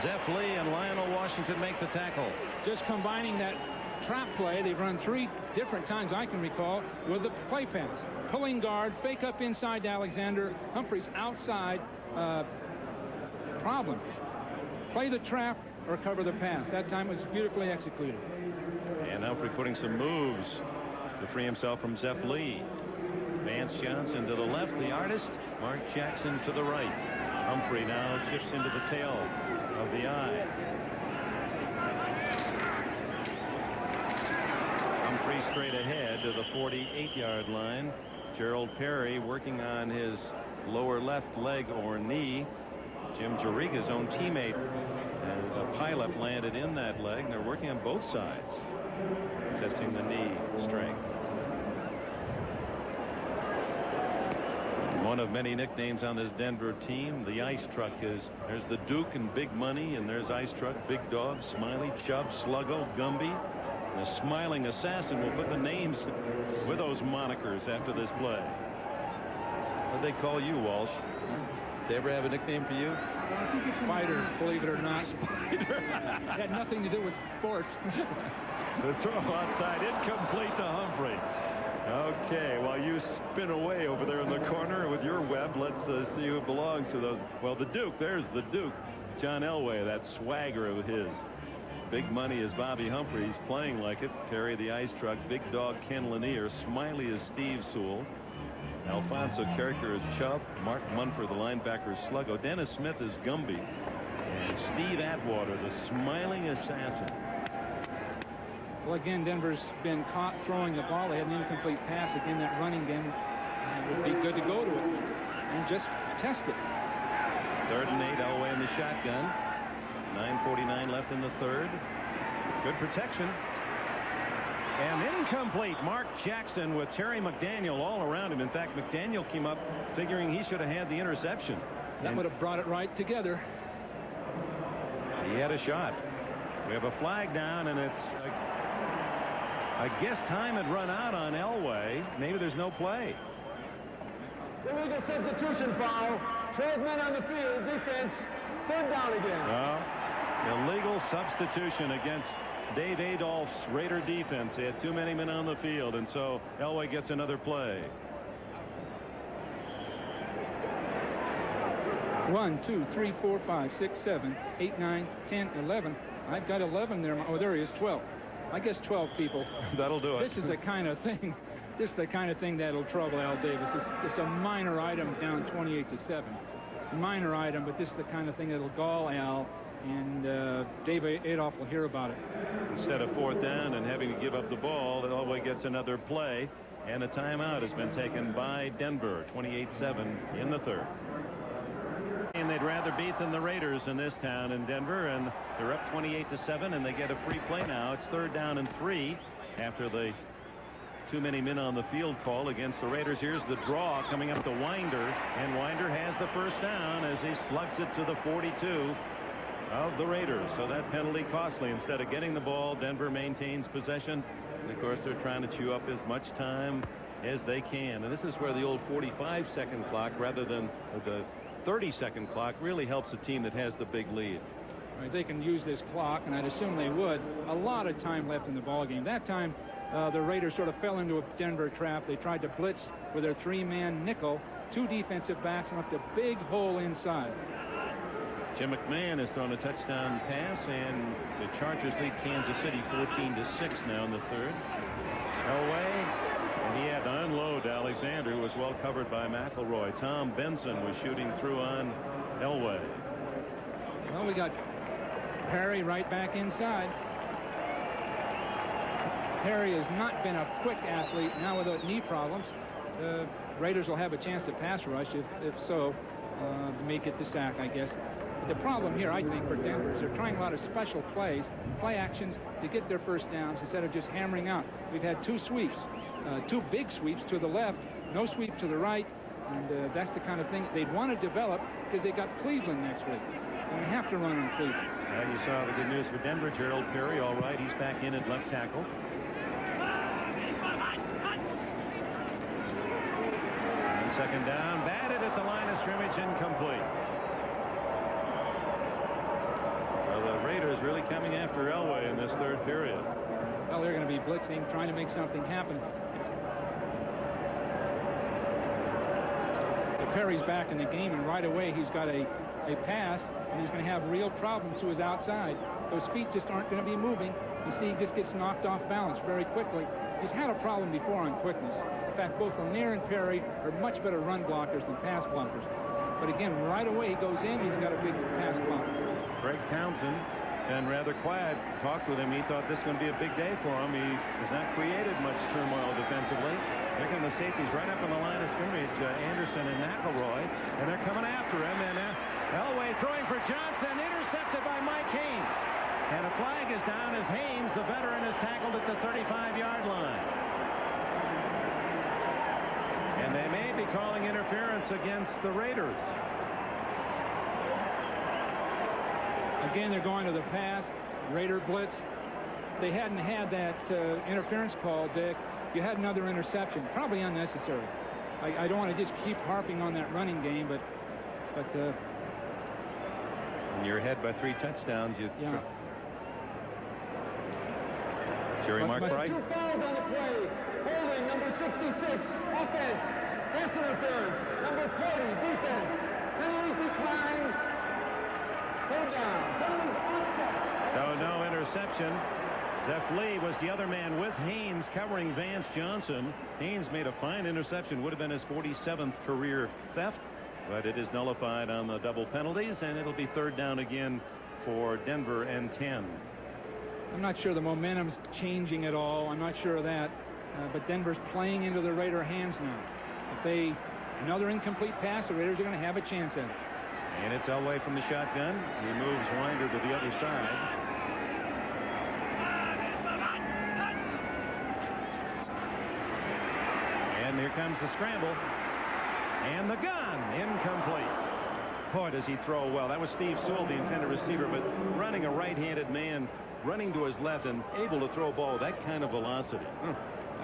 Zeff Lee and Lionel Washington make the tackle. Just combining that trap play, they've run 3 different times I can recall with the play pass. Pulling guard, fake up inside to Alexander. Humphrey's outside. Problem. Play the trap or cover the pass. That time it was beautifully executed. And Humphrey putting some moves to free himself from Zeff Lee. Vance Johnson to the left, the artist. Mark Jackson to the right. Humphrey now shifts into the tail of the eye. Humphrey straight ahead to the 48-yard line. Gerald Perry working on his lower left leg or knee. Jim Jariga's own teammate, and a pilot landed in that leg, and they're working on both sides, testing the knee strength. One of many nicknames on this Denver team, the Ice Truck, is there's the Duke and Big Money, and there's Ice Truck, Big Dog, Smiley, Chubb, Sluggo, Gumby. The Smiling Assassin will put the names with those monikers after this play. What'd they call you, Walsh? Did they ever have a nickname for you? I think it's Spider, believe it or not. Spider. It had nothing to do with sports. The throw outside, incomplete to Humphrey. Okay, while you spin away over there in the corner with your web, let's see who belongs to those. Well, the Duke, there's the Duke. John Elway, that swagger of his. Big Money is Bobby Humphrey. He's playing like it. Perry the Ice Truck. Big Dog Ken Lanier. Smiley is Steve Sewell. Alfonso Character is Chubb. Mark Munford, the linebacker, is Sluggo. Dennis Smith is Gumby. And Steve Atwater, the Smiling Assassin. Well, again, Denver's been caught throwing the ball. They had an incomplete pass. Again, that running game would be good to go to it and just test it. 3rd and 8, Elway in the shotgun. 9:49 left in the 3rd. Good protection. And incomplete. Mark Jackson with Terry McDaniel all around him. In fact, McDaniel came up figuring he should have had the interception. That would have brought it right together. He had a shot. We have a flag down, and it's, I guess time had run out on Elway. Maybe there's no play. Illegal substitution foul. 12 men on the field. Defense. 3rd down again. Well, illegal substitution against Dave Adolph's Raider defense. They had too many men on the field, and so Elway gets another play. 1, 2, 3, 4, 5, 6, 7, 8, 9, 10, 11. I've got 11 there. Oh, there he is, 12. I guess 12 people. That'll do it. This is the kind of thing. This is the kind of thing that'll trouble Al Davis. It's a minor item down 28-7. Minor item, but this is the kind of thing that'll gall Al, and Dave Adolph will hear about it. Instead of 4th down and having to give up the ball, Elway gets another play, and a timeout has been taken by Denver. 28-7 in the 3rd. And they'd rather beat than the Raiders in this town in Denver, and they're up 28-7, and they get a free play now. It's 3rd down and 3 after the too many men on the field call against the Raiders. Here's the draw coming up to Winder, and Winder has the first down as he slugs it to the 42 of the Raiders. So that penalty costly. Instead of getting the ball, Denver maintains possession. And of course, they're trying to chew up as much time as they can. And this is where the old 45-second clock rather than the 30-second clock really helps a team that has the big lead. Right, they can use this clock, and I'd assume they would. A lot of time left in the ballgame. That time, the Raiders sort of fell into a Denver trap. They tried to blitz with their 3-man nickel, 2 defensive backs, and left a big hole inside. Jim McMahon has thrown a touchdown pass, and the Chargers lead Kansas City 14-6 now in the 3rd. Elway, and he had to unload Alexander, who was well covered by McElroy. Tom Benson was shooting through on Elway. Well, we got Perry right back inside. Perry has not been a quick athlete. Now with knee problems, the Raiders will have a chance to pass rush if so, make it the sack, I guess. The problem here, I think, for Denver is they're trying a lot of special plays, play actions to get their first downs instead of just hammering out. We've had 2 sweeps, 2 big sweeps to the left, no sweep to the right, and that's the kind of thing they'd want to develop because they got Cleveland next week. And we have to run on Cleveland. And you saw the good news for Denver. Gerald Perry, all right, he's back in at left tackle. And second down, batted at the line of scrimmage, incomplete. Well, the Raiders really coming after Elway in this third period. Well, they're going to be blitzing, trying to make something happen. Perry's back in the game, and right away he's got a pass, and he's going to have real problems to his outside. Those feet just aren't going to be moving. You see, he just gets knocked off balance very quickly. He's had a problem before on quickness. In fact, both Lanier and Perry are much better run blockers than pass blockers. But again, right away he goes in, he's got a big pass block. Greg Townsend, and rather quiet, talked with him. He thought this was going to be a big day for him. He has not created much turmoil defensively. Here come the safeties right up on the line of scrimmage, Anderson and McElroy, and they're coming after him. And Elway throwing for Johnson, intercepted by Mike Haynes. And a flag is down as Haynes, the veteran, is tackled at the 35-yard line. And they may be calling interference against the Raiders. Again, they're going to the pass. Raider blitz. They hadn't had that interference call, Dick. You had another interception, probably unnecessary. I don't want to just keep harping on that running game, but when you're ahead by 3 touchdowns, you. Yeah. Jerry McBride. 2 fouls on the play. Holding, number 66, offense. Pass interference, number 40, defense. Penalties decline. Third down. Penalties offset. So no interception. Zeph Lee was the other man with Haynes covering Vance Johnson. Haynes made a fine interception, would have been his 47th career theft, but it is nullified on the double penalties, and it'll be third down again for Denver and 10. I'm not sure the momentum's changing at all. I'm not sure of that. But Denver's playing into the Raider hands now. If another incomplete pass, the Raiders are going to have a chance at it. And it's Elway from the shotgun. He moves Winder to the other side. And here comes the scramble. And the gun, incomplete. Boy, does he throw well. That was Steve Sewell, the intended receiver, but running a right-handed man, running to his left and able to throw a ball that kind of velocity.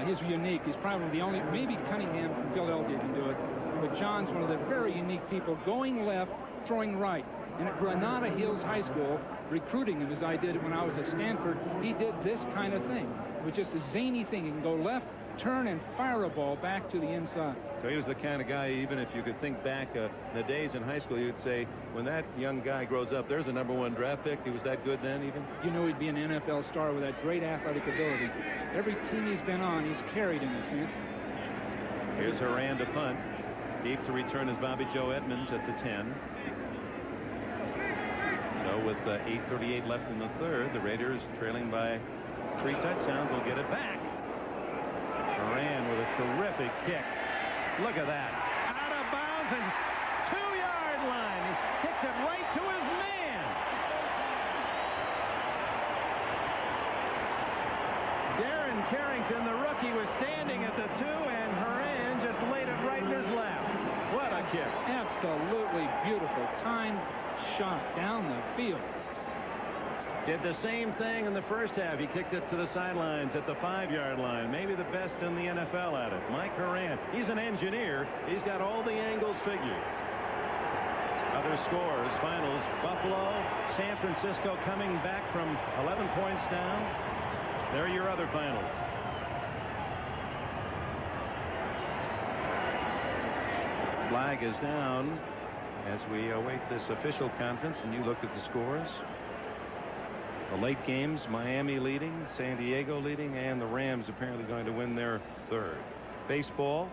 He's unique. He's probably the only, maybe Cunningham from Philadelphia can do it, but John's one of the very unique people, going left, throwing right. And at Granada Hills High School, recruiting him as I did when I was at Stanford, he did this kind of thing. It was just a zany thing. He can go left, turn, and fire a ball back to the inside. So he was the kind of guy, even if you could think back in the days in high school, you'd say, when that young guy grows up, there's a #1 draft pick. He was that good then, even? You know he'd be an NFL star with that great athletic ability. Every team he's been on, he's carried in a sense. Here's Horan to punt. Deep to return is Bobby Joe Edmonds at the 10. So with 8:38 left in the third, the Raiders trailing by 3 touchdowns will get it back. Horan with a terrific kick. Look at that. Out of bounds and 2-yard line. He kicked it right to his man. Darren Carrington, the rookie, was standing at the 2, and Horan just laid it right in his lap. What a kick. Absolutely beautiful. Timed shot down the field. Did the same thing in the first half. He kicked it to the sidelines at the 5-yard line. Maybe the best in the NFL at it. Mike Horan, he's an engineer. He's got all the angles figured. Other scores, finals, Buffalo, San Francisco coming back from 11 points down. There are your other finals. Flag is down as we await this official conference, and you look at the scores. The late games, Miami leading, San Diego leading, and the Rams apparently going to win their third. Baseball,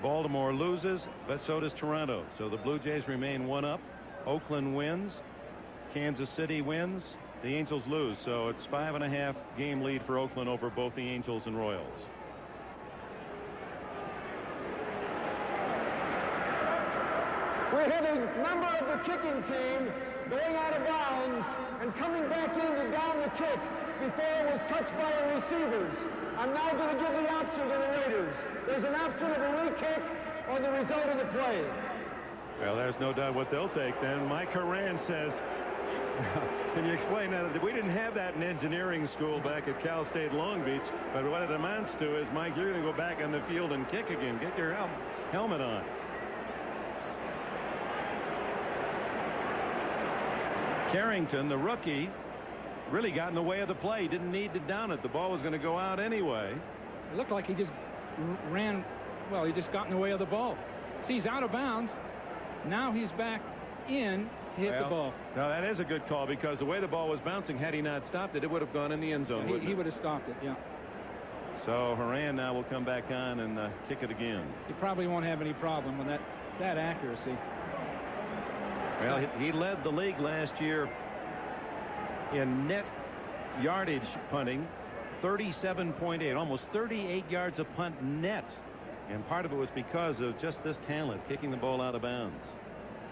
Baltimore loses, but so does Toronto. So the Blue Jays remain 1 up. Oakland wins. Kansas City wins. The Angels lose. So it's 5.5 game lead for Oakland over both the Angels and Royals. We have a member of the kicking team going out of bounds and coming back in to down the kick before it was touched by the receivers. I'm now going to give the option to the Raiders. There's an option of a re-kick or the result of the play. Well, there's no doubt what they'll take then. Mike Horan says Can you explain that? We didn't have that in engineering school back at Cal State Long Beach, but what it amounts to is, Mike, you're going to go back on the field and kick again. Get your helmet on. Carrington, the rookie, really got in the way of the play. Didn't need to down it. The ball was going to go out anyway. It looked like he just ran. Well, he just got in the way of the ball. See, he's out of bounds. Now he's back in to hit the ball. Now that is a good call, because the way the ball was bouncing, had he not stopped it, it would have gone in the end zone. Yeah, he would have stopped it. Yeah. So Horan now will come back on and kick it again. He probably won't have any problem with that accuracy. Well, he led the league last year in net yardage punting, 37.8, almost 38 yards a punt net. And part of it was because of just this talent, kicking the ball out of bounds.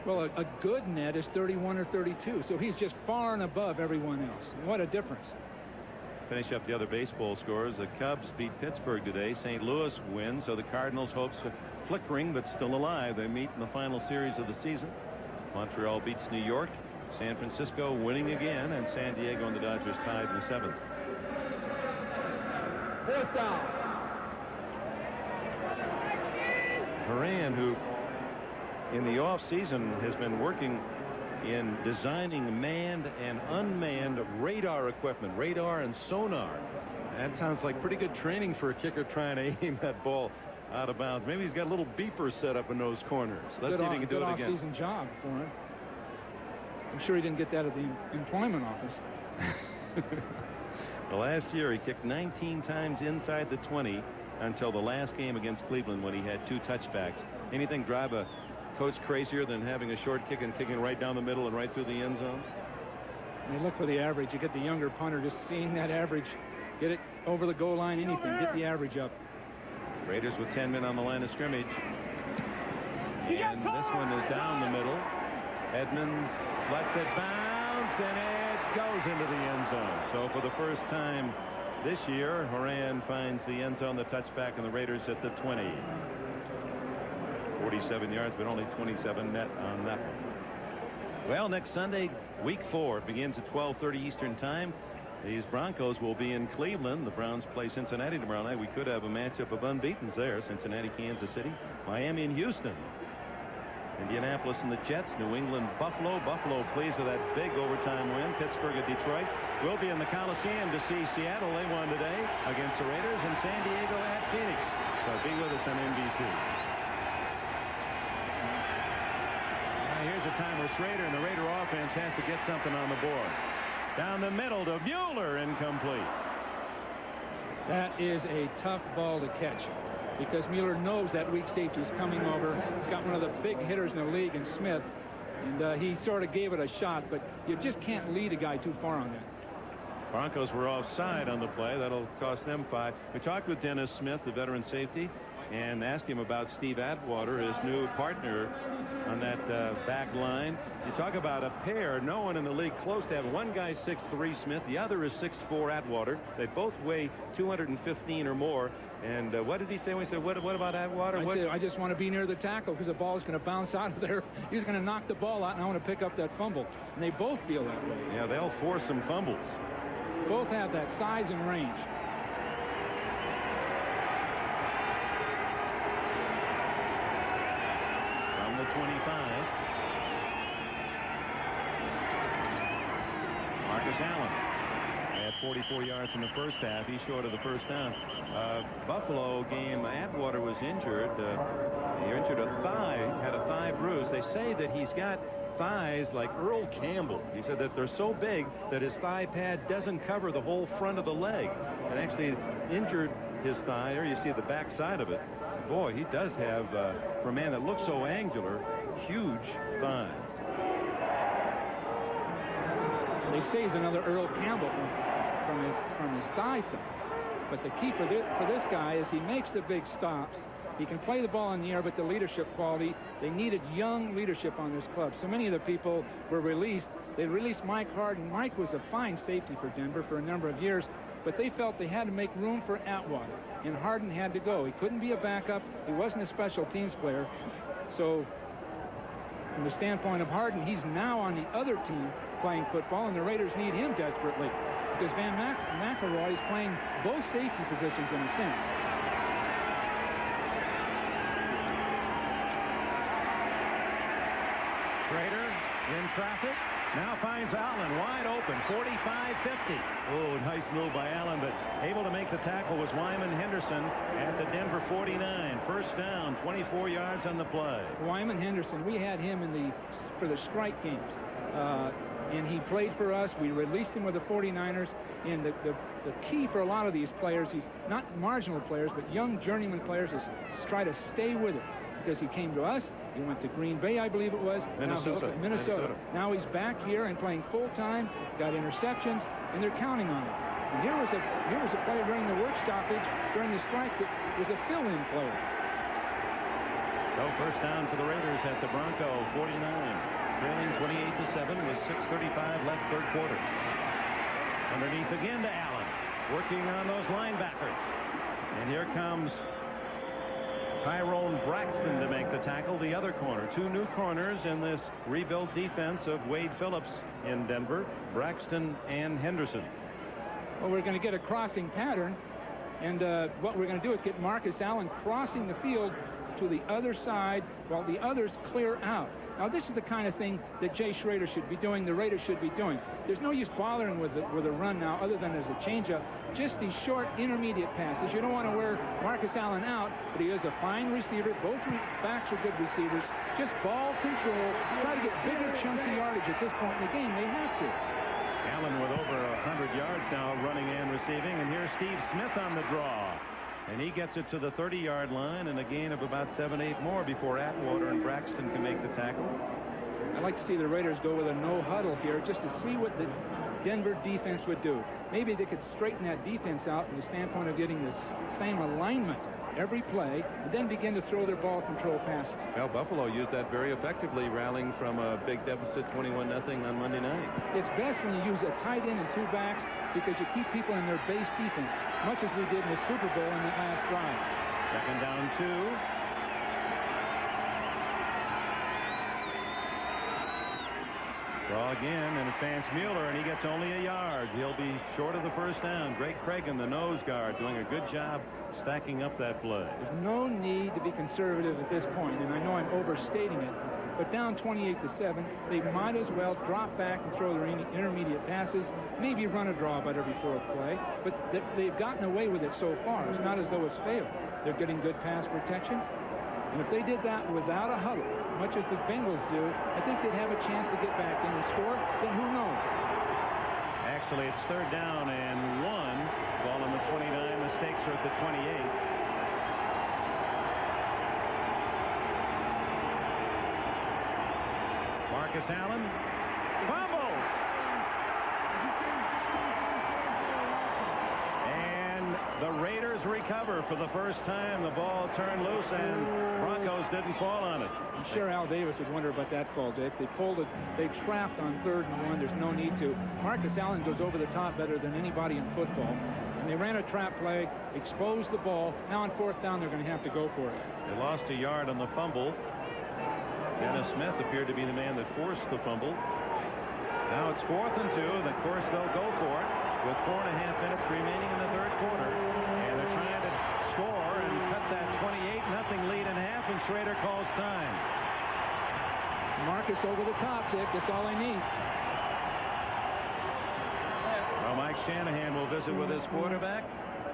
Well, a good net is 31 or 32, so he's just far and above everyone else. What a difference. Finish up the other baseball scores. The Cubs beat Pittsburgh today. St. Louis wins, so the Cardinals' hopes are flickering but still alive. They meet in the final series of the season. Montreal beats New York. San Francisco winning again, and San Diego and the Dodgers tied in the 7th. 4th down. Horan, who in the off-season has been working in designing manned and unmanned radar equipment, radar and sonar. That sounds like pretty good training for a kicker trying to aim that ball out of bounds. Maybe he's got a little beeper set up in those corners. Let's see if he can do it again. Good off-season job for him. I'm sure he didn't get that at the employment office. Well, last year he kicked 19 times inside the 20 until the last game against Cleveland, when he had 2 touchbacks. Anything drive a coach crazier than having a short kick and kicking right down the middle and right through the end zone? And you look for the average. You get the younger punter just seeing that average, get it over the goal line, anything, get the average up. Raiders with 10 men on the line of scrimmage. And this one is down the middle. Edmonds lets it bounce, and it goes into the end zone. So for the first time this year, Horan finds the end zone, the touchback, and the Raiders at the 20. 47 yards, but only 27 net on that one. Well, next Sunday, week 4, begins at 12:30 Eastern time. These Broncos will be in Cleveland. The Browns play Cincinnati tomorrow night. We could have a matchup of unbeatens there. Cincinnati, Kansas City, Miami, and Houston. Indianapolis and the Jets. New England, Buffalo. Buffalo pleased with that big overtime win. Pittsburgh and Detroit will be in the Coliseum to see Seattle. They won today against the Raiders, and San Diego at Phoenix. So be with us on NBC. Here's a time where Schrader and the Raider offense has to get something on the board. Down the middle to Mueller, incomplete. That is a tough ball to catch, because Mueller knows that weak safety is coming over. He's got one of the big hitters in the league in Smith, and he sort of gave it a shot, but you just can't lead a guy too far on that. Broncos were offside on the play. That'll cost them 5. We talked with Dennis Smith, the veteran safety, and asked him about Steve Atwater, his new partner on that back line. You talk about a pair. No one in the league close to have. One guy's 6'3", Smith. The other is 6'4", Atwater. They both weigh 215 or more. And what did he say when he said, what about Atwater? I said, I just want to be near the tackle, because the ball is going to bounce out of there. He's going to knock the ball out, and I want to pick up that fumble. And they both feel that way. Yeah, they'll force some fumbles. Both have that size and range. From the 25. Marcus Allen at 44 yards in the first half. He's short of the first down. Buffalo game, Atwater was injured. He injured a thigh, had a thigh bruise. They say that he's got thighs like Earl Campbell. He said that they're so big that his thigh pad doesn't cover the whole front of the leg, and actually injured his thigh. There you see the back side of it. Boy, he does have, for a man that looks so angular, huge thighs. They say he's another Earl Campbell from his thigh size. But the key for this guy is he makes the big stops. He can play the ball in the air, but the leadership quality, they needed young leadership on this club. So many of the people were released. They released Mike Harden. Mike was a fine safety for Denver for a number of years, but they felt they had to make room for Atwater, and Harden had to go. He couldn't be a backup. He wasn't a special teams player. So from the standpoint of Harden, he's now on the other team playing football, and the Raiders need him desperately because Van McElroy is playing both safety positions in a sense. Schrader in traffic. Now finds Allen wide open, 45-50. Oh, nice move by Allen, but able to make the tackle was Wyman Henderson at the Denver 49. First down, 24 yards on the play. Wyman Henderson, we had him for the strike games, and he played for us. We released him with the 49ers, and the key for a lot of these players, he's not marginal players, but young journeyman players, is try to stay with it, because he came to us. He went to Green Bay, I believe it was. Minnesota. Minnesota. Now he's back here and playing full-time, got interceptions, and they're counting on him. And here was a player during the work stoppage, during the strike, that was a fill-in player. So first down for the Raiders at the Bronco 49. Trailing 28-7 with 6:35 left, third quarter. Underneath again to Allen, working on those linebackers. And here comes Tyrone Braxton to make the tackle, the other corner. Two new corners in this rebuilt defense of Wade Phillips in Denver, Braxton and Henderson. Well, we're going to get a crossing pattern, and what we're going to do is get Marcus Allen crossing the field to the other side while the others clear out. Now, this is the kind of thing that Jay Schrader should be doing, the Raiders should be doing. There's no use bothering with a run now other than as a changeup. Just these short intermediate passes. You don't want to wear Marcus Allen out, but he is a fine receiver. Both backs are good receivers. Just ball control. Try to get bigger chunks of yardage at this point in the game. They have to. Allen with over 100 yards now running and receiving. And here's Steve Smith on the draw. And he gets it to the 30-yard line and a gain of about 7-8 more before Atwater and Braxton can make the tackle. I'd like to see the Raiders go with a no huddle here just to see what the Denver defense would do. Maybe they could straighten that defense out from the standpoint of getting the same alignment every play and then begin to throw their ball control passes. Well, Buffalo used that very effectively, rallying from a big deficit 21-0 on Monday night. It's best when you use a tight end and two backs because you keep people in their base defense, much as we did in the Super Bowl in that last drive. Second down 2. Draw again, and it's Vance Mueller, and he gets only a yard. He'll be short of the first down. Greg Cragen, the nose guard, doing a good job stacking up that play. There's no need to be conservative at this point, and I know I'm overstating it, but down 28-7, they might as well drop back and throw their intermediate passes, maybe run a draw about every fourth play, but they've gotten away with it so far. It's not as though it's failed. They're getting good pass protection, and if they did that without a huddle, much as the Bengals do, I think they'd have a chance to get back in and score, then who knows? Actually, it's third down and 1. Ball on the 29. Mistakes are at the 28. Marcus Allen fumbles. And the Raiders recover for the first time. The ball turned loose and Broncos didn't fall on it. I'm sure Al Davis would wonder about that call, Dick. They pulled it. They trapped on 3rd and 1. There's no need to. Marcus Allen goes over the top better than anybody in football. And they ran a trap play, exposed the ball. Now on 4th down, they're going to have to go for it. They lost a yard on the fumble. Dennis Smith appeared to be the man that forced the fumble. Now it's 4th and 2. And of course, they'll go for it with 4.5 minutes remaining in the third quarter. And they're trying to score and cut that 28-0 lead in half, and Schrader calls time. Marcus over the top, Dick. That's all they need. Well, Mike Shanahan will visit with his quarterback.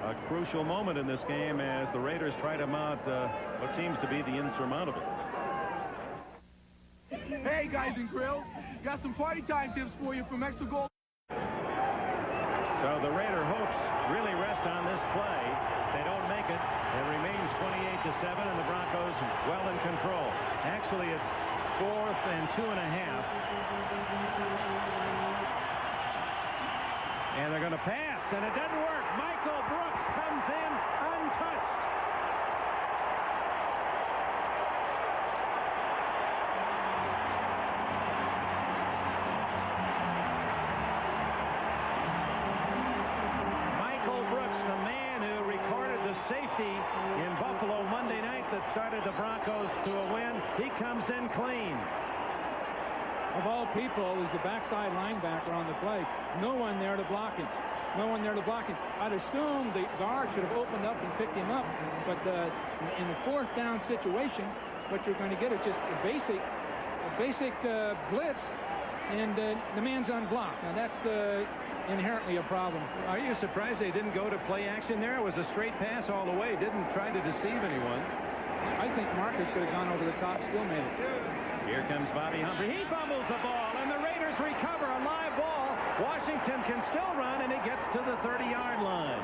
A crucial moment in this game as the Raiders try to mount what seems to be the insurmountable. Hey, guys and grills. Got some party time tips for you from Extra Gold. So the Raider hopes really rest on this play. They don't make it. It remains 28-7, and the Broncos well in control. Actually, it's 4th and 2.5. And they're going to pass, and it doesn't work. Michael Brooks comes in untouched. Michael Brooks, the man who recorded the safety in Buffalo Monday night that started the Broncos to a win, he comes in clean. Of all people is the backside linebacker on the play. No one there to block him. No one there to block him. I'd assume the guard should have opened up and picked him up, but in a fourth down situation, what you're going to get is just a basic blitz, and the man's unblocked. Now that's inherently a problem. Are you surprised they didn't go to play action there? It was a straight pass all the way. Didn't try to deceive anyone. I think Marcus could have gone over the top, still made it. Here comes Bobby Humphrey. He fumbles the ball, and the Raiders recover a live ball. Washington can still run, and he gets to the 30-yard line.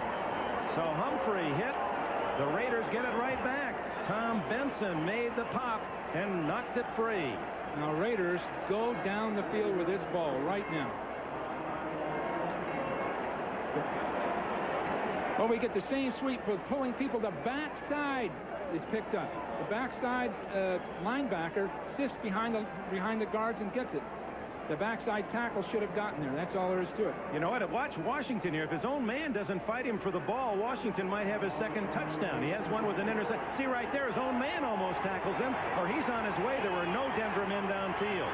So Humphrey hit. The Raiders get it right back. Tom Benson made the pop and knocked it free. Now Raiders go down the field with this ball right now. Well, we get the same sweep with pulling people. The backside is picked up. The backside linebacker sits behind the guards and gets it. The backside tackle should have gotten there. That's all there is to it. You know what? Watch Washington here. If his own man doesn't fight him for the ball, Washington might have his second touchdown. He has one with an interception. See right there, his own man almost tackles him, or he's on his way. There were no Denver men downfield.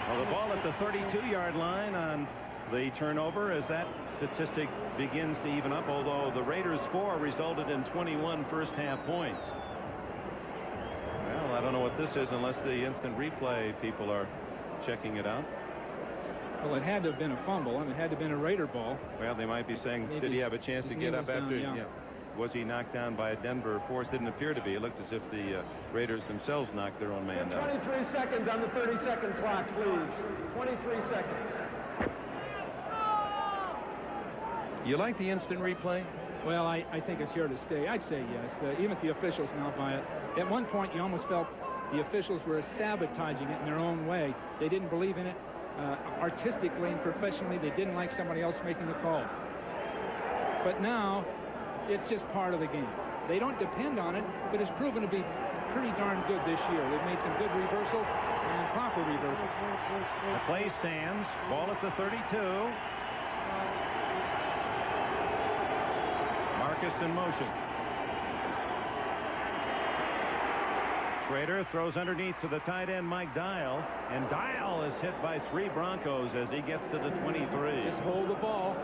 Well, the ball at the 32-yard line on the turnover as that statistic begins to even up, although the Raiders' score resulted in 21 first-half points. Well, I don't know what this is unless the instant replay people are checking it out. Well, it had to have been a fumble, and it had to have been a Raider ball. Well, they might be saying, maybe did he have a chance to get up after? Down, yeah. Was he knocked down by a Denver force? Didn't appear to be. It looked as if the Raiders themselves knocked their own man down. 23 seconds on the 30-second clock, please. 23 seconds. You like the instant replay? Well, I think it's here to stay. I'd say yes. Even if the officials now buy it. At one point, you almost felt the officials were sabotaging it in their own way. They didn't believe in it artistically and professionally. They didn't like somebody else making the call. But now, it's just part of the game. They don't depend on it, but it's proven to be pretty darn good this year. They've made some good reversals and proper reversals. The play stands. Ball at the 32. Marcus in motion. Schrader throws underneath to the tight end Mike Dial, and Dial is hit by 3 Broncos as he gets to the 23. Just hold the ball,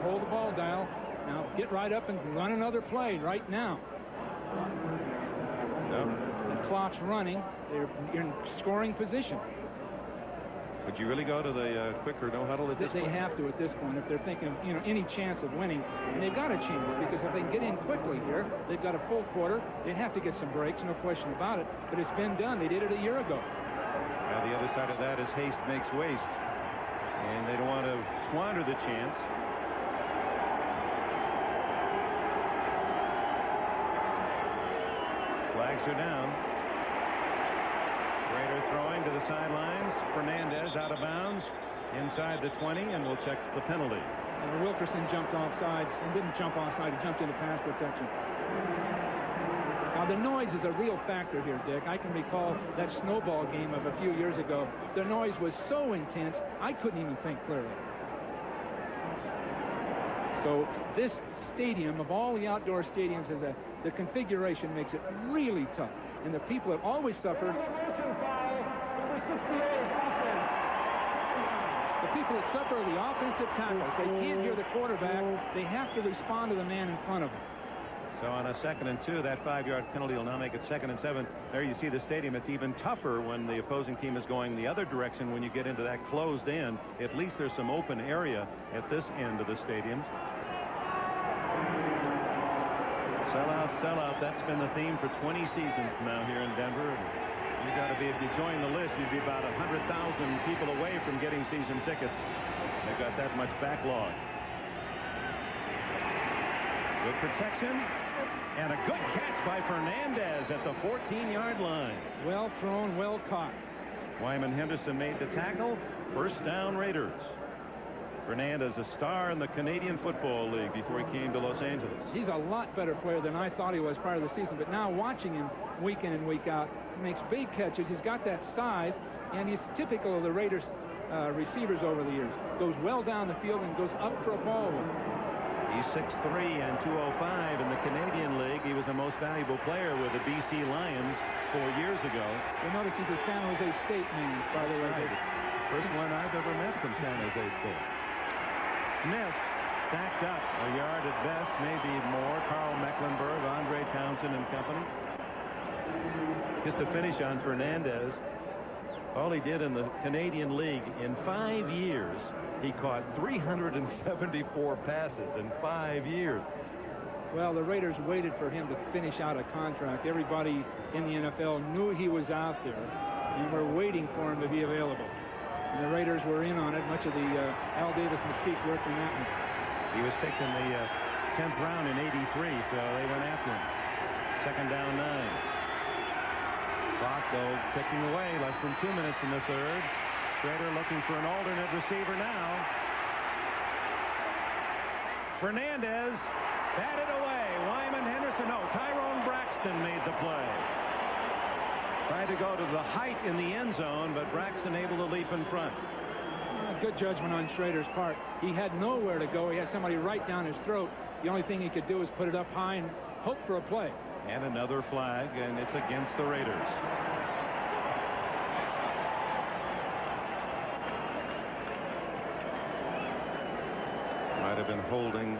Dial. Now get right up and run another play right now. No. The clock's running. You're in scoring position. Would you really go to the quicker no huddle at this point? They have to at this point if they're thinking of any chance of winning. And they've got a chance because if they can get in quickly here, they've got a full quarter. They'd have to get some breaks, no question about it. But it's been done. They did it a year ago. Now the other side of that is haste makes waste. And they don't want to squander the chance. Flags are down. Schrader throwing to the sidelines. Fernandez out of bounds inside the 20, and we'll check the penalty. Wilkerson jumped offsides and didn't jump offside. He jumped into pass protection. Now the noise is a real factor here, Dick. I can recall that snowball game of a few years ago. The noise was so intense I couldn't even think clearly. So this stadium, of all the outdoor stadiums, the configuration makes it really tough. And the people have always suffered. Number 68, offense. The people that suffer are the offensive tackles. They can't hear the quarterback. They have to respond to the man in front of them. So on a 2nd and 2, that 5-yard penalty will now make it 2nd and 7. There you see the stadium. It's even tougher when the opposing team is going the other direction. When you get into that closed end, at least there's some open area at this end of the stadium. Sellout, sellout. That's been the theme for 20 seasons now here in Denver. You got to be, if you join the list, you'd be about 100,000 people away from getting season tickets. They've got that much backlog. Good protection and a good catch by Fernandez at the 14-yard line. Well thrown, well caught. Wyman Henderson made the tackle. First down, Raiders. Fernandez, a star in the Canadian Football League before he came to Los Angeles. He's a lot better player than I thought he was prior to the season, but now watching him week in and week out, he makes big catches. He's got that size, and he's typical of the Raiders receivers over the years. Goes well down the field and goes up for a ball. He's 6'3" and 205 in the Canadian League. He was the most valuable player with the BC Lions 4 years ago. You'll notice he's a San Jose State man, by the way. First one I've ever met from San Jose State. Smith stacked up a yard at best, maybe more. Carl Mecklenburg, Andre Townsend and company. Just to finish on Fernandez, all he did in the Canadian League in 5 years, he caught 374 passes in 5 years. Well, the Raiders waited for him to finish out a contract. Everybody in the NFL knew he was out there and were waiting for him to be available. And the Raiders were in on it. Much of the Al Davis mystique worked in that one. He was picked in the 10th round in '83, so they went after him. Second down 9. Clock, though, ticking away. Less than 2 minutes in the third. Schrader looking for an alternate receiver now. Fernandez batted away. Wyman Henderson. No, Tyrone Braxton made the play. Tried to go to the height in the end zone, but Braxton able to leap in front. Good judgment on Schrader's part. He had nowhere to go. He had somebody right down his throat. The only thing he could do is put it up high and hope for a play. And another flag, and it's against the Raiders. Might have been holding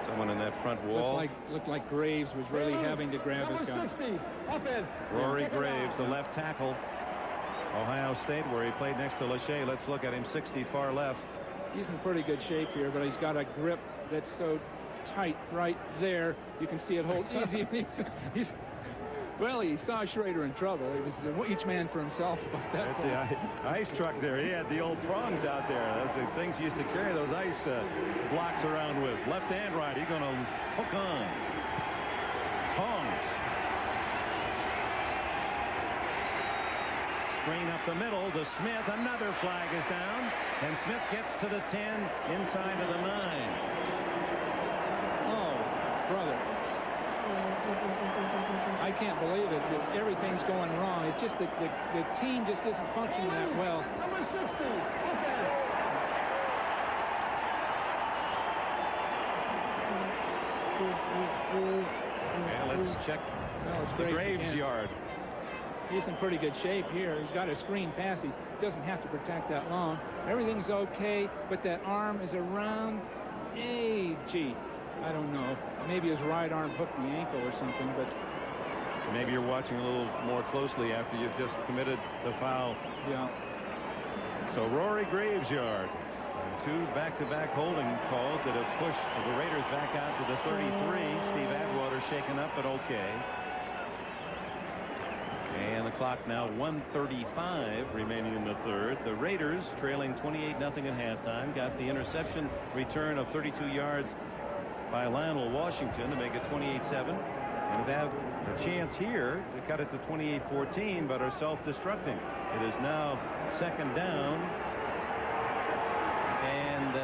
someone in that front wall. Looked like Graves was really having to grab his guy. 60, offense. Rory Graves, the left tackle. Ohio State, where he played next to Lachey. Let's look at him, 60 far left. He's in pretty good shape here, but he's got a grip that's so tight right there. You can see it hold easy. Well, he saw Schrader in trouble. It was each man for himself about that. That's the ice truck there. He had the old prongs out there. That's the things he used to carry those ice blocks around with. Left and right. He's going to hook on. Tongs. Screen up the middle to Smith. Another flag is down. And Smith gets to the 10, inside of the 9. Oh, brother. I can't believe it. Everything's going wrong. It's just that the team just isn't functioning that well. Number 60, offense. Yeah, let's check the Graves yard. He's in pretty good shape here. He's got a screen pass. He doesn't have to protect that long. Everything's okay, but that arm is around. Gee, I don't know. Maybe his right arm hooked the ankle or something, but maybe you're watching a little more closely after you've just committed the foul. Yeah. So Rory Graves yard. Two back-to-back holding calls that have pushed the Raiders back out to the 33. Steve Atwater shaken up, but okay. And the clock now 1:35 remaining in the third. The Raiders trailing 28-0 at halftime. Got the interception return of 32 yards by Lionel Washington to make it 28-7. And they have a chance here to cut it to 28-14, but are self-destructing. It is now second down and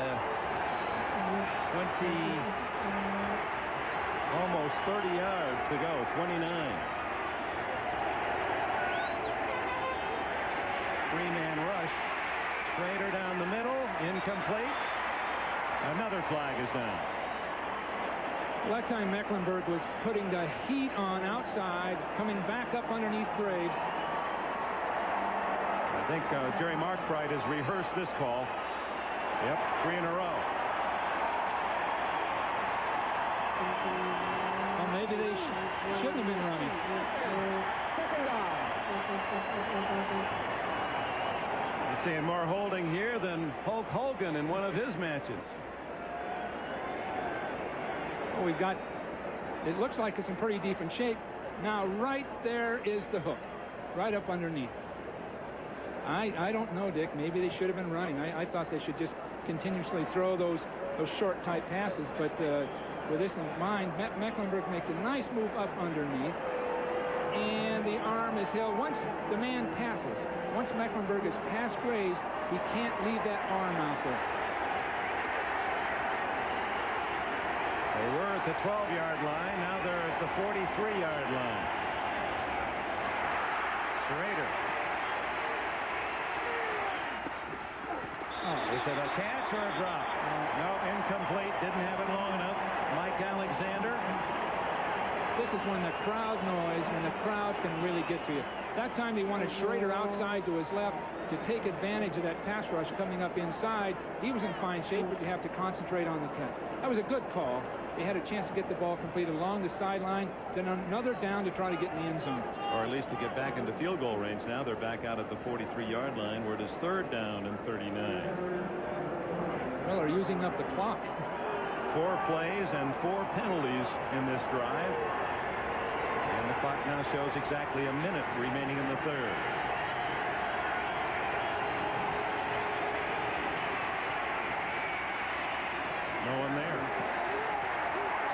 almost 30 yards to go. 29. Three-man rush. Schrader down the middle. Incomplete. Another flag is down. Well, that time Mecklenburg was putting the heat on outside, coming back up underneath Graves. I think Jerry Markbright has rehearsed this call. Yep, 3 in a row. Well, maybe they shouldn't have been running. Second down. You're seeing more holding here than Hulk Hogan in one of his matches. Well, we've got, it looks like it's in pretty decent shape. Now, right there is the hook, right up underneath. I don't know, Dick. Maybe they should have been running. I thought they should just continuously throw those short type passes, but with this in mind, Mecklenburg makes a nice move up underneath, and the arm is held. Once the man passes, once Mecklenburg is past Graves, he can't leave that arm out there. They were at the 12-yard line. Now they're at the 43-yard line. Schrader. Is it a catch or a drop? No, incomplete. Didn't have it long enough. Mike Alexander. This this is when the crowd noise and the crowd can really get to you. That time he wanted Schrader outside to his left to take advantage of that pass rush coming up inside. He was in fine shape, but you have to concentrate on the catch. That was a good call. They had a chance to get the ball completed along the sideline, then another down to try to get in the end zone. Or at least to get back into field goal range. Now they're back out at the 43-yard line where it is 3rd down and 39. Well, they're using up the clock. 4 plays and 4 penalties in this drive. And the clock now shows exactly a minute remaining in the 3rd. No one there.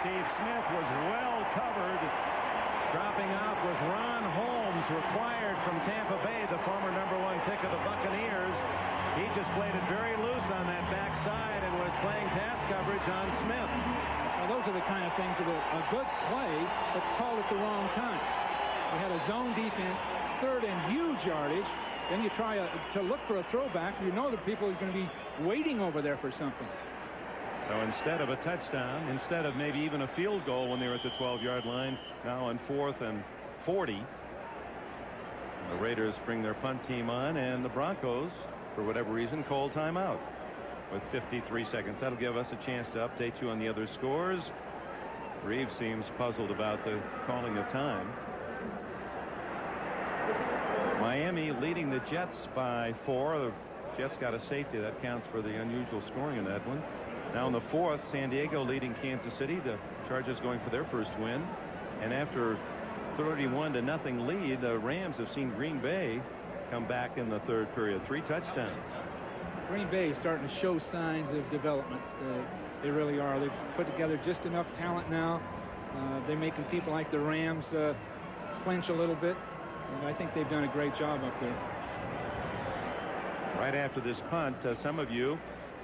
Steve Smith was well covered. Dropping off was Ron Holmes, required from Tampa Bay, the former #1 pick of the Buccaneers. He just played it very loose on that backside and was playing pass coverage on Smith. Now, those are the kind of things that are a good play, but called at the wrong time. We had a zone defense, 3rd and huge yardage. Then you try to look for a throwback. You know that people are going to be waiting over there for something. So instead of a touchdown, instead of maybe even a field goal when they were at the 12-yard line, now on 4th and 40. The Raiders bring their punt team on, and the Broncos, for whatever reason, call timeout with 53 seconds. That'll give us a chance to update you on the other scores. Reeves seems puzzled about the calling of time. Miami leading the Jets by 4. The Jets got a safety. That counts for the unusual scoring in that one. Now in the 4th, San Diego leading Kansas City. The Chargers going for their first win. And after 31-0 lead, the Rams have seen Green Bay come back in the 3rd period. 3 touchdowns. Green Bay is starting to show signs of development. They really are. They've put together just enough talent now. They're making people like the Rams flinch a little bit. And I think they've done a great job up there. Right after this punt, some of you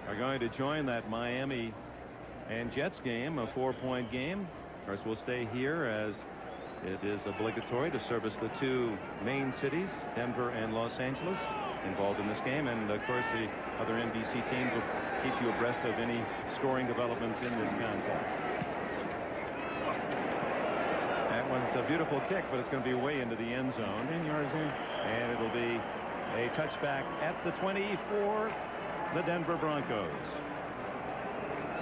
are going to join that Miami and Jets game, a 4-point game. Of course, we'll stay here as it is obligatory to service the 2 main cities, Denver and Los Angeles, involved in this game. And of course, the other NBC teams will keep you abreast of any scoring developments in this contest. That one's a beautiful kick, but it's going to be way into the end zone. 10 yards in. And it'll be a touchback at the 20 for the Denver Broncos.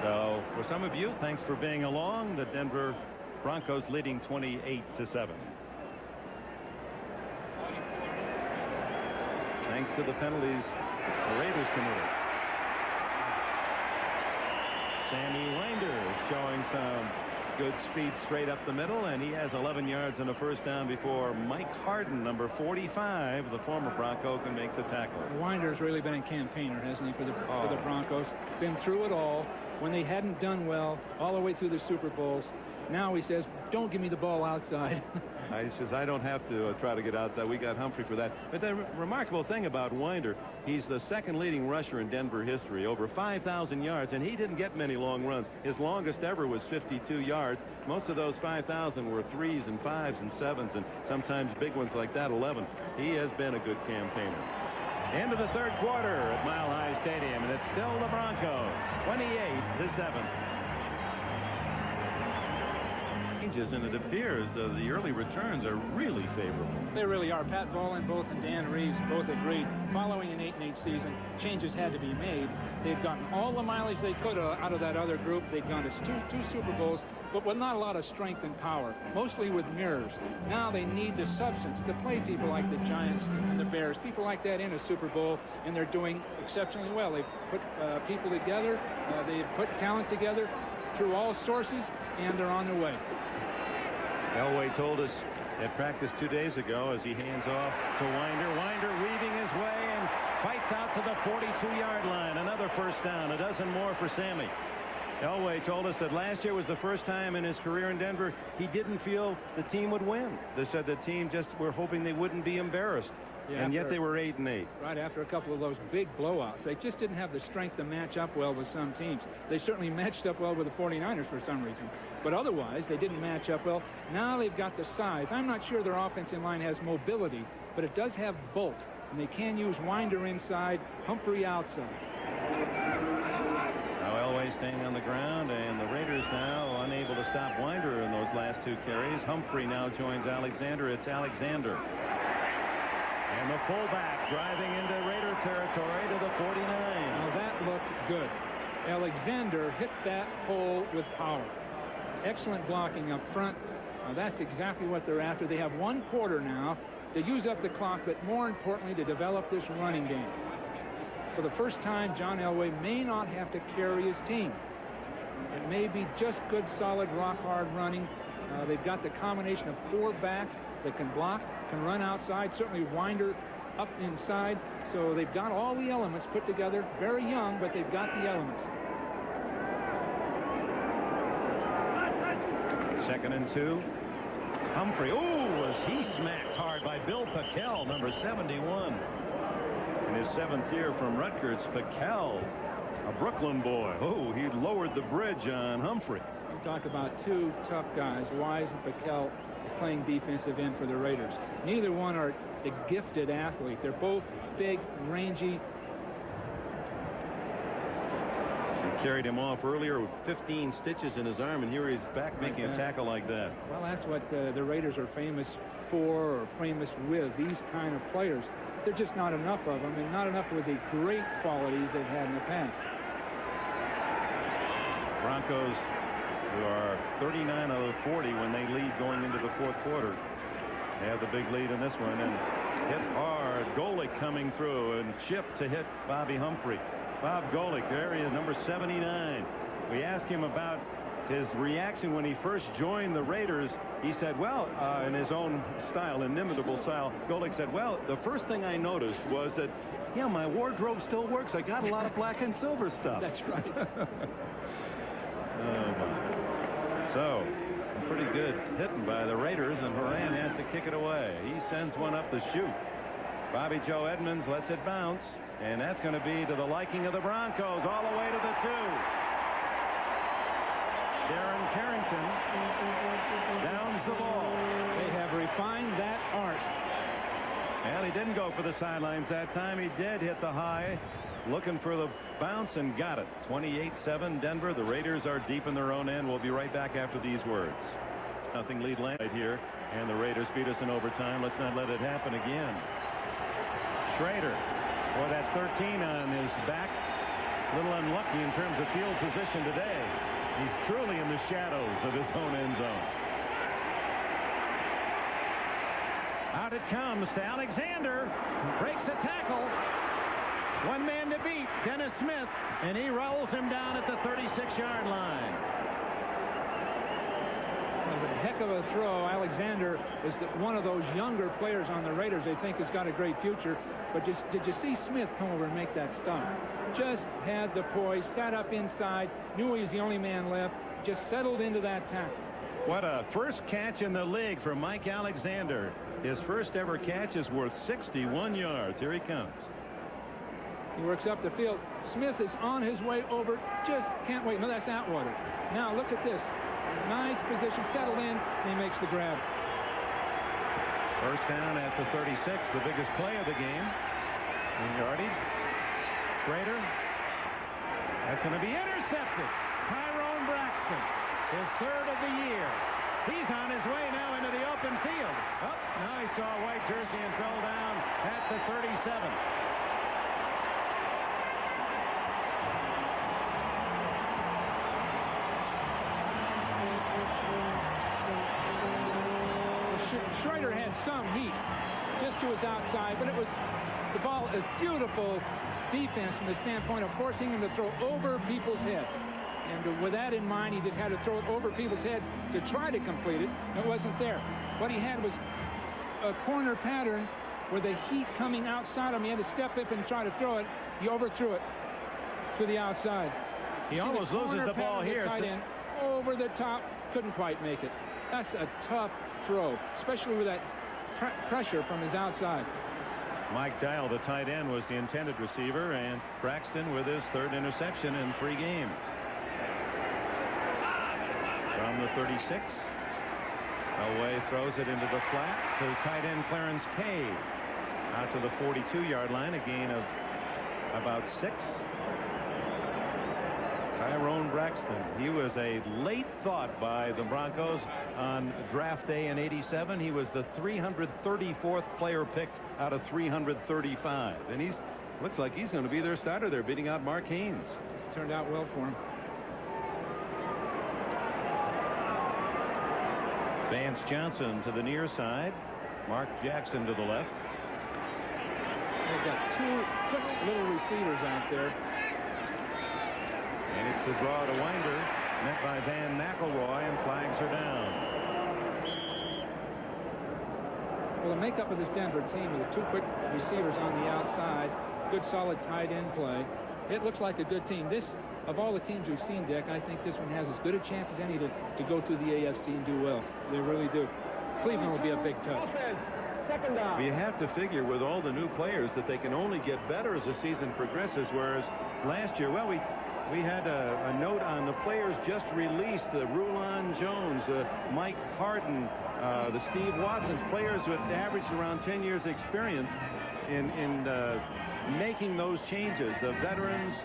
So for some of you, thanks for being along. The Denver Broncos leading 28-7. Thanks to the penalties the Raiders committed. Sammy Winder showing some good speed straight up the middle, and he has 11 yards and a first down before Mike Harden, number 45, the former Bronco, can make the tackle. Winder's really been a campaigner, hasn't he, for the Broncos? Been through it all. When they hadn't done well, all the way through the Super Bowls. Now he says, don't give me the ball outside. He says, I don't have to try to get outside. We got Humphrey for that. But the remarkable thing about Winder, he's the 2nd leading rusher in Denver history, over 5,000 yards, and he didn't get many long runs. His longest ever was 52 yards. Most of those 5,000 were 3s and 5s and 7s, and sometimes big ones like that, 11. He has been a good campaigner. End of the 3rd quarter at Mile High Stadium, and it's still the Broncos, 28-7. And it appears the early returns are really favorable. They really are. Pat Bowlen both and Dan Reeves both agreed. Following an 8-8 season, changes had to be made. They've gotten all the mileage they could out of that other group. They've gone to two Super Bowls, but with not a lot of strength and power, mostly with mirrors. Now they need the substance to play people like the Giants and the Bears, people like that in a Super Bowl, and they're doing exceptionally well. They've put people together. They've put talent together through all sources, and they're on their way. Elway told us at practice 2 days ago as he hands off to Winder. Winder weaving his way and fights out to the 42-yard line. Another first down. A dozen more for Sammy. Elway told us that last year was the first time in his career in Denver he didn't feel the team would win. They said the team just were hoping they wouldn't be embarrassed. Yeah, and yet they were 8-8. Right after a couple of those big blowouts. They just didn't have the strength to match up well with some teams. They certainly matched up well with the 49ers for some reason. But otherwise, they didn't match up well. Now they've got the size. I'm not sure their offensive line has mobility, but it does have bulk. And they can use Winder inside, Humphrey outside. Now Elway staying on the ground, and the Raiders now unable to stop Winder in those last 2 carries. Humphrey now joins Alexander. It's Alexander. And the fullback driving into Raider territory to the 49. Now that looked good. Alexander hit that hole with power. Excellent blocking up front. Now that's exactly what they're after. They have 1 quarter now to use up the clock, but more importantly to develop this running game. For the first time, John Elway may not have to carry his team. It may be just good, solid, rock-hard running. They've got the combination of 4 backs that can block, can run outside, certainly Winder up inside. So they've got all the elements put together. Very young, but they've got the elements. 2nd and 2. Humphrey. Oh, was he smacked hard by Bill Pickel, number 71. In his 7th year from Rutgers, Pickel, a Brooklyn boy. Oh, he lowered the bridge on Humphrey. You talk about 2 tough guys, Wise and Pickel, playing defensive end for the Raiders. Neither one are a gifted athlete. They're both big, rangy. He carried him off earlier with 15 stitches in his arm, and here he's back making a tackle like that. Well, that's what the Raiders are famous for, or famous with, these kind of players. There's just not enough of them, and not enough with the great qualities they've had in the past. Broncos, who are 39 out of 40 when they lead going into the 4th quarter, they have the big lead in this one, and hit hard. Golick coming through, and chip to hit Bobby Humphrey. Bob Golick, area number 79. We asked him about his reaction when he first joined the Raiders. He said, well, in his own style, inimitable style, Golick said, well, the first thing I noticed was that, yeah, my wardrobe still works. I got a lot of black and silver stuff. That's right. Oh, my. So, some pretty good hitting by the Raiders, and Horan has to kick it away. He sends one up the chute. Bobby Joe Edmonds lets it bounce, and that's going to be to the liking of the Broncos all the way to the 2. Darren Carrington downs the ball. They have refined that art. And he didn't go for the sidelines that time. He did hit the high, looking for the bounce, and got it. 28-7 Denver. The Raiders are deep in their own end. We'll be right back after these words. Nothing lead land right here, and the Raiders beat us in overtime. Let's not let it happen again. Schrader, boy, that 13 on his back. A little unlucky in terms of field position today. He's truly in the shadows of his own end zone. Out it comes to Alexander. Breaks a tackle. 1 man to beat, Dennis Smith, and he rolls him down at the 36-yard line. It was a heck of a throw. Alexander is one of those younger players on the Raiders they think has got a great future. But did you see Smith come over and make that stop? Just had the poise, sat up inside, knew he was the only man left, just settled into that tackle. What a first catch in the league for Mike Alexander. His first ever catch is worth 61 yards. Here he comes. He works up the field. Smith is on his way over. Just can't wait. No, that's Atwater. Now look at this. Nice position, settled in, and he makes the grab. First down at the 36, the biggest play of the game. In yardage. Schrader. That's going to be intercepted. Tyrone Braxton, his 3rd of the year. He's on his way now into the open field. Oh, now he saw a white jersey and fell down at the 37. Schrader had some heat just to his outside, but it was the ball is beautiful defense from the standpoint of forcing him to throw over people's heads. And with that in mind, he just had to throw it over people's heads to try to complete it. It wasn't there. What he had was a corner pattern with the heat coming outside him. He had to step up and try to throw it. He overthrew it to the outside. He almost loses the ball here. Tight end, over the top, couldn't quite make it. That's a tough throw, especially with that pressure from his outside. Mike Dial, the tight end, was the intended receiver, and Braxton with his 3rd interception in 3 games. From the 36, Elway throws it into the flat to tight end Clarence Cave. Out to the 42-yard line, a gain of about 6. Tyrone Braxton. He was a late thought by the Broncos on draft day in '87. He was the 334th player picked out of 335. And looks like he's going to be their starter there, beating out Mark Haynes. It's turned out well for him. Vance Johnson to the near side. Mark Jackson to the left. They've got two quick little receivers out there. And it's the draw to Winder, met by Van McElroy, and flags her down. Well, the makeup of this Denver team with the two quick receivers on the outside, good solid tight end play. It looks like a good team. This, of all the teams we've seen, Dick, I think this one has as good a chance as any to go through the AFC and do well. They really do. Cleveland will be a big touch. Offense, second down. You have to figure with all the new players that they can only get better as the season progresses, whereas last year, well, we had a note on the players just released, the Rulon Jones, Mike Harden, the Steve Watsons, players with averaged around 10 years experience in making those changes. The veterans,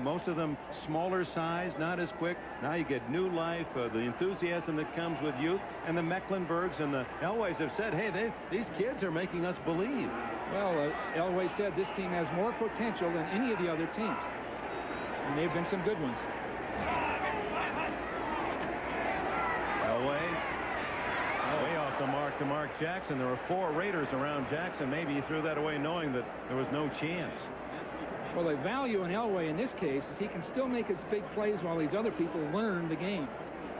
most of them smaller size, not as quick. Now you get new life, the enthusiasm that comes with youth. And the Mecklenburgs and the Elways have said, hey, these kids are making us believe. Well, Elway said this team has more potential than any of the other teams. And they've been some good ones. Elway way off the mark to Mark Jackson. There were 4 Raiders around Jackson. Maybe he threw that away knowing that there was no chance. Well, the value in Elway in this case is he can still make his big plays while these other people learn the game.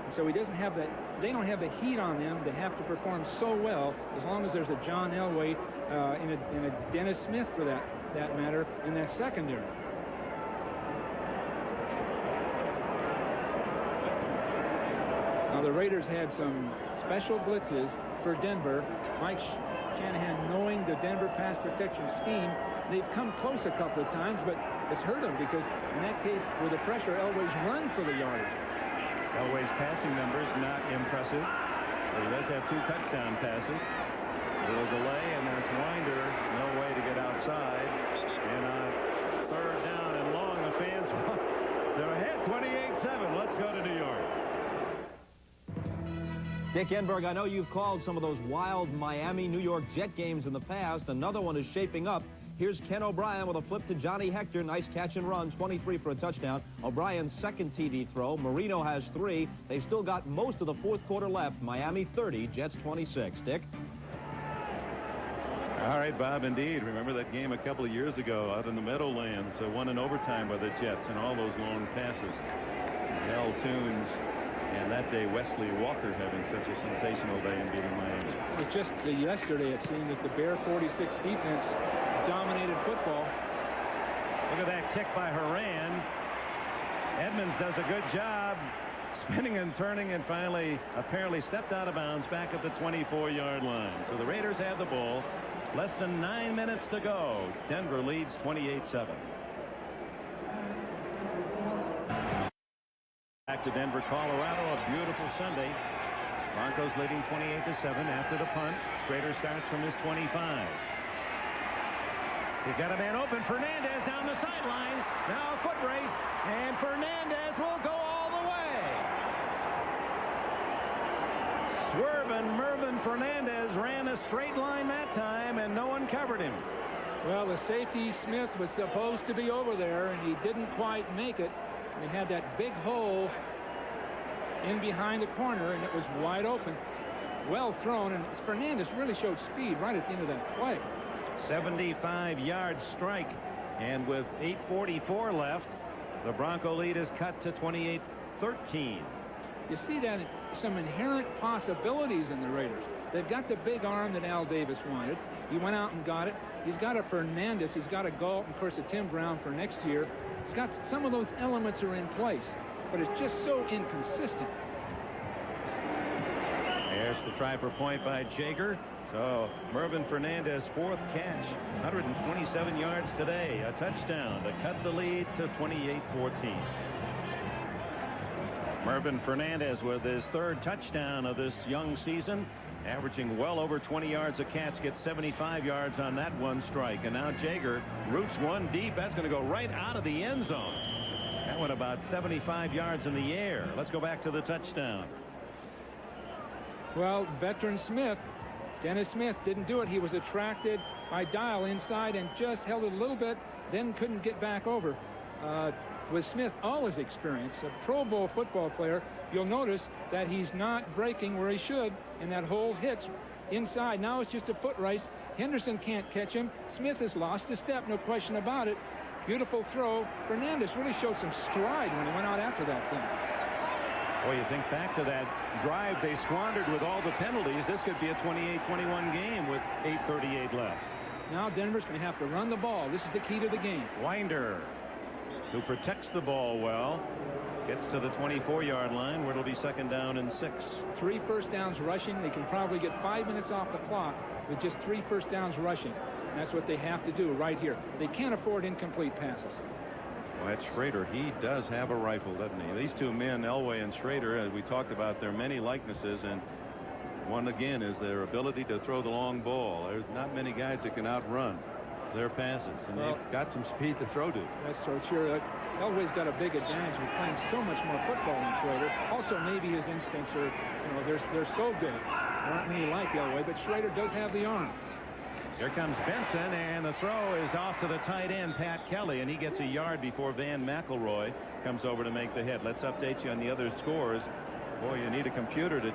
And so he doesn't have that. They don't have the heat on them to have to perform so well as long as there's a John Elway and a Dennis Smith, for that matter, in that secondary. Now the Raiders had some special blitzes for Denver. Mike Shanahan, knowing the Denver pass protection scheme, they've come close a couple of times, but it's hurt them because in that case, with the pressure, Elway's run for the yardage. Elway's passing numbers not impressive, but he does have 2 touchdown passes. A little delay, and that's Winder. No way to get outside. And on 3rd down and long, the fans, they're ahead 28-7. Let's go to New York. Dick Enberg, I know you've called some of those wild Miami, New York Jet games in the past. Another one is shaping up. Here's Ken O'Brien with a flip to Johnny Hector. Nice catch and run, 23 for a touchdown. O'Brien's second TD throw. Marino has 3. They still got most of the 4th quarter left. Miami 30, Jets 26. Dick? All right, Bob, indeed. Remember that game a couple of years ago out in the Meadowlands, won in overtime by the Jets, and all those long passes. Mel Tunes. And that day, Wesley Walker having such a sensational day in beating Miami. It just yesterday, it seemed that the Bear 46 defense dominated football. Look at that kick by Horan. Edmonds does a good job spinning and turning, and finally apparently stepped out of bounds back at the 24-yard line. So the Raiders have the ball. Less than 9 minutes to go. Denver leads 28-7. Back to Denver, Colorado. A beautiful Sunday. Broncos leading 28-7 after the punt. Schrader starts from his 25. He's got a man open. Fernandez down the sidelines. Now a foot race, and Fernandez will go all the way. Swerving Mervyn Fernandez ran a straight line that time, and no one covered him. Well, the safety Smith was supposed to be over there, and he didn't quite make it. They had that big hole in behind the corner, and it was wide open. Well thrown, and Fernandez really showed speed right at the end of that play. 75-yard strike, and with 8:44 left, the Bronco lead is cut to 28-13. You see that some inherent possibilities in the Raiders. They've got the big arm that Al Davis wanted. He went out and got it. He's got a Fernandez. He's got a Galt, and of course a Tim Brown for next year. He's got some of those elements are in place, but it's just so inconsistent. There's the try for point by Jager. So Mervyn Fernandez, 4th catch, 127 yards today, a touchdown to cut the lead to 28-14. Mervyn Fernandez with his 3rd touchdown of this young season, averaging well over 20 yards a catch, gets 75 yards on that one strike. And now Jager roots one deep. That's going to go right out of the end zone. That one about 75 yards in the air. Let's go back to the touchdown. Well, veteran Smith, Dennis Smith, didn't do it. He was attracted by Dial inside and just held it a little bit, then couldn't get back over. With Smith, all his experience, a Pro Bowl football player, you'll notice that he's not breaking where he should, and that hole hits inside. Now it's just a foot race. Henderson can't catch him. Smith has lost a step, no question about it. Beautiful throw. Fernandez really showed some stride when he went out after that thing. Boy, you think back to that drive they squandered with all the penalties. This could be a 28-21 game with 8:38 left. Now Denver's going to have to run the ball. This is the key to the game. Winder, who protects the ball well, gets to the 24-yard line where it'll be 2nd down and 6. 3 first downs rushing. They can probably get 5 minutes off the clock with just 3 first downs rushing. And that's what they have to do right here. They can't afford incomplete passes. Well, that's Schrader. He does have a rifle, doesn't he? These two men, Elway and Schrader, as we talked about, their many likenesses, and one again is their ability to throw the long ball. There's not many guys that can outrun their passes, and they've got some speed to throw to. That's so true. Elway's got a big advantage with playing so much more football than Schrader. Also, maybe his instincts are, they're so good. There aren't many like Elway, but Schrader does have the arm. Here comes Benson, and the throw is off to the tight end, Pat Kelly, and he gets a yard before Van McElroy comes over to make the hit. Let's update you on the other scores. Boy, you need a computer to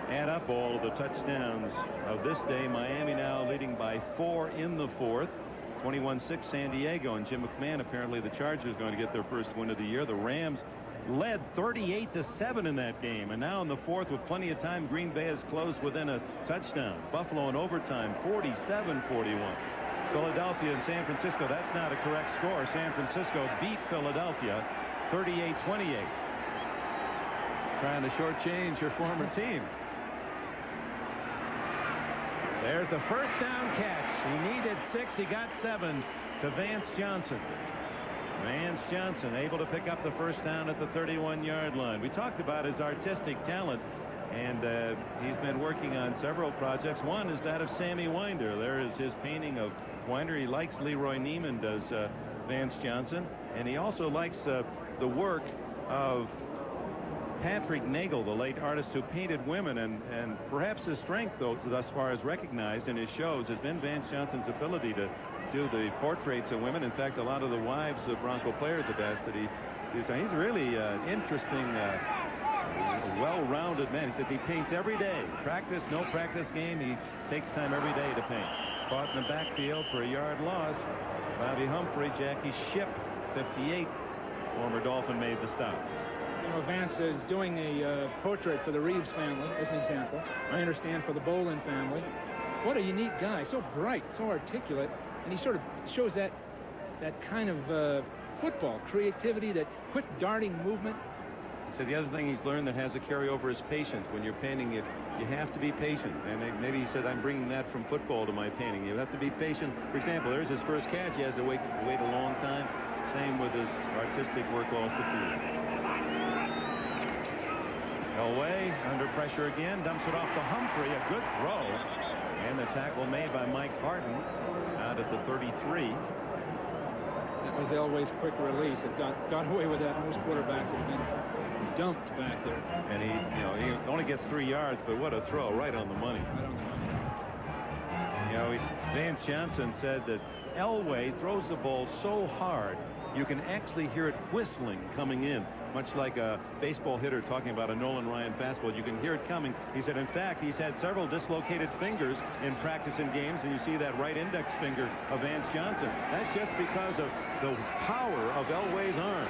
add up all of the touchdowns of this day. Miami now leading by 4 in the 4th. 21-6 San Diego, and Jim McMahon, apparently the Chargers going to get their first win of the year. The Rams led 38-7 in that game, and now in the 4th with plenty of time, Green Bay has closed within a touchdown. Buffalo in overtime 47-41. Philadelphia and San Francisco, that's not a correct score. San Francisco beat Philadelphia 38-28. Trying to shortchange your former team. There's the first down catch. He needed 6. He got 7 to Vance Johnson. Vance Johnson able to pick up the first down at the 31-yard line. We talked about his artistic talent, and he's been working on several projects. One is that of Sammy Winder. There is his painting of Winder. He likes Leroy Neiman, does Vance Johnson, and he also likes the work of Patrick Nagel, the late artist who painted women, and perhaps his strength, though, thus far as recognized in his shows, has been Vance Johnson's ability to do the portraits of women. In fact, a lot of the wives of Bronco players have asked that he do so. He's really interesting, well-rounded man. He says he paints every day. Practice, no practice game. He takes time every day to paint. Caught in the backfield for a yard loss. Bobby Humphrey, Jackie Shipp, 58. Former Dolphin made the stop. Vance is doing a portrait for the Reeves family, as an example. I understand for the Bolin family. What a unique guy. So bright, so articulate. And he sort of shows that kind of football creativity, that quick darting movement. So the other thing he's learned that has a carryover is patience. When you're painting it, you have to be patient. And maybe he said, I'm bringing that from football to my painting. You have to be patient. For example, there's his first catch. He has to wait a long time. Same with his artistic work off the field. Elway under pressure again, dumps it off to Humphrey. A good throw. And the tackle made by Mike Harden out at the 33. That was Elway's quick release. It got away with that. Most quarterbacks have been dumped back there. And he only gets 3 yards, but what a throw, right on the money. Vance Johnson said that Elway throws the ball so hard you can actually hear it whistling coming in, much like a baseball hitter talking about a Nolan Ryan fastball. You can hear it coming. He said, in fact, he's had several dislocated fingers in practice and games, and you see that right index finger of Vance Johnson. That's just because of the power of Elway's arm.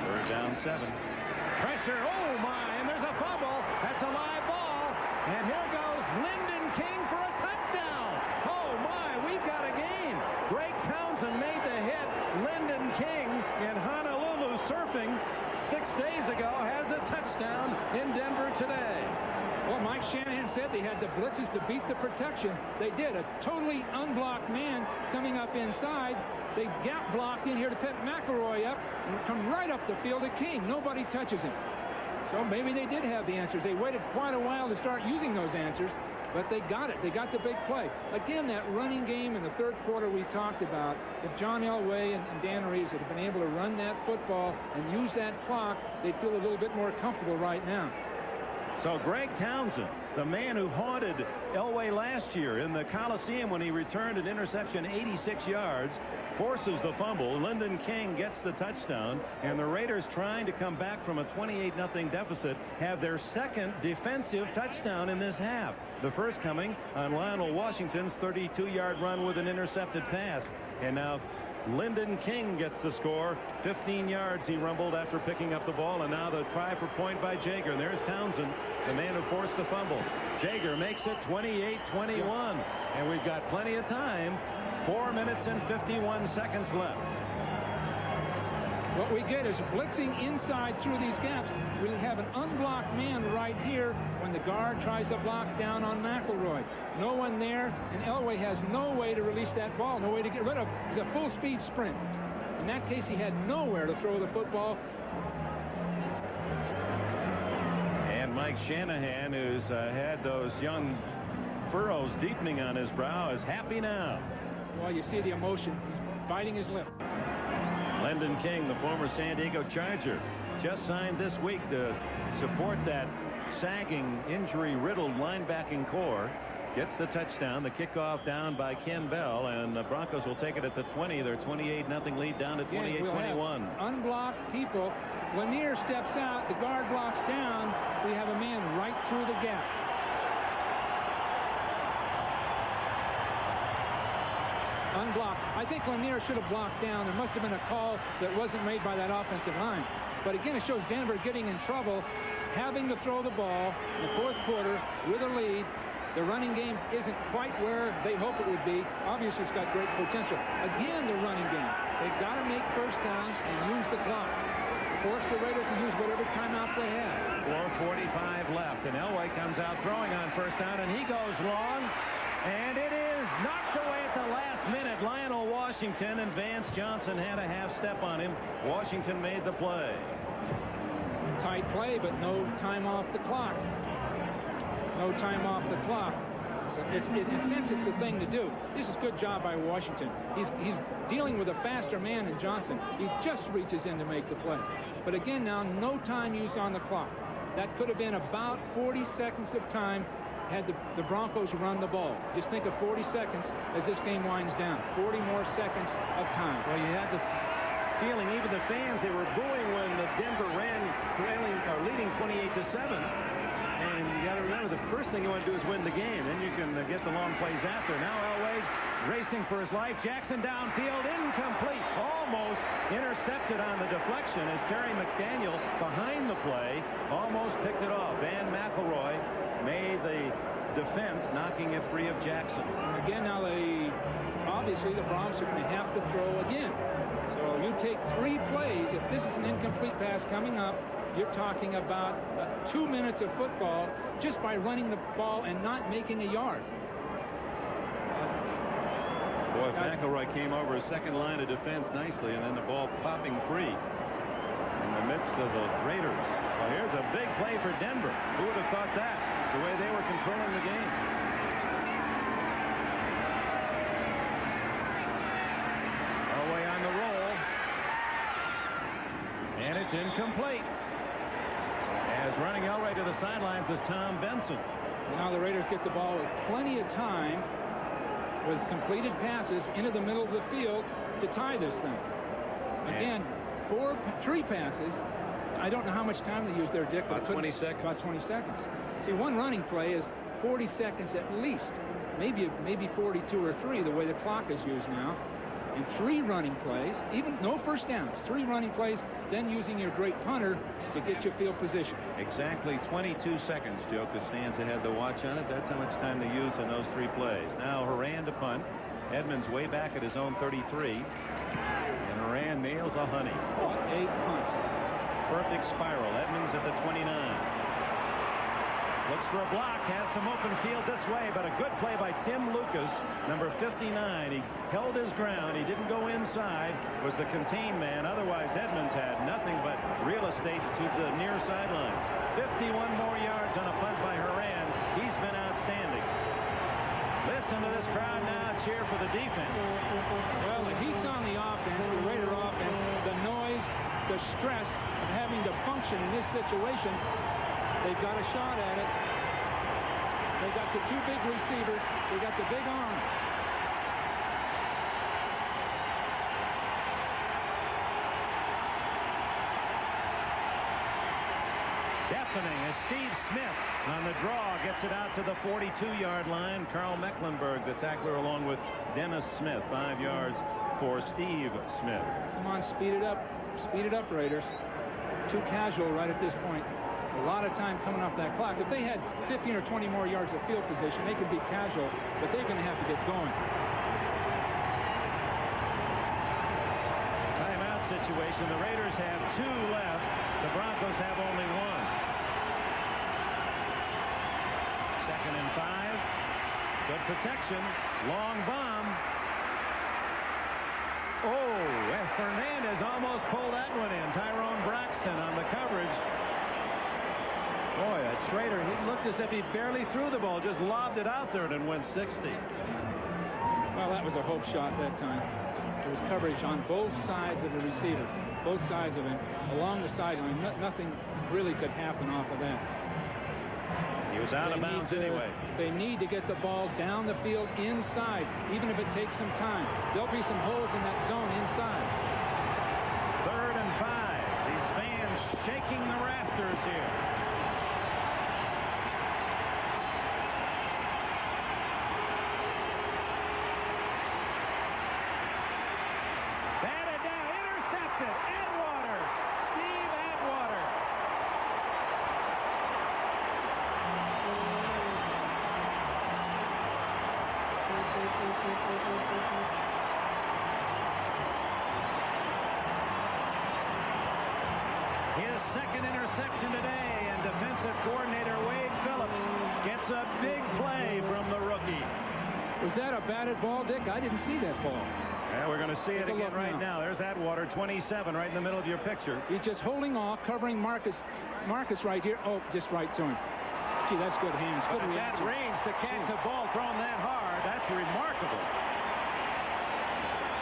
3rd down 7. Pressure, oh my, and there's a fumble. That's a live ball. And here goes Lyndon King for a touchdown. Oh my, we've got a game. Greg Townsend made the hit. Lyndon King in Honolulu surfing 6 days ago has a touchdown in Denver today. Well, Mike Shanahan said they had the blitzes to beat the protection. They did. A totally unblocked man coming up inside. They gap blocked in here to pick McElroy up and come right up the field to King. Nobody touches him. So maybe they did have the answers. They waited quite a while to start using those answers. but they got it. They got the big play. Again, that running game in the third quarter we talked about, if John Elway and Dan Reeves had been able to run that football and use that clock, they'd feel a little bit more comfortable right now. So Greg Townsend, the man who haunted Elway last year in the Coliseum when he returned an interception 86 yards, forces the fumble. Lyndon King gets the touchdown, and the Raiders, trying to come back from a 28-0 deficit, have their second defensive touchdown in this half. The first coming on Lionel Washington's 32-yard run with an intercepted pass. And now Lyndon King gets the score. 15 yards he rumbled after picking up the ball, and now the try for point by Jaeger. And there's Townsend, the man who forced the fumble. Jaeger makes it 28-21, and we've got plenty of time. 4 minutes and 51 seconds left. What we get is blitzing inside through these gaps. We'll have an unblocked man right here when the guard tries to block down on McElroy. No one there, and Elway has no way to release that ball, no way to get rid of it. It's a full-speed sprint. In that case, he had nowhere to throw the football. And Mike Shanahan, who's had those young furrows deepening on his brow, is happy now. Well, you see the emotion. He's biting his lip. Lyndon King, the former San Diego Charger, just signed this week to support that sagging, injury-riddled linebacking core. Gets the touchdown. The kickoff down by Ken Bell, and the Broncos will take it at the 20. Their 28-0 lead down to 28-21. Unblocked people. Lanier steps out. The guard blocks down. We have a man right through the gap. Unblocked. I think Lanier should have blocked down. There must have been a call that wasn't made by that offensive line. But again, it shows Denver getting in trouble, having to throw the ball in the fourth quarter with a lead. The running game isn't quite where they hope it would be. Obviously, it's got great potential. Again, the running game. They've got to make first downs and use the clock. Force the Raiders to use whatever timeouts they have. 4:45 left, and Elway comes out throwing on first down, and he goes long. And it is knocked away at the last minute. Lionel Washington, and Vance Johnson had a half step on him. Washington made the play. Tight play, but no time off the clock. No time off the clock. So in a sense, it's the thing to do. This is good job by Washington. He's dealing with a faster man than Johnson. He just reaches in to make the play. But again, now no time used on the clock. That could have been about 40 seconds of time had the Broncos run the ball. Just think of 40 seconds as this game winds down. 40 more seconds of time. Well, you had the feeling, even the fans, they were booing when the Denver ran leading 28-7. And you got to remember, the first thing you want to do is win the game. Then you can get the long plays after. Now Elway's racing for his life. Jackson downfield, incomplete. Almost intercepted on the deflection as Terry McDaniel, behind the play, almost picked it off. Van McElroy made the defense, knocking it free of Jackson. Again, now obviously the Broncos are going to have to throw again. So you take 3 plays. If this is an incomplete pass coming up, you're talking about 2 minutes of football just by running the ball and not making a yard. Boy, if McElroy came over a second line of defense nicely, and then the ball popping free in the midst of the Raiders. Well, here's a big play for Denver. Who would have thought that, the way they were controlling the game? Elway on the roll. And it's incomplete. As running Elway to the sidelines is Tom Benson. Now the Raiders get the ball with plenty of time with completed passes into the middle of the field to tie this thing. Again, 3 passes. I don't know how much time they use there, Dick. About 20 seconds. About 20 seconds. See, one running play is 40 seconds at least. Maybe 42 or 3, the way the clock is used now. And 3 running plays, even no first downs, 3 running plays, then using your great punter to get your field position. Exactly 22 seconds. Joe Costanza had the watch on it. That's how much time they used on those 3 plays. Now Horan to punt. Edmonds way back at his own 33. And Horan nails a honey. What a punt. Perfect spiral. Edmonds at the 29. Looks for a block, has some open field this way, but a good play by Tim Lucas, number 59. He held his ground. He didn't go inside, was the contained man. Otherwise, Edmonds had nothing but real estate to the near sidelines. 51 more yards on a punt by Horan. He's been outstanding. listen to this crowd now cheer for the defense. Well, the heat's on the offense, the Raider offense, the noise, the stress of having to function in this situation. They've got a shot at it. They got the two big receivers. They got the big arm. Deafening as Steve Smith on the draw gets it out to the 42-yard line. Carl Mecklenburg, the tackler, along with Dennis Smith. 5 yards for Steve Smith. Come on, speed it up. Speed it up, Raiders. Too casual right at this point. A lot of time coming off that clock. If they had 15 or 20 more yards of field position, they could be casual, but they're going to have to get going. Timeout situation. The Raiders have 2 left. The Broncos have only 1. 2nd and 5. Good protection. Long bomb. Oh, Fernandez almost pulled that one in. Tyrone Braxton on the coverage. Boy, that Schrader, he looked as if he barely threw the ball, just lobbed it out there and it went 60. Well, that was a hope shot that time. There was coverage on both sides of the receiver, both sides of him, along the sideline. Nothing really could happen off of that. He was out of bounds anyway. They need to get the ball down the field inside, even if it takes some time. There'll be some holes in that zone inside. 3rd and 5. These fans shaking the rafters here. Batted down, intercepted. Atwater. Steve Atwater. His 2nd interception today, and defensive coordinator Wade Phillips gets a big play from the rookie. Was that a batted ball, Dick? I didn't see that ball. Yeah, we're going to see it Take a again look right now. There's Atwater, 27, right in the middle of your picture. He's just holding off, covering Marcus right here. Oh, just right to him. Gee, that's good hands. Good But at that reaction. range to catch a ball thrown that hard, that's remarkable.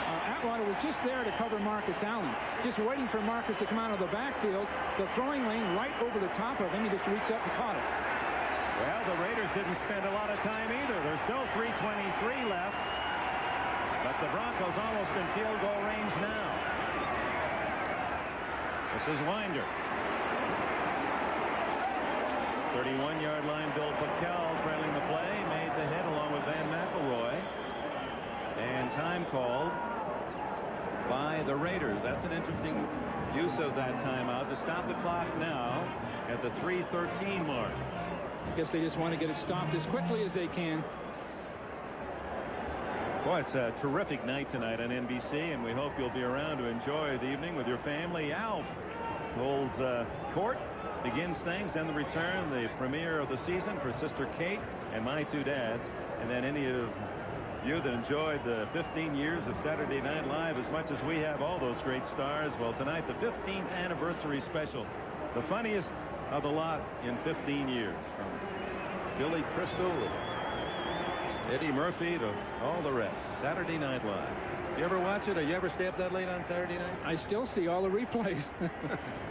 Atwater was just there to cover Marcus Allen, just waiting for Marcus to come out of the backfield. The throwing lane right over the top of him. He just reached up and caught it. Well, the Raiders didn't spend a lot of time either. There's still 3:23 left, but the Broncos almost in field goal range now. This is Winder. 31-yard line. Bill Packel trailing the play, made the hit along with Van McElroy, and time called by the Raiders. That's an interesting use of that timeout to stop the clock now at the 3:13 mark. I guess they just want to get it stopped as quickly as they can. Boy, it's a terrific night tonight on NBC, and we hope you'll be around to enjoy the evening with your family. Alf holds court, begins things, then the return, the premiere of the season for Sister Kate and my 2 dads, and then any of you that enjoyed the 15 years of Saturday Night Live as much as we have all those great stars. Well, tonight, the 15th anniversary special, the funniest of the lot in 15 years, from Billy Crystal to Eddie Murphy to all the rest. Saturday Night Live. You ever watch it, or you ever stay up that late on Saturday night? I still see all the replays.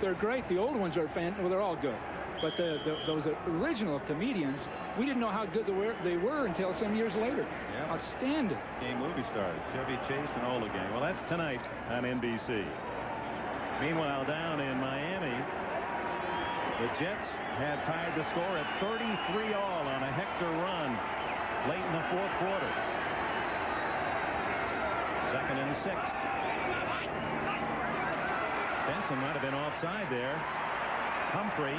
They're great. The old ones are well, they're all good. But those original comedians, we didn't know how good they were until some years later. Yeah. Outstanding. Game movie stars, Chevy Chase and Ola Gang. Well, that's tonight on NBC. Meanwhile, down in Miami, the Jets had tied the score at 33-all on a Hector run late in the 4th quarter. 2nd and 6. Benson might have been offside there. Humphrey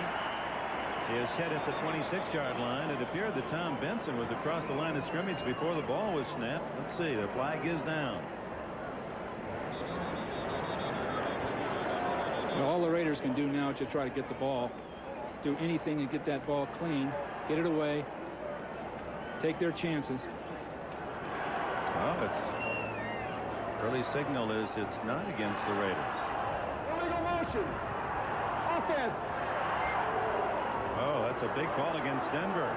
is hit at the 26-yard line. It appeared that Tom Benson was across the line of scrimmage before the ball was snapped. Let's see. The flag is down. Well, all the Raiders can do now is to try to get the ball, do anything to get that ball clean, get it away, take their chances. Well, its early signal is it's not against the Raiders. Illegal motion. Offense. Oh, that's a big call against Denver.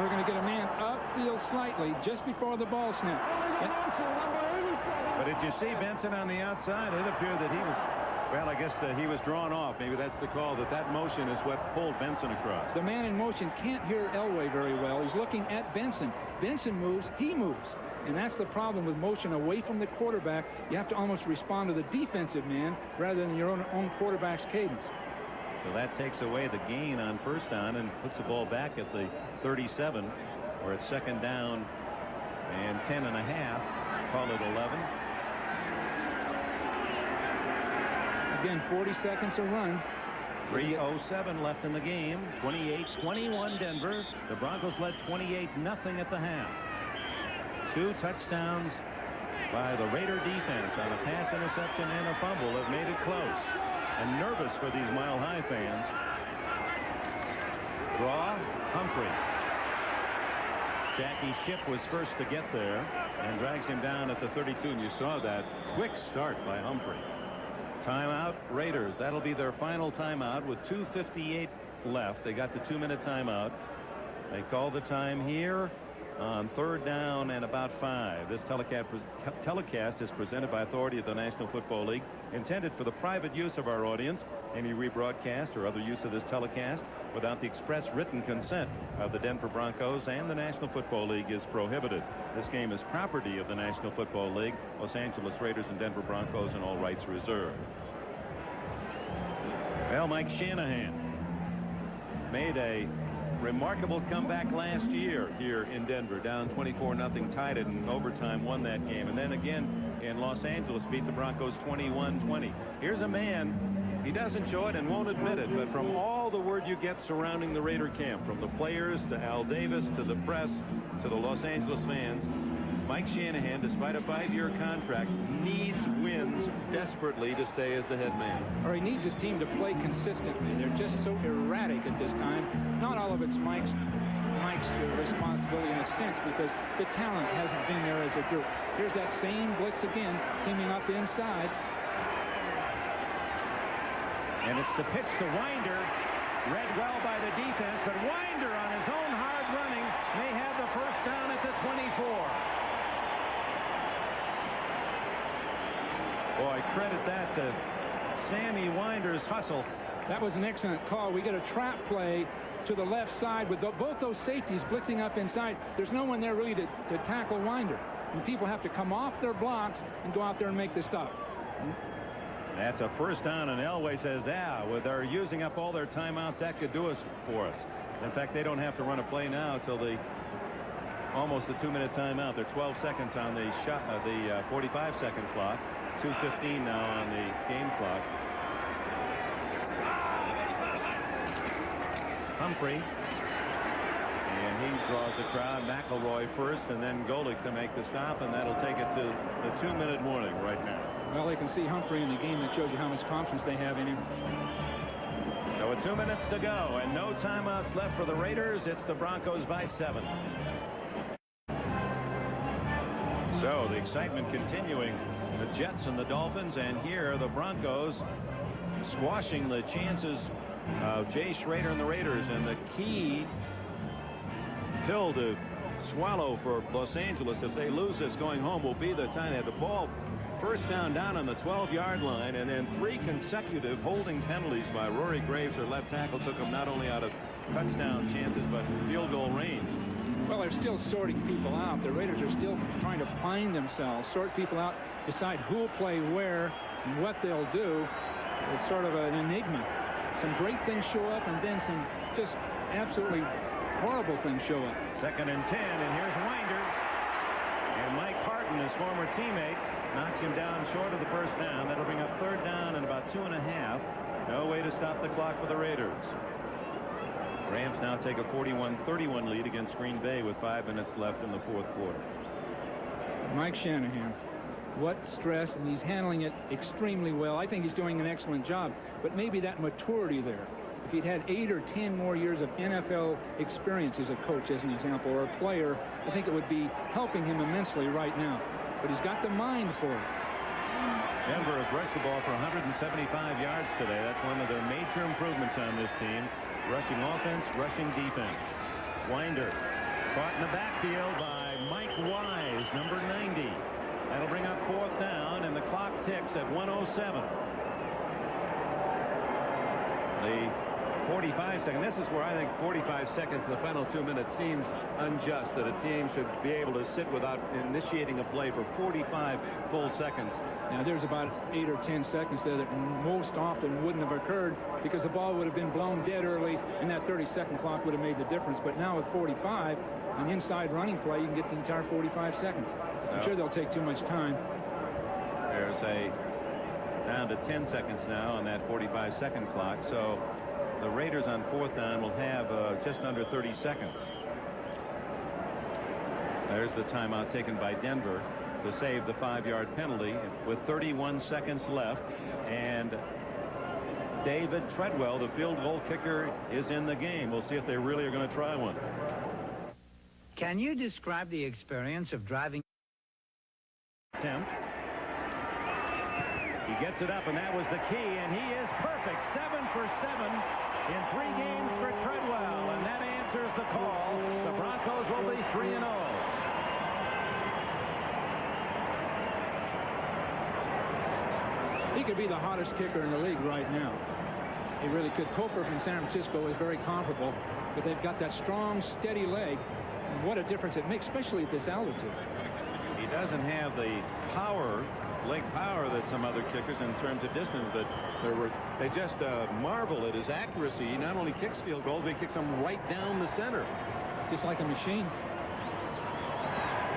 We're going to get a man upfield slightly just before the ball snap. But did you see Benson on the outside? It appeared that he was, well, I guess he was drawn off. Maybe that's the call, that motion is what pulled Benson across. The man in motion can't hear Elway very well. He's looking at Benson. Benson moves, he moves. And that's the problem with motion away from the quarterback. You have to almost respond to the defensive man rather than your own quarterback's cadence. So that takes away the gain on first down and puts the ball back at the 37, where it's second down and 10 and a half. Call it 11. Again, 40 seconds to run. 3:07 left in the game. 28-21 Denver. The Broncos led 28-0 at the half. 2 touchdowns by the Raider defense on a pass interception and a fumble have made it close and nervous for these Mile High fans. Draw, Humphrey. Jackie Shipp was first to get there and drags him down at the 32, and you saw that quick start by Humphrey. Timeout, Raiders. That'll be their final timeout with 2:58 left. They got the 2-minute timeout. They call the time here on third down and about 5. This telecast is presented by authority of the National Football League, intended for the private use of our audience. Any rebroadcast or other use of this telecast without the express written consent of the Denver Broncos and the National Football League is prohibited. This game is property of the National Football League, Los Angeles Raiders and Denver Broncos, and all rights reserved. Well, Mike Shanahan made a remarkable comeback last year here in Denver, down 24-0, tied it in overtime, won that game, and then again in Los Angeles beat the Broncos 21-20. Here's a man, he doesn't show it and won't admit it, but from all the word you get surrounding the Raider camp, from the players to Al Davis to the press to the Los Angeles fans, Mike Shanahan, despite a 5-year contract, needs wins desperately to stay as the head man. Or he needs his team to play consistently. They're just so erratic at this time. Not all of it's Mike's responsibility in a sense, because the talent hasn't been there as a group. Here's that same blitz again, teaming up inside. And it's the pitch to Winder, read well by the defense, but Winder on his own hard running may have the first down at the 24. Boy, credit that to Sammy Winder's hustle. That was an excellent call. We get a trap play to the left side with both those safeties blitzing up inside. There's no one there really to tackle Winder. And people have to come off their blocks and go out there and make the stop. That's a first down, and Elway says, yeah, well, they're using up all their timeouts. That could do us for us. In fact, they don't have to run a play now till almost the 2-minute timeout. They're 12 seconds on the 45-second clock. 2:15 now on the game clock. Humphrey, and he draws the crowd. McElroy first, and then Golick to make the stop, and that'll take it to the 2-minute warning right now. Well, they can see Humphrey in the game. That shows you how much confidence they have in him. So with 2 minutes to go and no timeouts left for the Raiders, it's the Broncos by 7. So the excitement continuing. The Jets and the Dolphins, and here the Broncos squashing the chances of Jay Schrader and the Raiders. And the key pill to swallow for Los Angeles if they lose this going home will be the time they have the ball first down on the 12-yard line, and then 3 consecutive holding penalties by Rory Graves, their left tackle, took them not only out of touchdown chances but field goal range. Well, they're still sorting people out. The Raiders are still trying to find themselves, sort people out, decide who'll play where and what they'll do. It's sort of an enigma. Some great things show up, and then some just absolutely horrible things show up. 2nd and 10, and here's Winder. And Mike Harton, his former teammate, knocks him down short of the first down. That'll bring up 3rd down and about 2.5. No way to stop the clock for the Raiders. Rams now take a 41-31 lead against Green Bay with 5 minutes left in the 4th quarter. Mike Shanahan, what stress, and he's handling it extremely well. I think he's doing an excellent job, but maybe that maturity there. If he'd had 8 or 10 more years of NFL experience as a coach, as an example, or a player, I think it would be helping him immensely right now. But he's got the mind for it. Denver has rushed the ball for 175 yards today. That's one of their major improvements on this team. Rushing offense, rushing defense. Winder Caught in the backfield by Mike Wise, number 90. That'll bring up 4th down, and the clock ticks at 1:07. The 45 seconds. This is where I think 45 seconds in the final 2 minutes seems unjust, that a team should be able to sit without initiating a play for 45 full seconds. Now, there's about 8 or 10 seconds there that most often wouldn't have occurred because the ball would have been blown dead early, and that 30-second clock would have made the difference. But now with 45, an inside running play, you can get the entire 45 seconds. I'm sure they'll take too much time. There's a down to 10 seconds now on that 45-second clock. So the Raiders on 4th down will have just under 30 seconds. There's the timeout taken by Denver to save the 5-yard penalty with 31 seconds left. And David Treadwell, the field goal kicker, is in the game. We'll see if they really are going to try one. Can you describe the experience of driving? Attempt. He gets it up, and that was the key, and he is perfect. 7 for 7 in 3 games for Treadwell, and that answers the call. The Broncos will be 3-0. He could be the hottest kicker in the league right now. He really could. Cofer from San Francisco is very comparable, but they've got that strong, steady leg. And what a difference it makes, especially at this altitude. He doesn't have the power, leg power, that some other kickers in terms of distance, but they just marvel at his accuracy. He not only kicks field goals, but he kicks them right down the center. Just like a machine.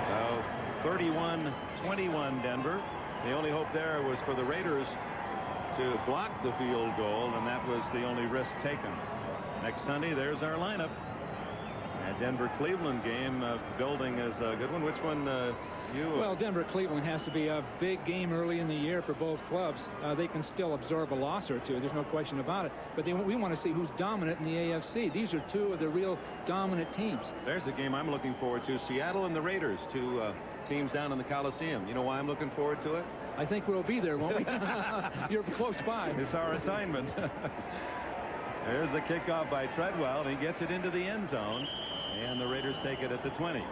So 31-21 Denver. The only hope there was for the Raiders to block the field goal, and that was the only risk taken. Next Sunday, there's our lineup. And Denver-Cleveland game building is a good one. Which one Well, Denver-Cleveland has to be a big game early in the year for both clubs. They can still absorb a loss or two. There's no question about it. But we want to see who's dominant in the AFC. These are two of the real dominant teams. There's the game I'm looking forward to. Seattle and the Raiders, two teams down in the Coliseum. You know why I'm looking forward to it? I think we'll be there, won't we? You're close by. It's our assignment. There's the kickoff by Treadwell, and he gets it into the end zone, and the Raiders take it at the 20.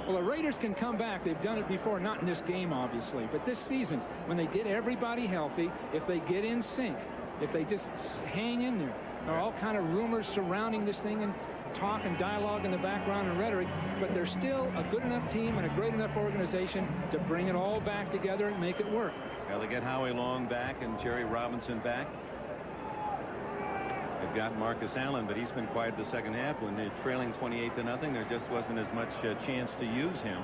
Well, the Raiders can come back. They've done it before, not in this game, obviously, but this season, when they get everybody healthy, if they get in sync, if they just hang in there. There are all kind of rumors surrounding this thing, and talk and dialogue in the background and rhetoric, but they're still a good enough team and a great enough organization to bring it all back together and make it work. Well, they get Howie Long back and Jerry Robinson back. They've got Marcus Allen, but he's been quiet the second half. When they're trailing 28-0, there just wasn't as much chance to use him.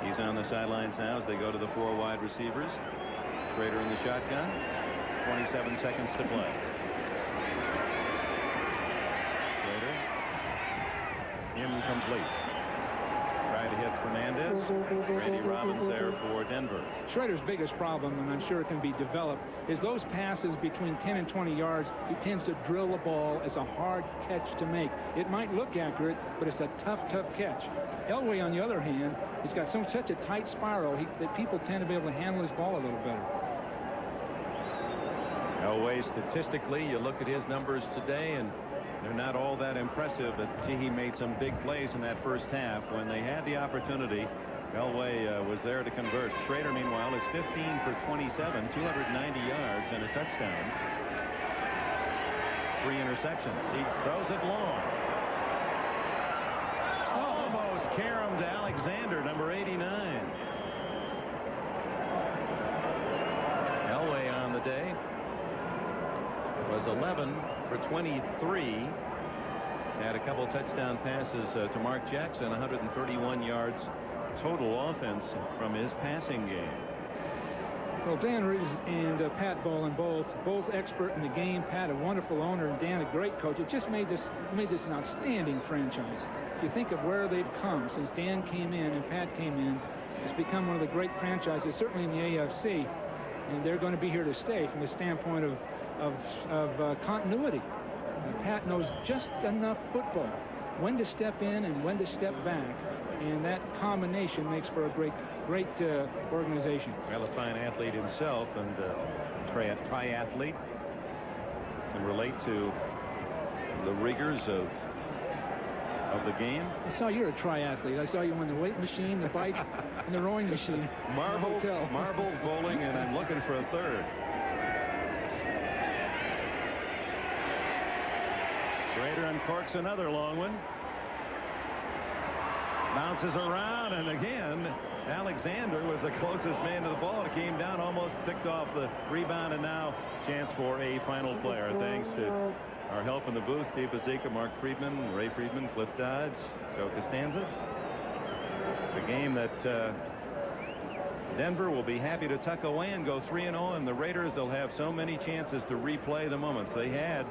He's on the sidelines now as they go to the 4 wide receivers. Schrader in the shotgun. 27 seconds to play. Incomplete. Tried to hit Fernandez. Brady Robbins there for Denver. Schrader's biggest problem, and I'm sure it can be developed, is those passes between 10 and 20 yards. He tends to drill the ball as a hard catch to make. It might look accurate, but it's a tough catch. Elway, on the other hand, he's got such a tight spiral that people tend to be able to handle his ball a little better. Elway, statistically, you look at his numbers today, and they're not all that impressive, but gee, he made some big plays in that first half. When they had the opportunity, Elway was there to convert. Schrader, meanwhile, is 15 for 27, 290 yards and a touchdown. 3 interceptions. He throws it long. Almost caromed to Alexander, number 89. Elway on the day was 11 for 23. Had a couple touchdown passes to Mark Jackson. 131 yards total offense from his passing game. Well, Dan Reeves and Pat Bowlen, both expert in the game. Pat, a wonderful owner, and Dan, a great coach. It just made this an outstanding franchise. If you think of where they've come since Dan came in and Pat came in, it's become one of the great franchises, certainly in the AFC, and they're going to be here to stay from the standpoint of continuity. Pat knows just enough football, when to step in and when to step back, and that combination makes for a great organization. Well, a fine athlete himself, and triathlete, can relate to the rigors of of the game. I saw you're a triathlete. I saw you on the weight machine, the bike, and the rowing machine. Marbles bowling, and I'm looking for a third. Schrader uncorks another long one. Bounces around, and again, Alexander was the closest man to the ball. It came down, almost picked off the rebound, and now chance for a final player. Thanks to our help in the booth, Steve Bazika, Mark Friedman, Ray Friedman, Cliff Dodge, Joe Costanza. The game that Denver will be happy to tuck away and go 3-0, and the Raiders, they'll have so many chances to replay the moments. They had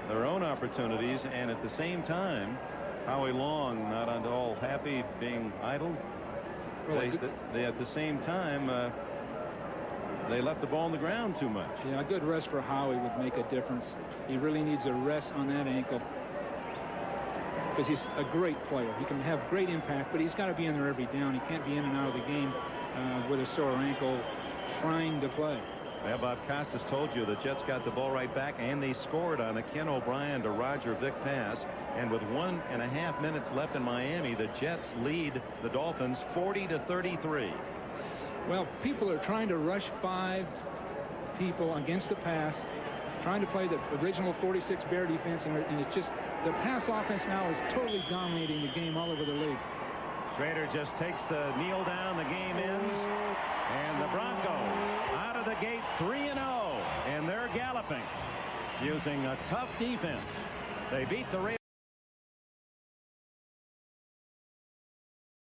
their own opportunities, and at the same time, Howie Long not at all happy being idle. They at the same time they left the ball on the ground too much. Yeah, a good rest for Howie would make a difference. He really needs a rest on that ankle because he's a great player. He can have great impact, but he's got to be in there every down. He can't be in and out of the game with a sore ankle trying to play. Yeah, Bob Costas told you the Jets got the ball right back, and they scored on a Ken O'Brien to Roger Vick pass. And with 1.5 minutes left in Miami, the Jets lead the Dolphins 40-33. Well, people are trying to rush 5 people against the pass, trying to play the original 46 Bear defense, and it's just the pass offense now is totally dominating the game all over the league. Schrader just takes the kneel down. The game ends, and the Broncos out of the gate 3-0, and they're galloping using a tough defense. They beat the Raiders.